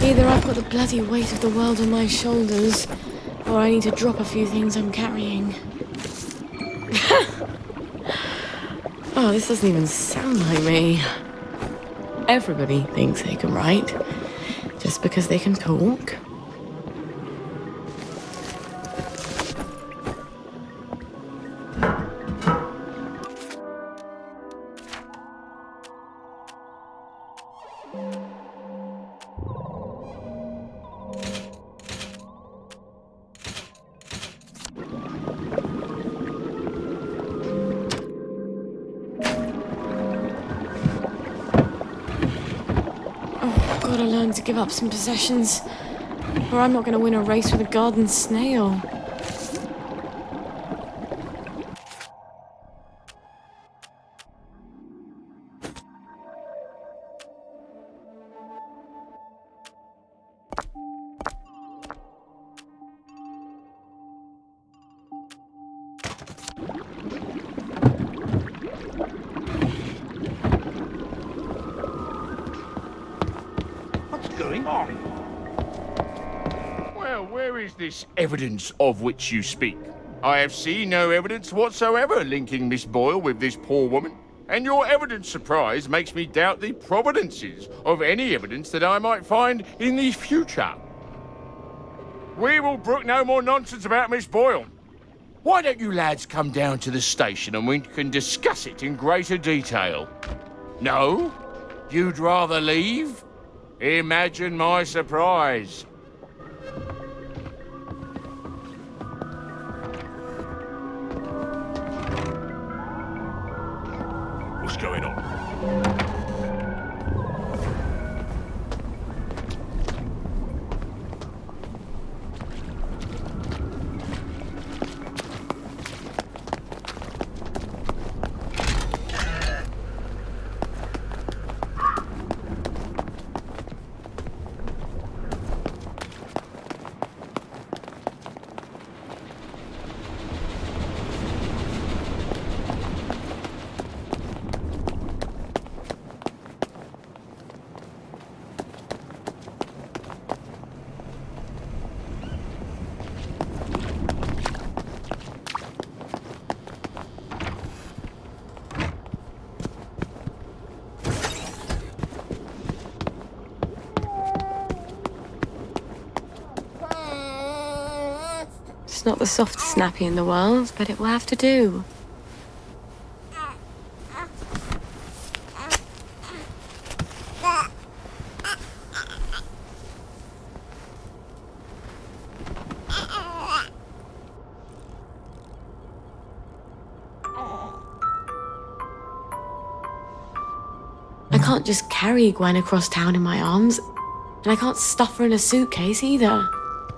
Either I've got the bloody weight of the world on my shoulders, or I need to drop a few things I'm carrying. Oh, this doesn't even sound like me. Everybody thinks they can write, just because they can talk. Gotta learn to give up some possessions, or I'm not gonna win a race with a garden snail. Going on? Well, where is this evidence of which you speak? I have seen no evidence whatsoever linking Miss Boyle with this poor woman, and your evident surprise makes me doubt the providences of any evidence that I might find in the future. We will brook no more nonsense about Miss Boyle. Why don't you lads come down to the station and we can discuss it in greater detail? No? You'd rather leave? Imagine my surprise. What's going on? It's not the softest nappy in the world, but it will have to do. I can't just carry Gwen across town in my arms, and I can't stuff her in a suitcase either.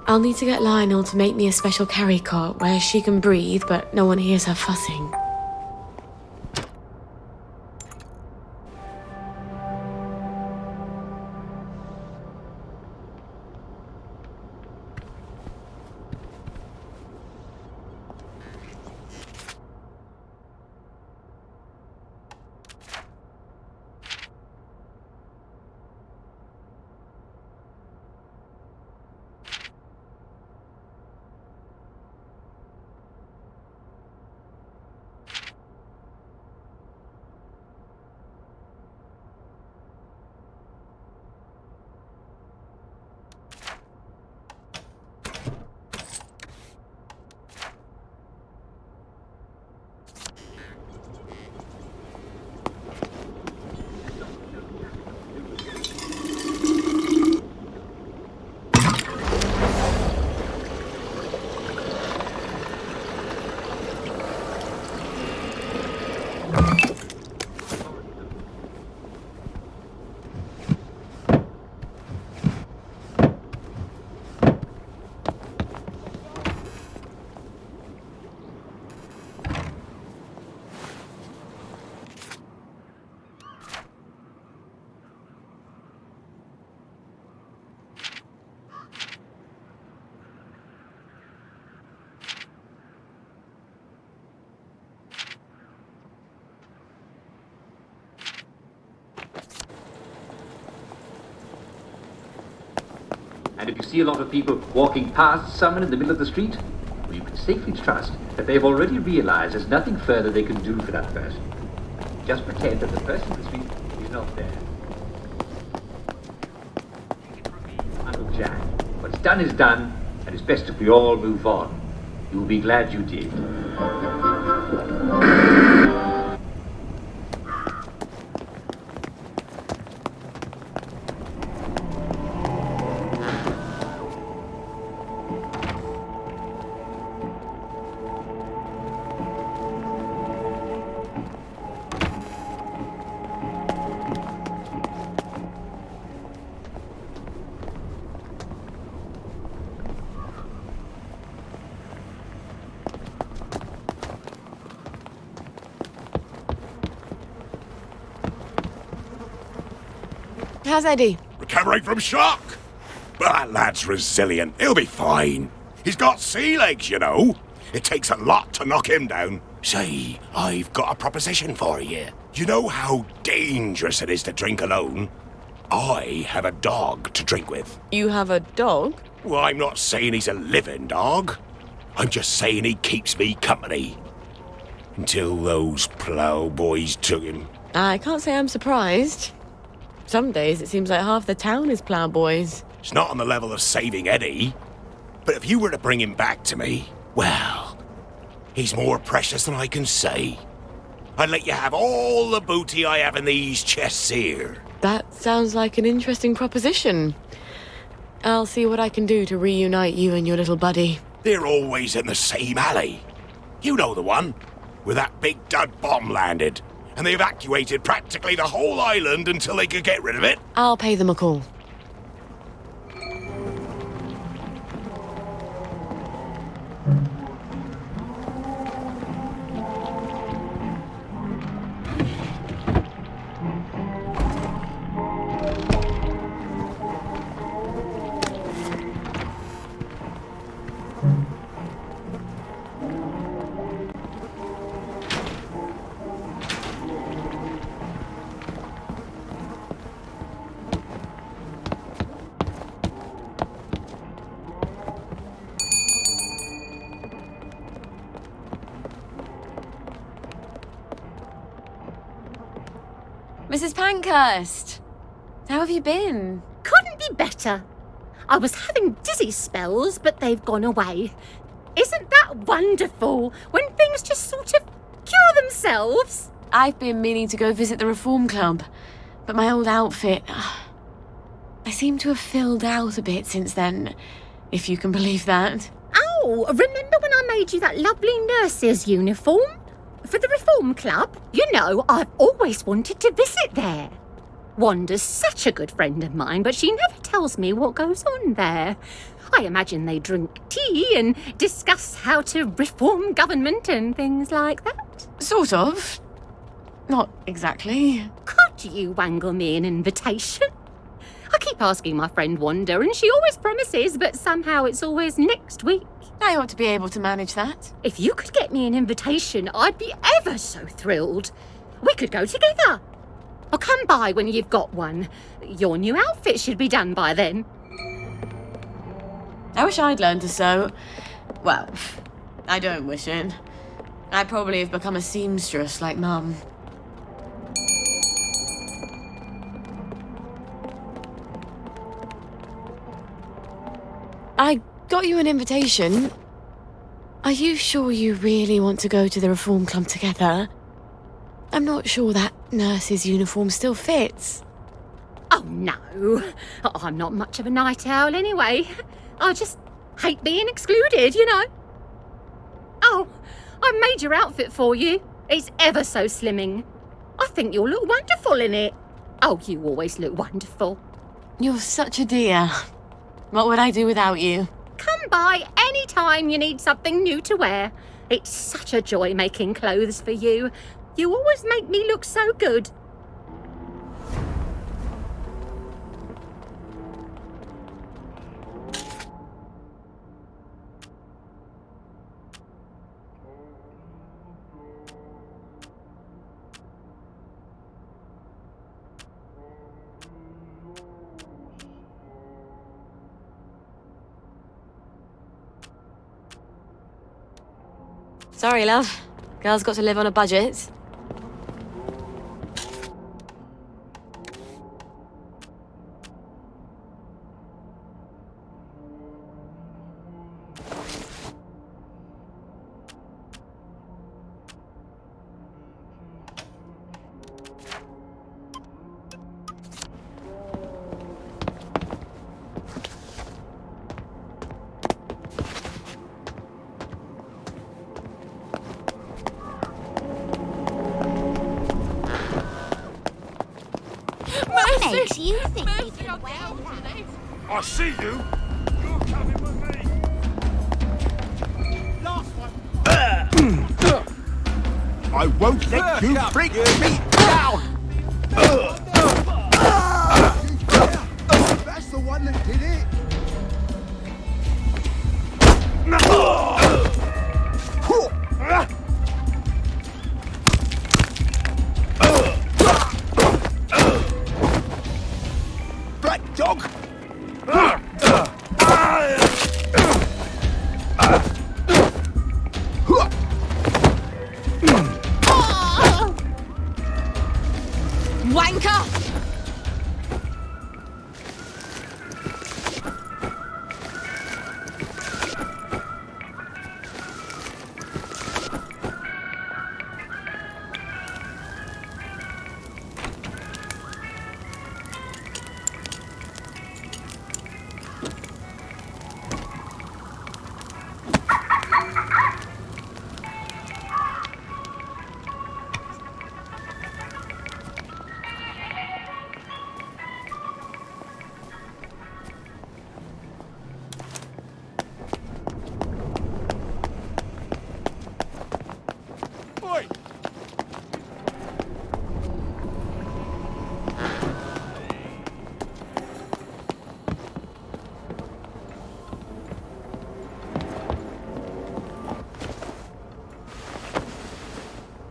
I'll need to get Lionel to make me a special carry cot where she can breathe, but no one hears her fussing. And if you see a lot of people walking past someone in the middle of the street, well, you can safely trust that they've already realized there's nothing further they can do for that person. Just pretend that the person in the street is not there. Uncle Jack, what's done is done, and it's best if we all move on. You'll be glad you did. How's Eddie? Recovering from shock. But that lad's resilient. He'll be fine. He's got sea legs, you know. It takes a lot to knock him down. Say, I've got a proposition for you. You know how dangerous it is to drink alone? I have a dog to drink with. You have a dog? Well, I'm not saying he's a living dog. I'm just saying he keeps me company. Until those ploughboys took him. I can't say I'm surprised. Some days it seems like half the town is ploughboys. It's not on the level of saving Eddie. But if you were to bring him back to me, well, he's more precious than I can say. I'd let you have all the booty I have in these chests here. That sounds like an interesting proposition. I'll see what I can do to reunite you and your little buddy. They're always in the same alley. You know the one, where that big dud bomb landed. And they evacuated practically the whole island until they could get rid of it. I'll pay them a call. Mrs. Pankhurst, how have you been? Couldn't be better. I was having dizzy spells, but they've gone away. Isn't that wonderful when things just sort of cure themselves? I've been meaning to go visit the Reform Club, but my old outfit... I seem to have filled out a bit since then, if you can believe that. Oh, remember when I made you that lovely nurse's uniform? For the Reform Club? You know, I've always wanted to visit there. Wanda's such a good friend of mine, but she never tells me what goes on there. I imagine they drink tea and discuss how to reform government and things like that. Sort of. Not exactly. Could you wangle me an invitation? I keep asking my friend Wanda, and she always promises, but somehow it's always next week. I ought to be able to manage that. If you could get me an invitation, I'd be ever so thrilled. We could go together. Or come by when you've got one. Your new outfit should be done by then. I wish I'd learned to sew. Well, I don't wish it. I probably have become a seamstress like Mum. I got you an invitation. Are you sure you really want to go to the Reform Club together? I'm not sure that nurse's uniform still fits. Oh, no. I'm not much of a night owl anyway. I just hate being excluded, you know. Oh, I made your outfit for you. It's ever so slimming. I think you'll look wonderful in it. Oh, you always look wonderful. You're such a dear. What would I do without you? Come by any time you need something new to wear. It's such a joy making clothes for you. You always make me look so good. Sorry, love. Girl's got to live on a budget. What makes you think you can wear that? I see you. You're coming with me. Last one. I won't let you bring me down! That's the one that did it! Black dog! Wanker!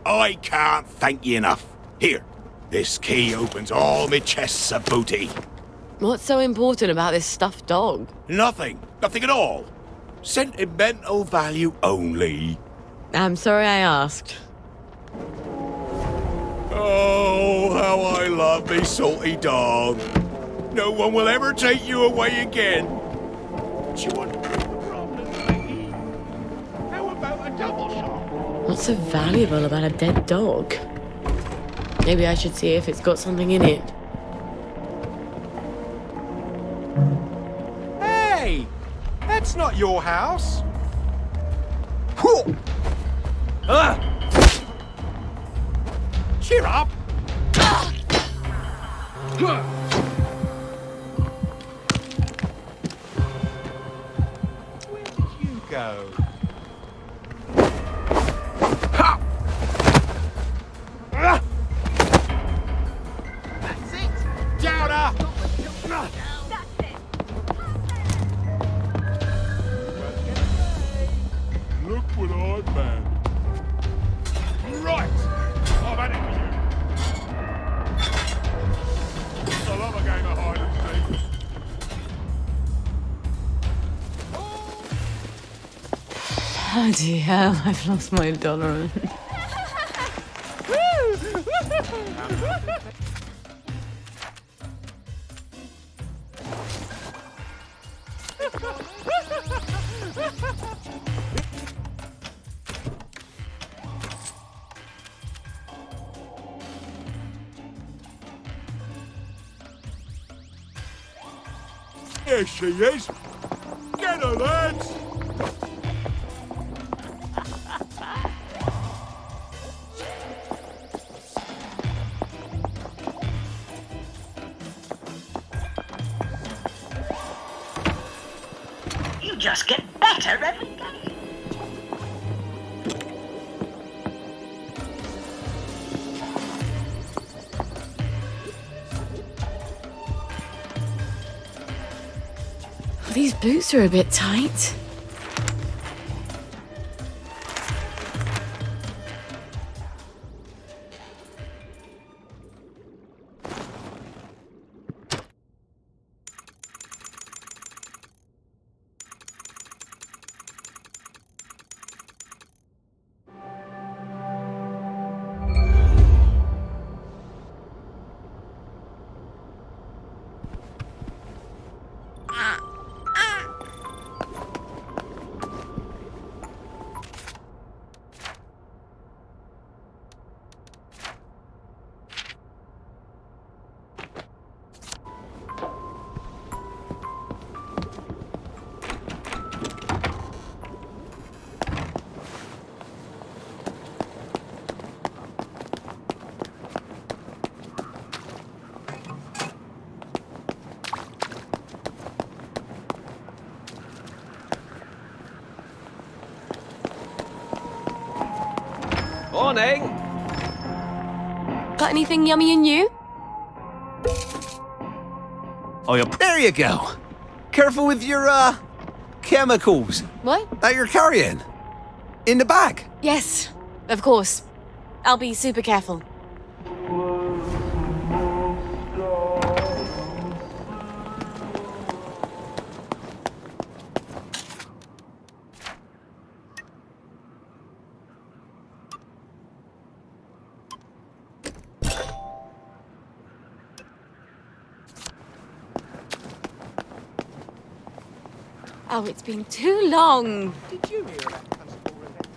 I can't thank you enough. Here, this key opens all my chests of booty. What's so important about this stuffed dog? Nothing. Nothing at all. Sentimental value only. I'm sorry I asked. Oh, how I love me salty dog. No one will ever take you away again. Do you want to bring the problem, lady? What's so valuable about a dead dog? Maybe I should see if it's got something in it. Hey! That's not your house! Cheer up! Where did you go? That's it! Downer! Look what I've found. Right! I've had it for you. I love a game of hide and seek. Bloody hell, I've lost my tolerance. There she is. Get her, lads. You just get better every day. These boots are a bit tight. Morning! Got anything yummy and new? Oh, yeah, there you go. Careful with your, chemicals. What? That you're carrying. In the bag. Yes, of course. I'll be super careful. Oh, it's been too long. Did you hear that, Constable Rebecca?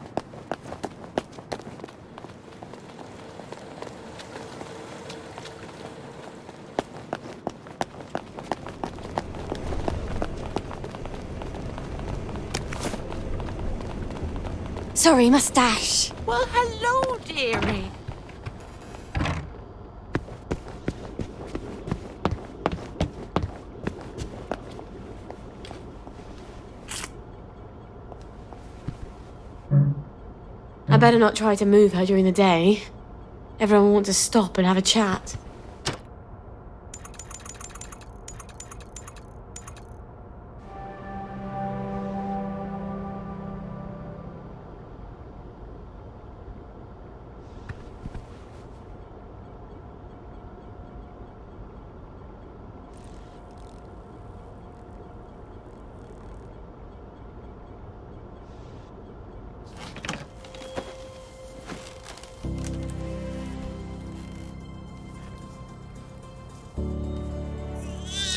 Sorry, mustache. Well, hello, dearie. I better not try to move her during the day. Everyone wants to stop and have a chat.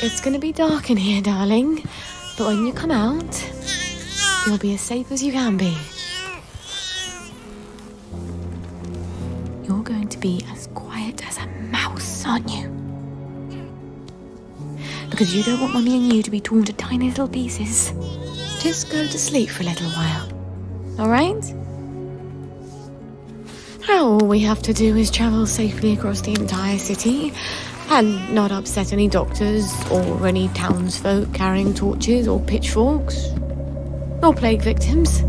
It's gonna be dark in here, darling. But when you come out, you'll be as safe as you can be. you're going to be as quiet as a mouse, aren't you? Because you don't want Mummy and you to be torn to tiny little pieces. Just go to sleep for a little while. All right? All we have to do is travel safely across the entire city and not upset any doctors or any townsfolk carrying torches or pitchforks or plague victims.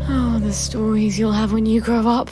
Oh, the stories you'll have when you grow up.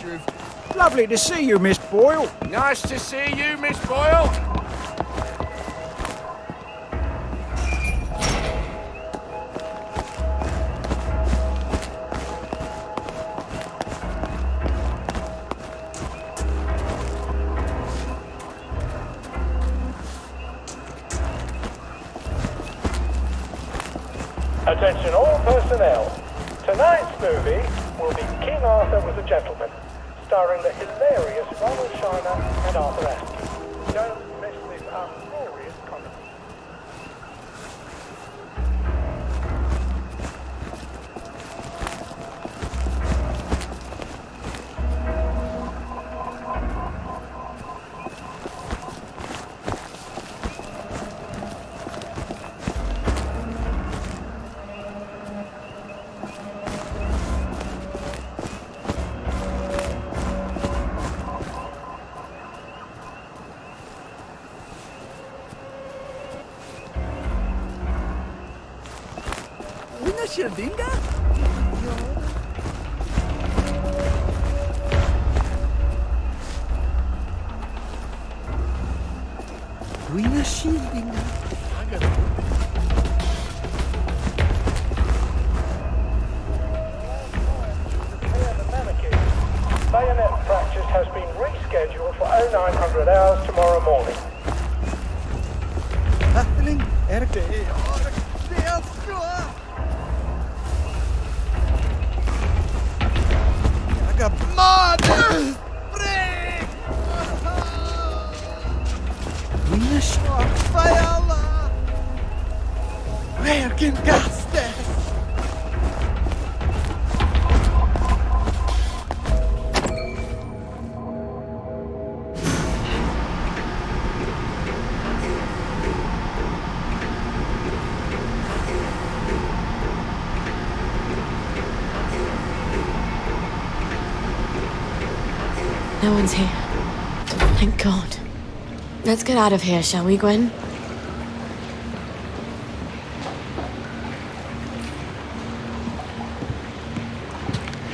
picture of... Lovely to see you, Miss Boyle. Nice to see you, Miss Boyle. Attention all personnel. Tonight's movie will be King Arthur Was a Gentleman, starring the hilarious Ronald Shiner and Arthur Askew. Don't miss this uproarious comedy. Una sherdinga? Una sherdinga. Bayonet practice has been rescheduled for 0900 hours tomorrow morning. Happening, Erke. Mina Schwarz-Feierla! Welken Gastes! No one's here. Thank God. Let's get out of here, shall we, Gwen?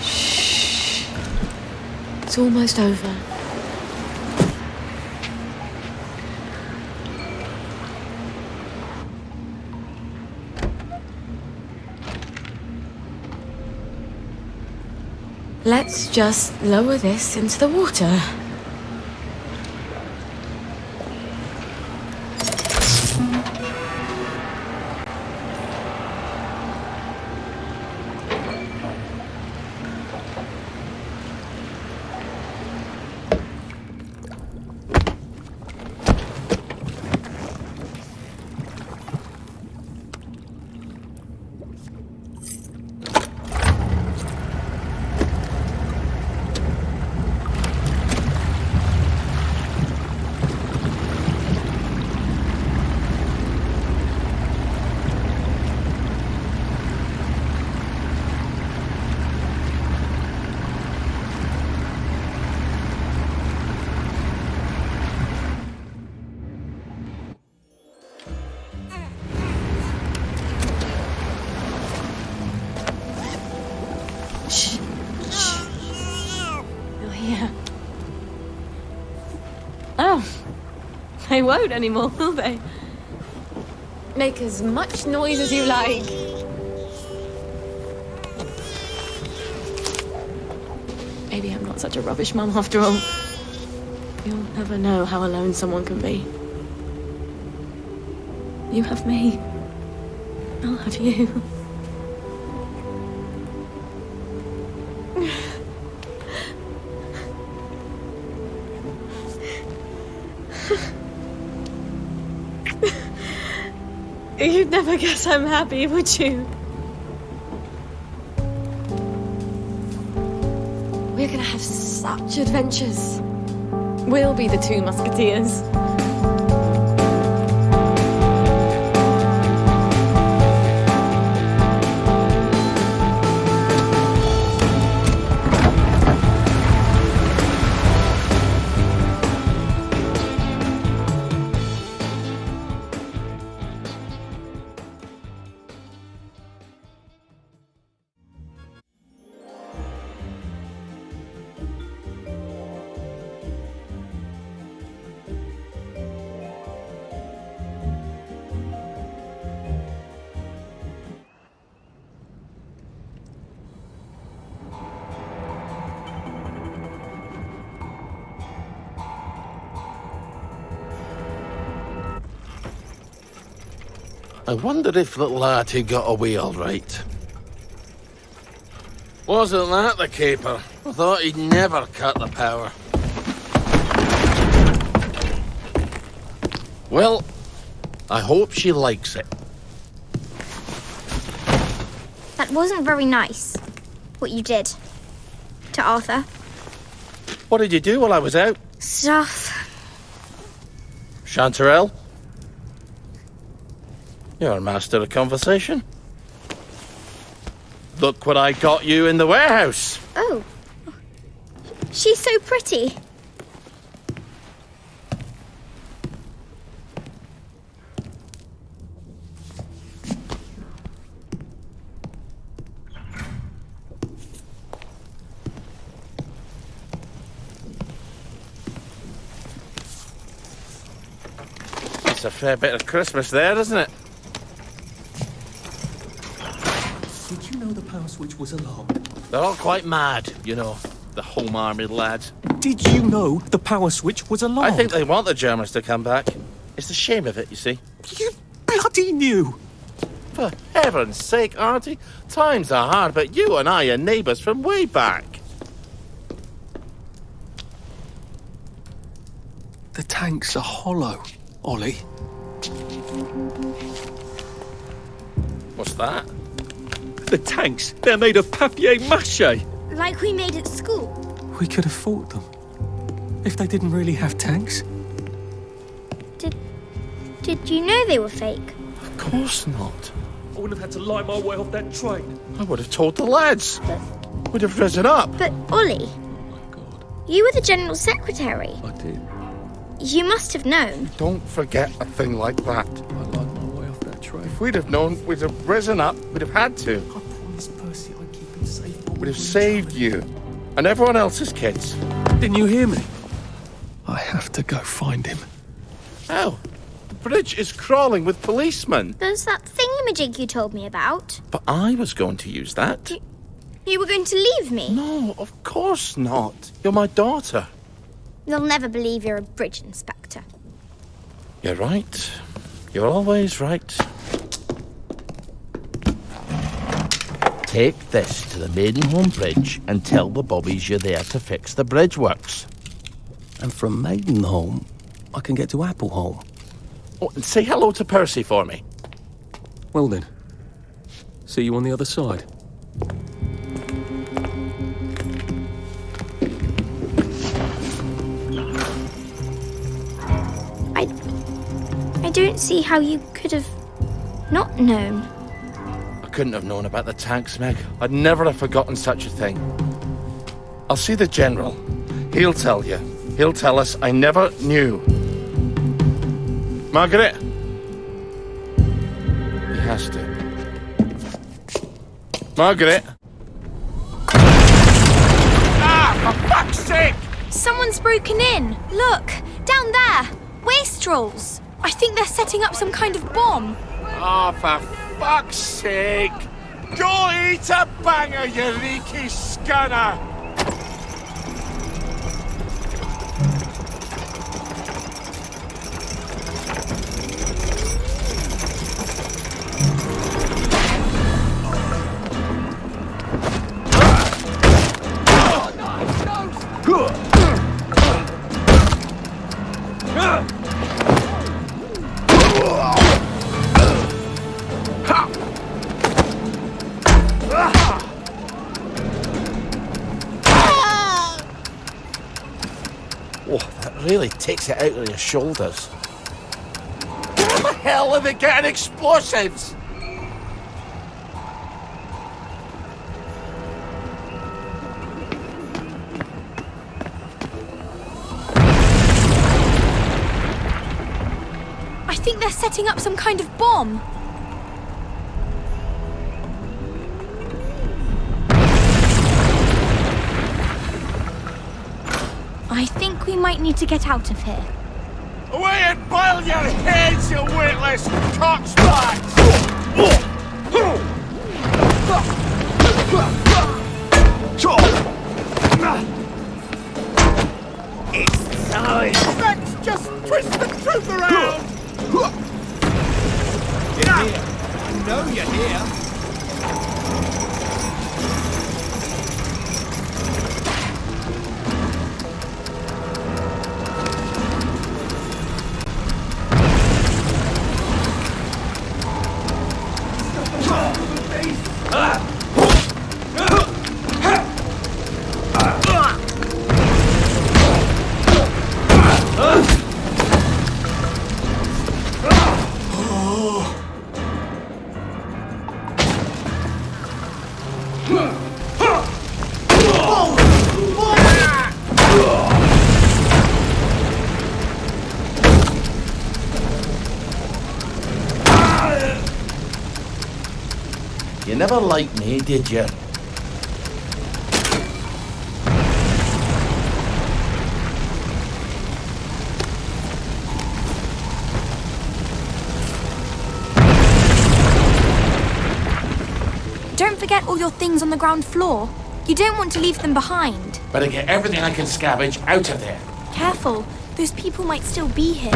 Shh. It's almost over. Let's just lower this into the water. They won't anymore, will they? Make as much noise as you like. Maybe I'm not such a rubbish mum after all. You'll never know how alone someone can be. You have me. I'll have you. You'd never guess I'm happy, would you? We're gonna have such adventures. We'll be the two musketeers. I wonder if little Artie got away all right. Wasn't that the caper? I thought he'd never cut the power. Well, I hope she likes it. That wasn't very nice, what you did to Arthur. What did you do while I was out? Stuff. Chanterelle? You're a master of conversation. Look what I got you in the warehouse. Oh. She's so pretty. It's a fair bit of Christmas there, isn't it? Did you know the power switch was alarmed? They're all quite mad, you know, the Home Army lads. Did you know the power switch was alarmed? I think they want the Germans to come back. It's the shame of it, you see. You bloody knew! For heaven's sake, Artie, times are hard, but you and I are neighbours from way back. The tanks are hollow, Ollie. What's that? The tanks, they're made of papier-mâché. Like we made at school. We could have fought them. If they didn't really have tanks. Did you know they were fake? Of course not. I wouldn't have had to lie my way off that train. I would have told the lads. Would have risen up. But, Ollie. Oh my God. You were the General Secretary. I did. You must have known. Don't forget a thing like that. I lied my way off that train. If we'd have known, we'd have risen up. We'd have had to. I promised Percy I'd keep him safe. We'd have saved you. And everyone else's kids. Didn't you hear me? I have to go find him. How? The bridge is crawling with policemen. There's that thingamajig you told me about. But I was going to use that. You were going to leave me? No, of course not. You're my daughter. They'll never believe you're a bridge inspector. You're right. You're always right. Take this to the Maidenholm Bridge and tell the bobbies you're there to fix the bridge works. And from Maidenholm, I can get to Appleholm. Oh, and say hello to Percy for me. Well then, see you on the other side. I don't see how you could have not known. I couldn't have known about the tanks, Meg. I'd never have forgotten such a thing. I'll see the General. He'll tell you. He'll tell us I never knew. Margaret? He has to. Margaret? Ah, for fuck's sake! Someone's broken in. Look, down there. Wastrels. I think they're setting up some kind of bomb. Ah, for fuck's sake! Go eat a banger, you leaky scunner! Oh, that really takes it out of your shoulders. Where the hell are they getting explosives? I think they're setting up some kind of bomb. I think we might need to get out of here. Away and boil your heads, you witless cockspots! It's time! Let's just twist the truth around! Get here! know you're here. You never liked me, did you? Don't forget all your things on the ground floor. You don't want to leave them behind. Better get everything I can scavenge out of there. Careful, those people might still be here.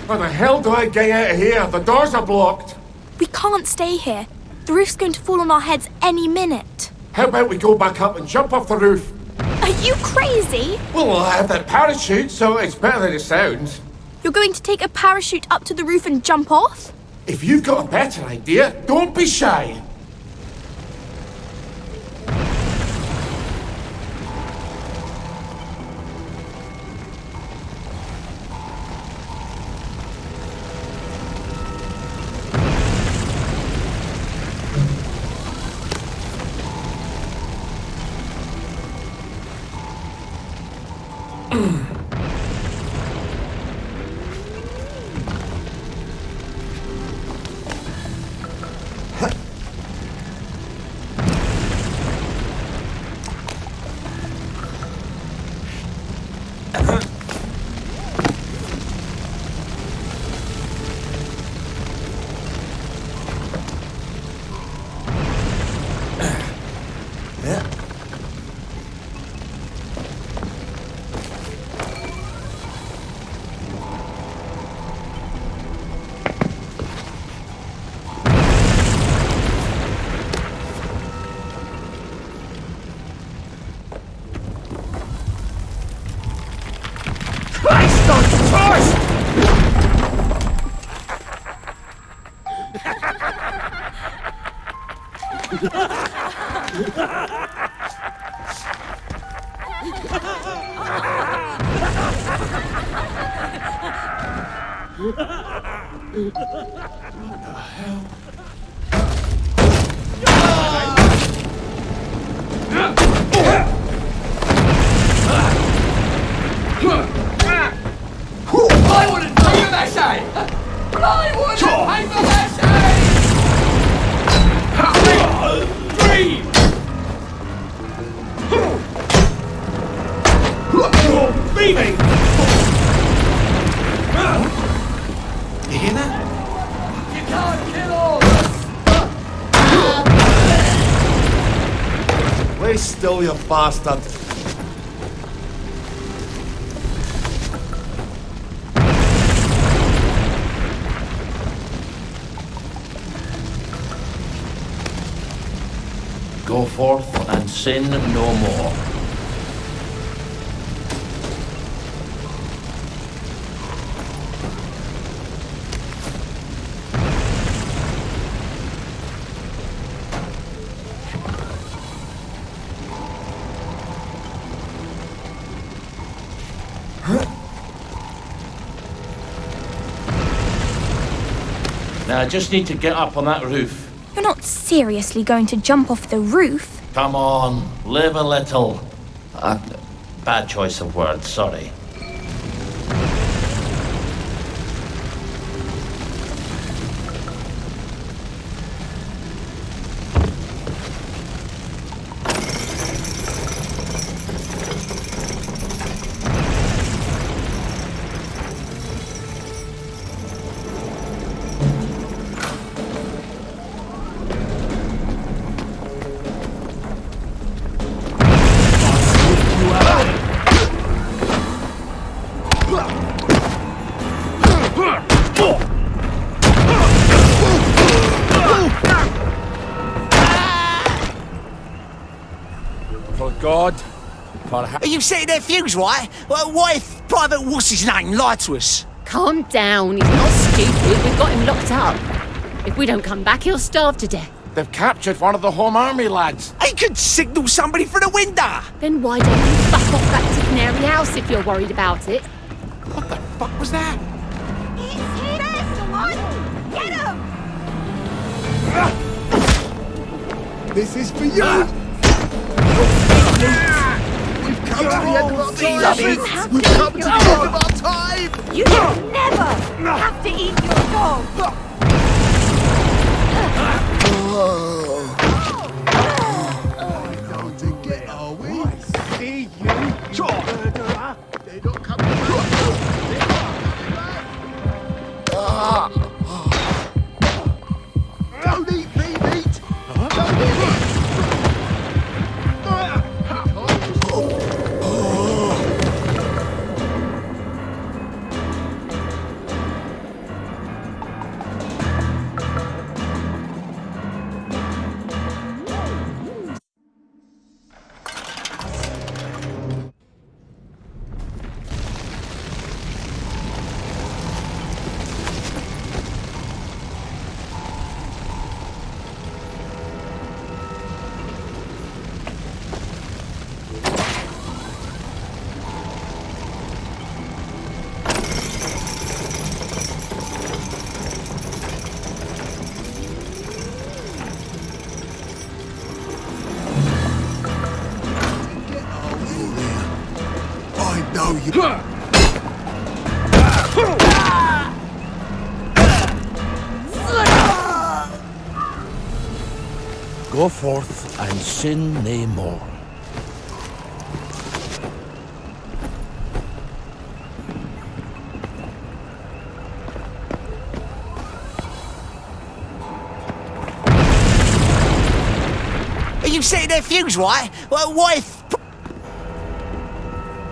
How the hell do I get out of here? The doors are blocked. We can't stay here. The roof's going to fall on our heads any minute. How about we go back up and jump off the roof? Are you crazy? Well, I have that parachute, so it's better than it sounds. You're going to take a parachute up to the roof and jump off? If you've got a better idea, don't be shy. Still, you bastard. Go forth and sin no more. Now I just need to get up on that roof. You're not seriously going to jump off the roof? Come on, live a little. Bad choice of words, sorry. For God. Are you setting their fuse, right? Well, what if Private What's his name lied to us? Calm down. He's not stupid. We've got him locked up. If we don't come back, he'll starve to death. They've captured one of the Home Army lads. He could signal somebody through the window. Then why don't you fuck off back to Canary House if you're worried about it? What the fuck was that? There's the one! Get him! This is for you! We've come to the end of our time! We've come to the end of our time! You never have to eat your dog! Not to get, are we? See you, murderer! They're not coming back! Don't eat me, meat! Don't eat me! know you... Go forth and sin nae more. Are you setting their fuse, right? Well, what if...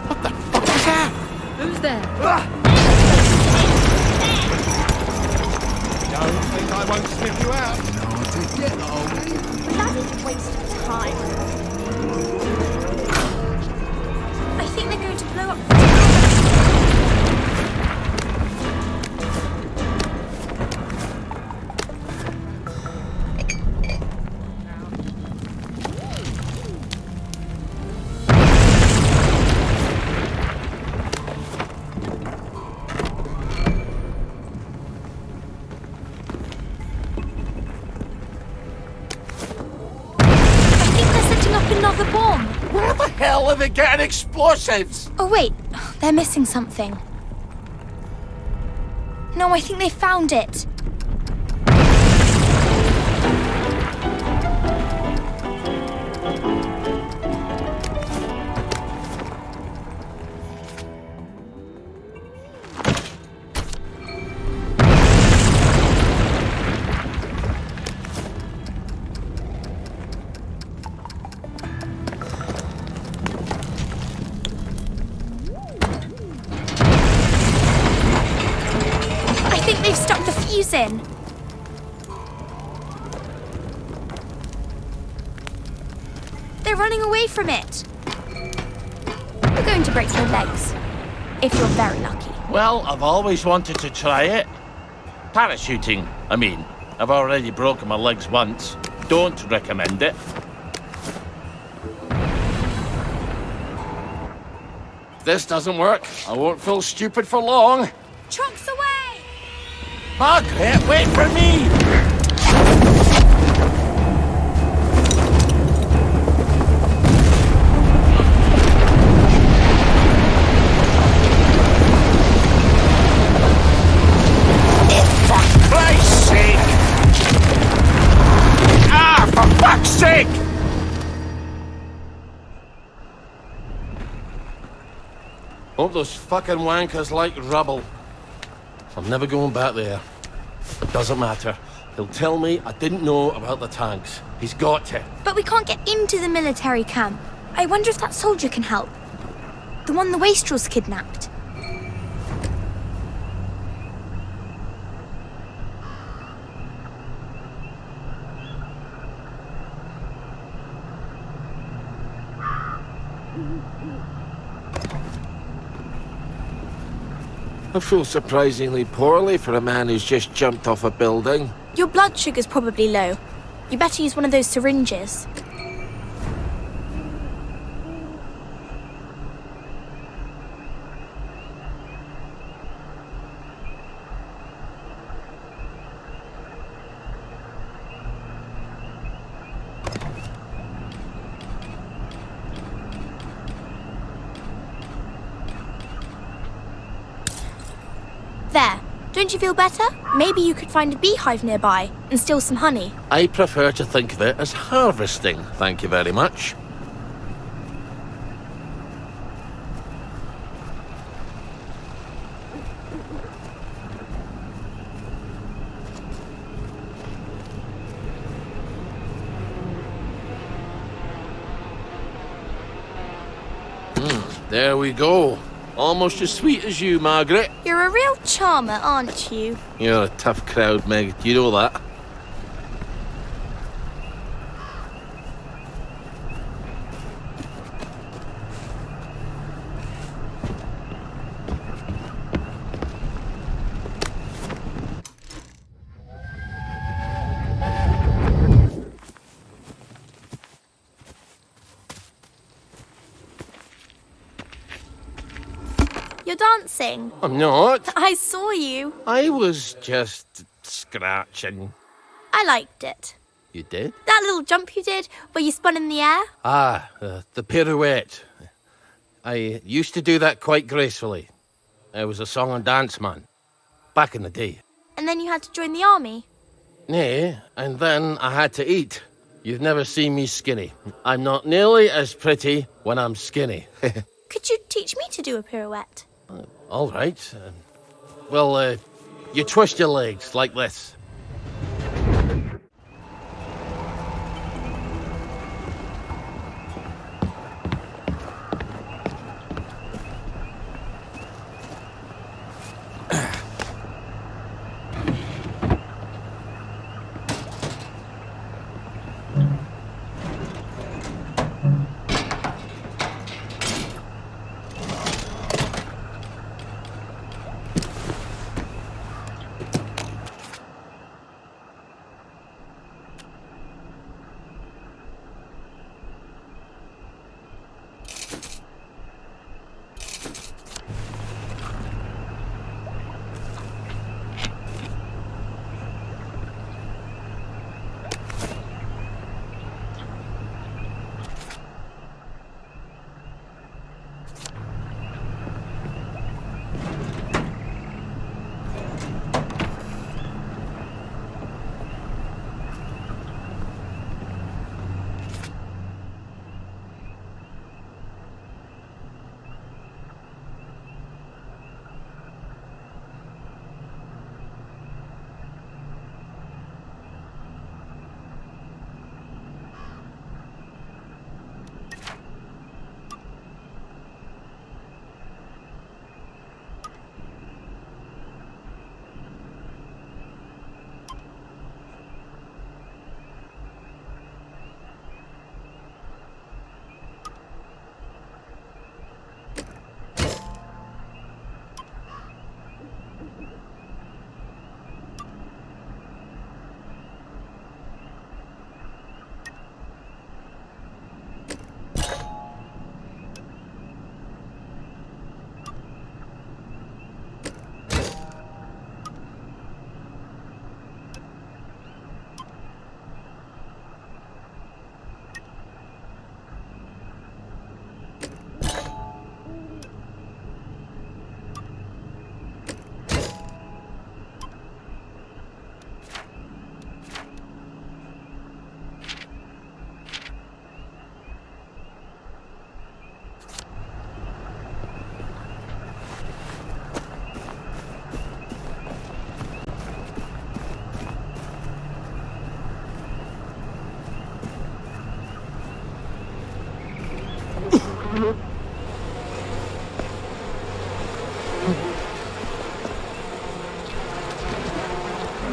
What the fuck was that? Who's there? Don't think I won't sniff you out. Not to get, are we? Bloody waste of time. I think they're going to blow up the town. Another bomb. Where the hell are they getting explosives? Oh wait, they're missing something. No, I think they found it. They've stuck the fuse in. They're running away from it. You're going to break your legs, if you're very lucky. Well, I've always wanted to try it. Parachuting, I mean. I've already broken my legs once. Don't recommend it. If this doesn't work, I won't feel stupid for long. Trunks away! Margaret, wait for me! For Christ's sake! Ah, for fuck's sake! Hope those fucking wankers like rubble. I'm never going back there. It doesn't matter. He'll tell me I didn't know about the tanks. He's got to. But we can't get into the military camp. I wonder if that soldier can help. The one the wastrels kidnapped. I feel surprisingly poorly for a man who's just jumped off a building. Your blood sugar's probably low. You better use one of those syringes. There. Don't you feel better? Maybe you could find a beehive nearby and steal some honey. I prefer to think of it as harvesting, thank you very much. There we go. Almost as sweet as you, Margaret. You're a real charmer, aren't you? You're a tough crowd, Meg. You know that. You're dancing. I'm not. I saw you. I was just scratching. I liked it. You did? That little jump you did, where you spun in the air. Ah, the pirouette. I used to do that quite gracefully. I was a song and dance man. Back in the day. And then you had to join the army. Nay, and then I had to eat. You've never seen me skinny. I'm not nearly as pretty when I'm skinny. Could you teach me to do a pirouette? All right. Well, you twist your legs like this.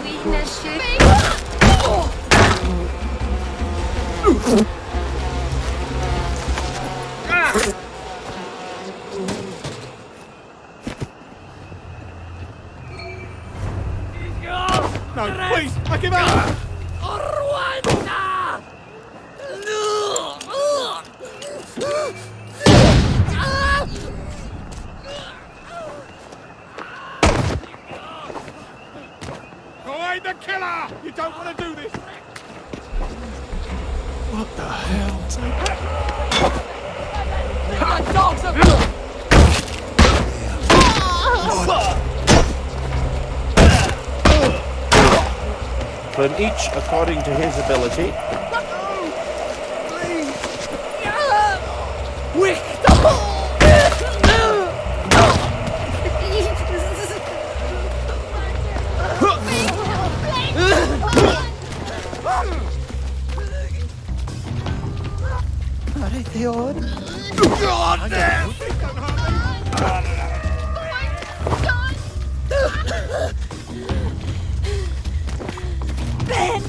Weakness should be. No, please, I give up! Go aid the killer! You don't want to do this! What the hell? The dogs are... From each according to his ability. God damn! Ben!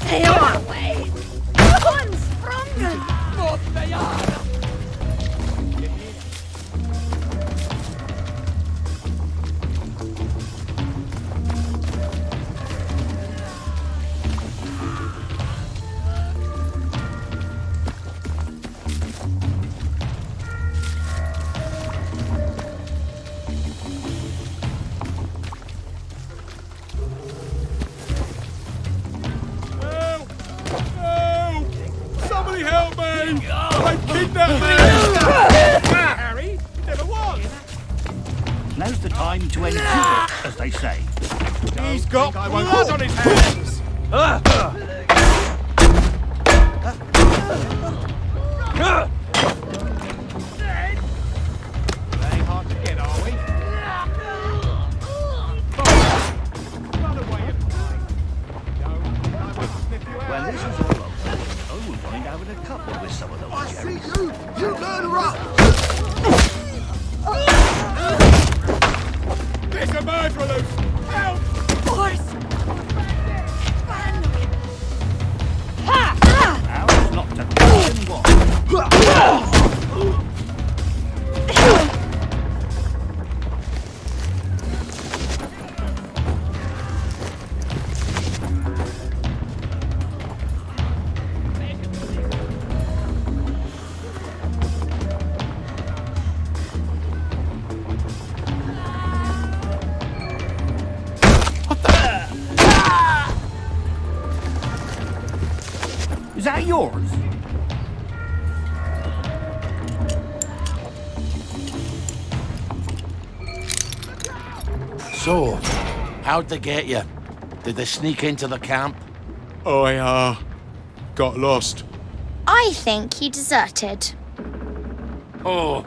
Stay away! One stronger! Not they are! Somebody help me! They've kidnapped me! Harry, never was! Now's the time to end it, as they say. He's got blood on his hands! They ain't hard to get, are we? Run away and play. No, I won't sniff you out. When this is all over, I wouldn't mind having a couple with some of those I see Jerrys. you murderer! There's a murderer loose! Help! Ours not to fucking walk. Is that yours? So, how'd they get you? Did they sneak into the camp? I, got lost. I think he deserted. Oh,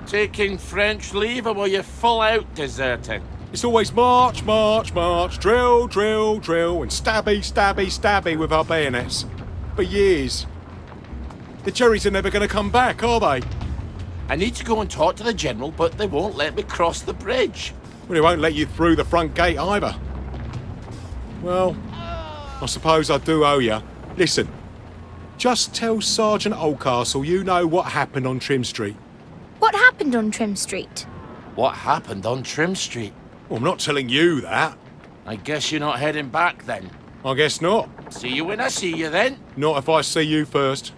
taking French leave, or were you full out deserting? It's always march, march, march, drill, drill, drill, and stabby, stabby, stabby with our bayonets. For years. The Jerrys are never going to come back, are they? I need to go and talk to the General, but they won't let me cross the bridge. Well, they won't let you through the front gate either. Well, I suppose I do owe you. Listen, just tell Sergeant Oldcastle you know what happened on Trim Street. What happened on Trim Street? What happened on Trim Street? Well, I'm not telling you that. I guess you're not heading back then. I guess not. See you when I see you then. Not if I see you first.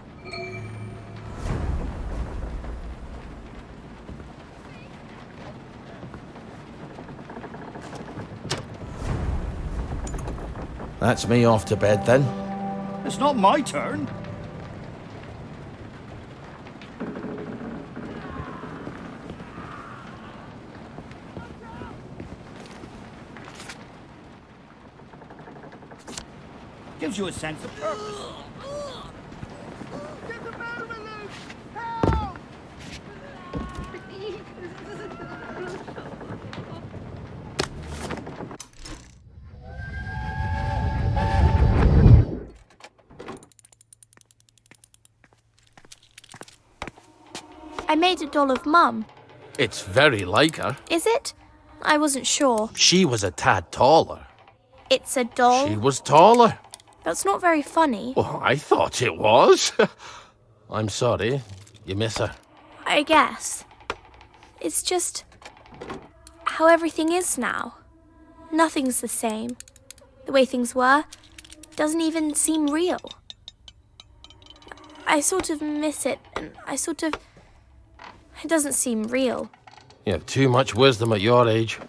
That's me off to bed then. It's not my turn. Gives you a sense of purpose. I made a doll of Mum. It's very like her. Is it? I wasn't sure. She was a tad taller. It's a doll? She was taller. That's not very funny. Well, I thought it was. I'm sorry. You miss her. I guess. It's just how everything is now. Nothing's the same. The way things were doesn't even seem real. I sort of miss it, and it doesn't seem real. You have too much wisdom at your age.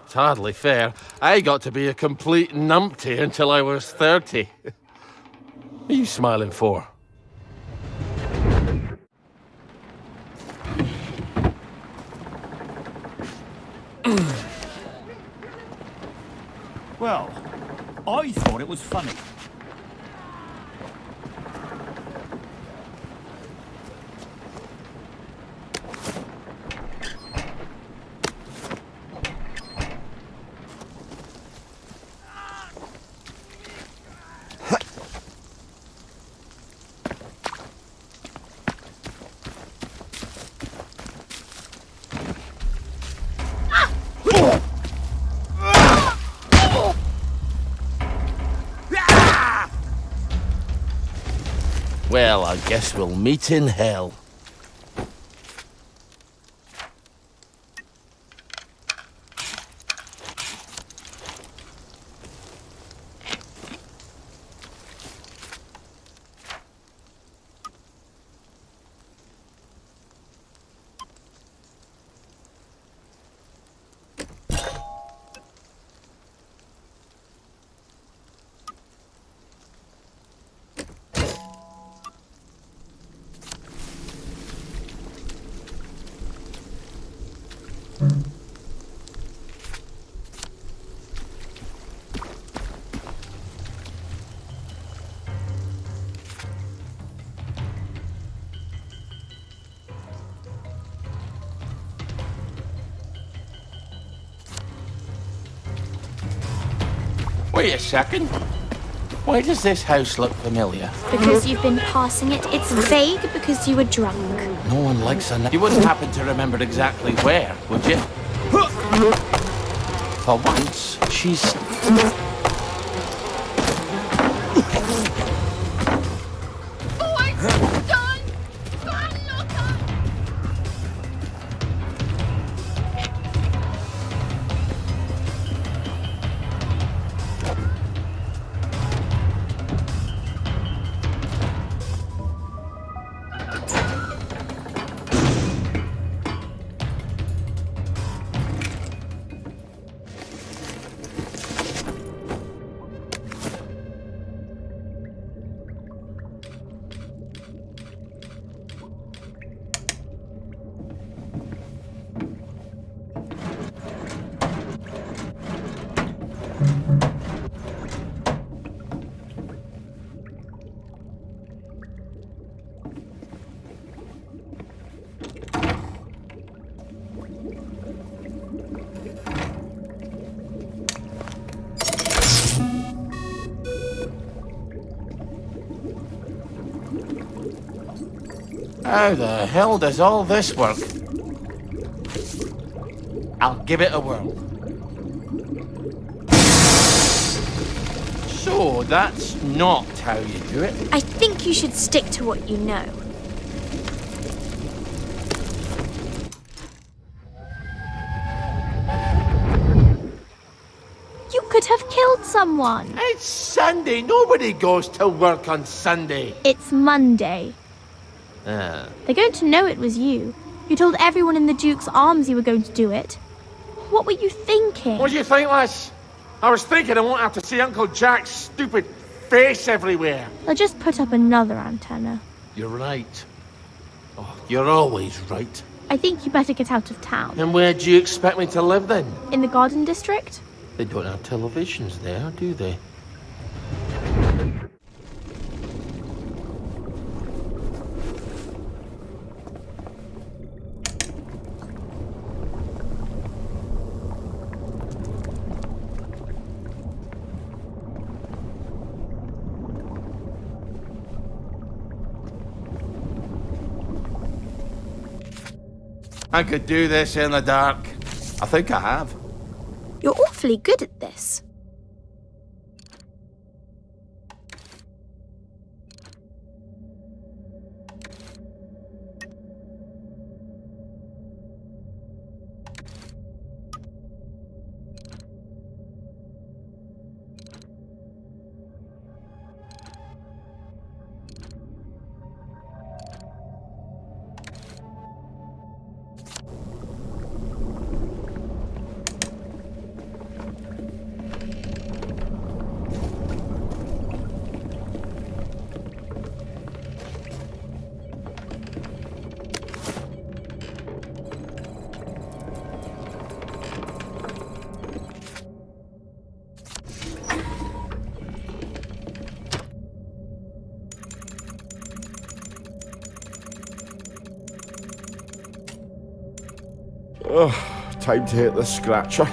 It's hardly fair. I got to be a complete numpty until I was 30. What are you smiling for? Well, I thought it was funny. Well, I guess we'll meet in hell. Wait a second. Why does this house look familiar? Because you've been passing it. It's vague because you were drunk. No one likes a... You wouldn't happen to remember exactly where, would you? For once, she's... How the hell does all this work? I'll give it a whirl. So, that's not how you do it. I think you should stick to what you know. You could have killed someone. It's Sunday. Nobody goes to work on Sunday. It's Monday. Ah. They're going to know it was you. You told everyone in the Duke's Arms you were going to do it. What were you thinking? What do you think, lass? I was thinking I won't have to see Uncle Jack's stupid face everywhere. They'll just put up another antenna. You're right. Oh, you're always right. I think you better get out of town. And where do you expect me to live then? In the Garden District? They don't have televisions there, do they? I could do this in the dark. I think I have. You're awfully good at this. Time to hit the scratcher.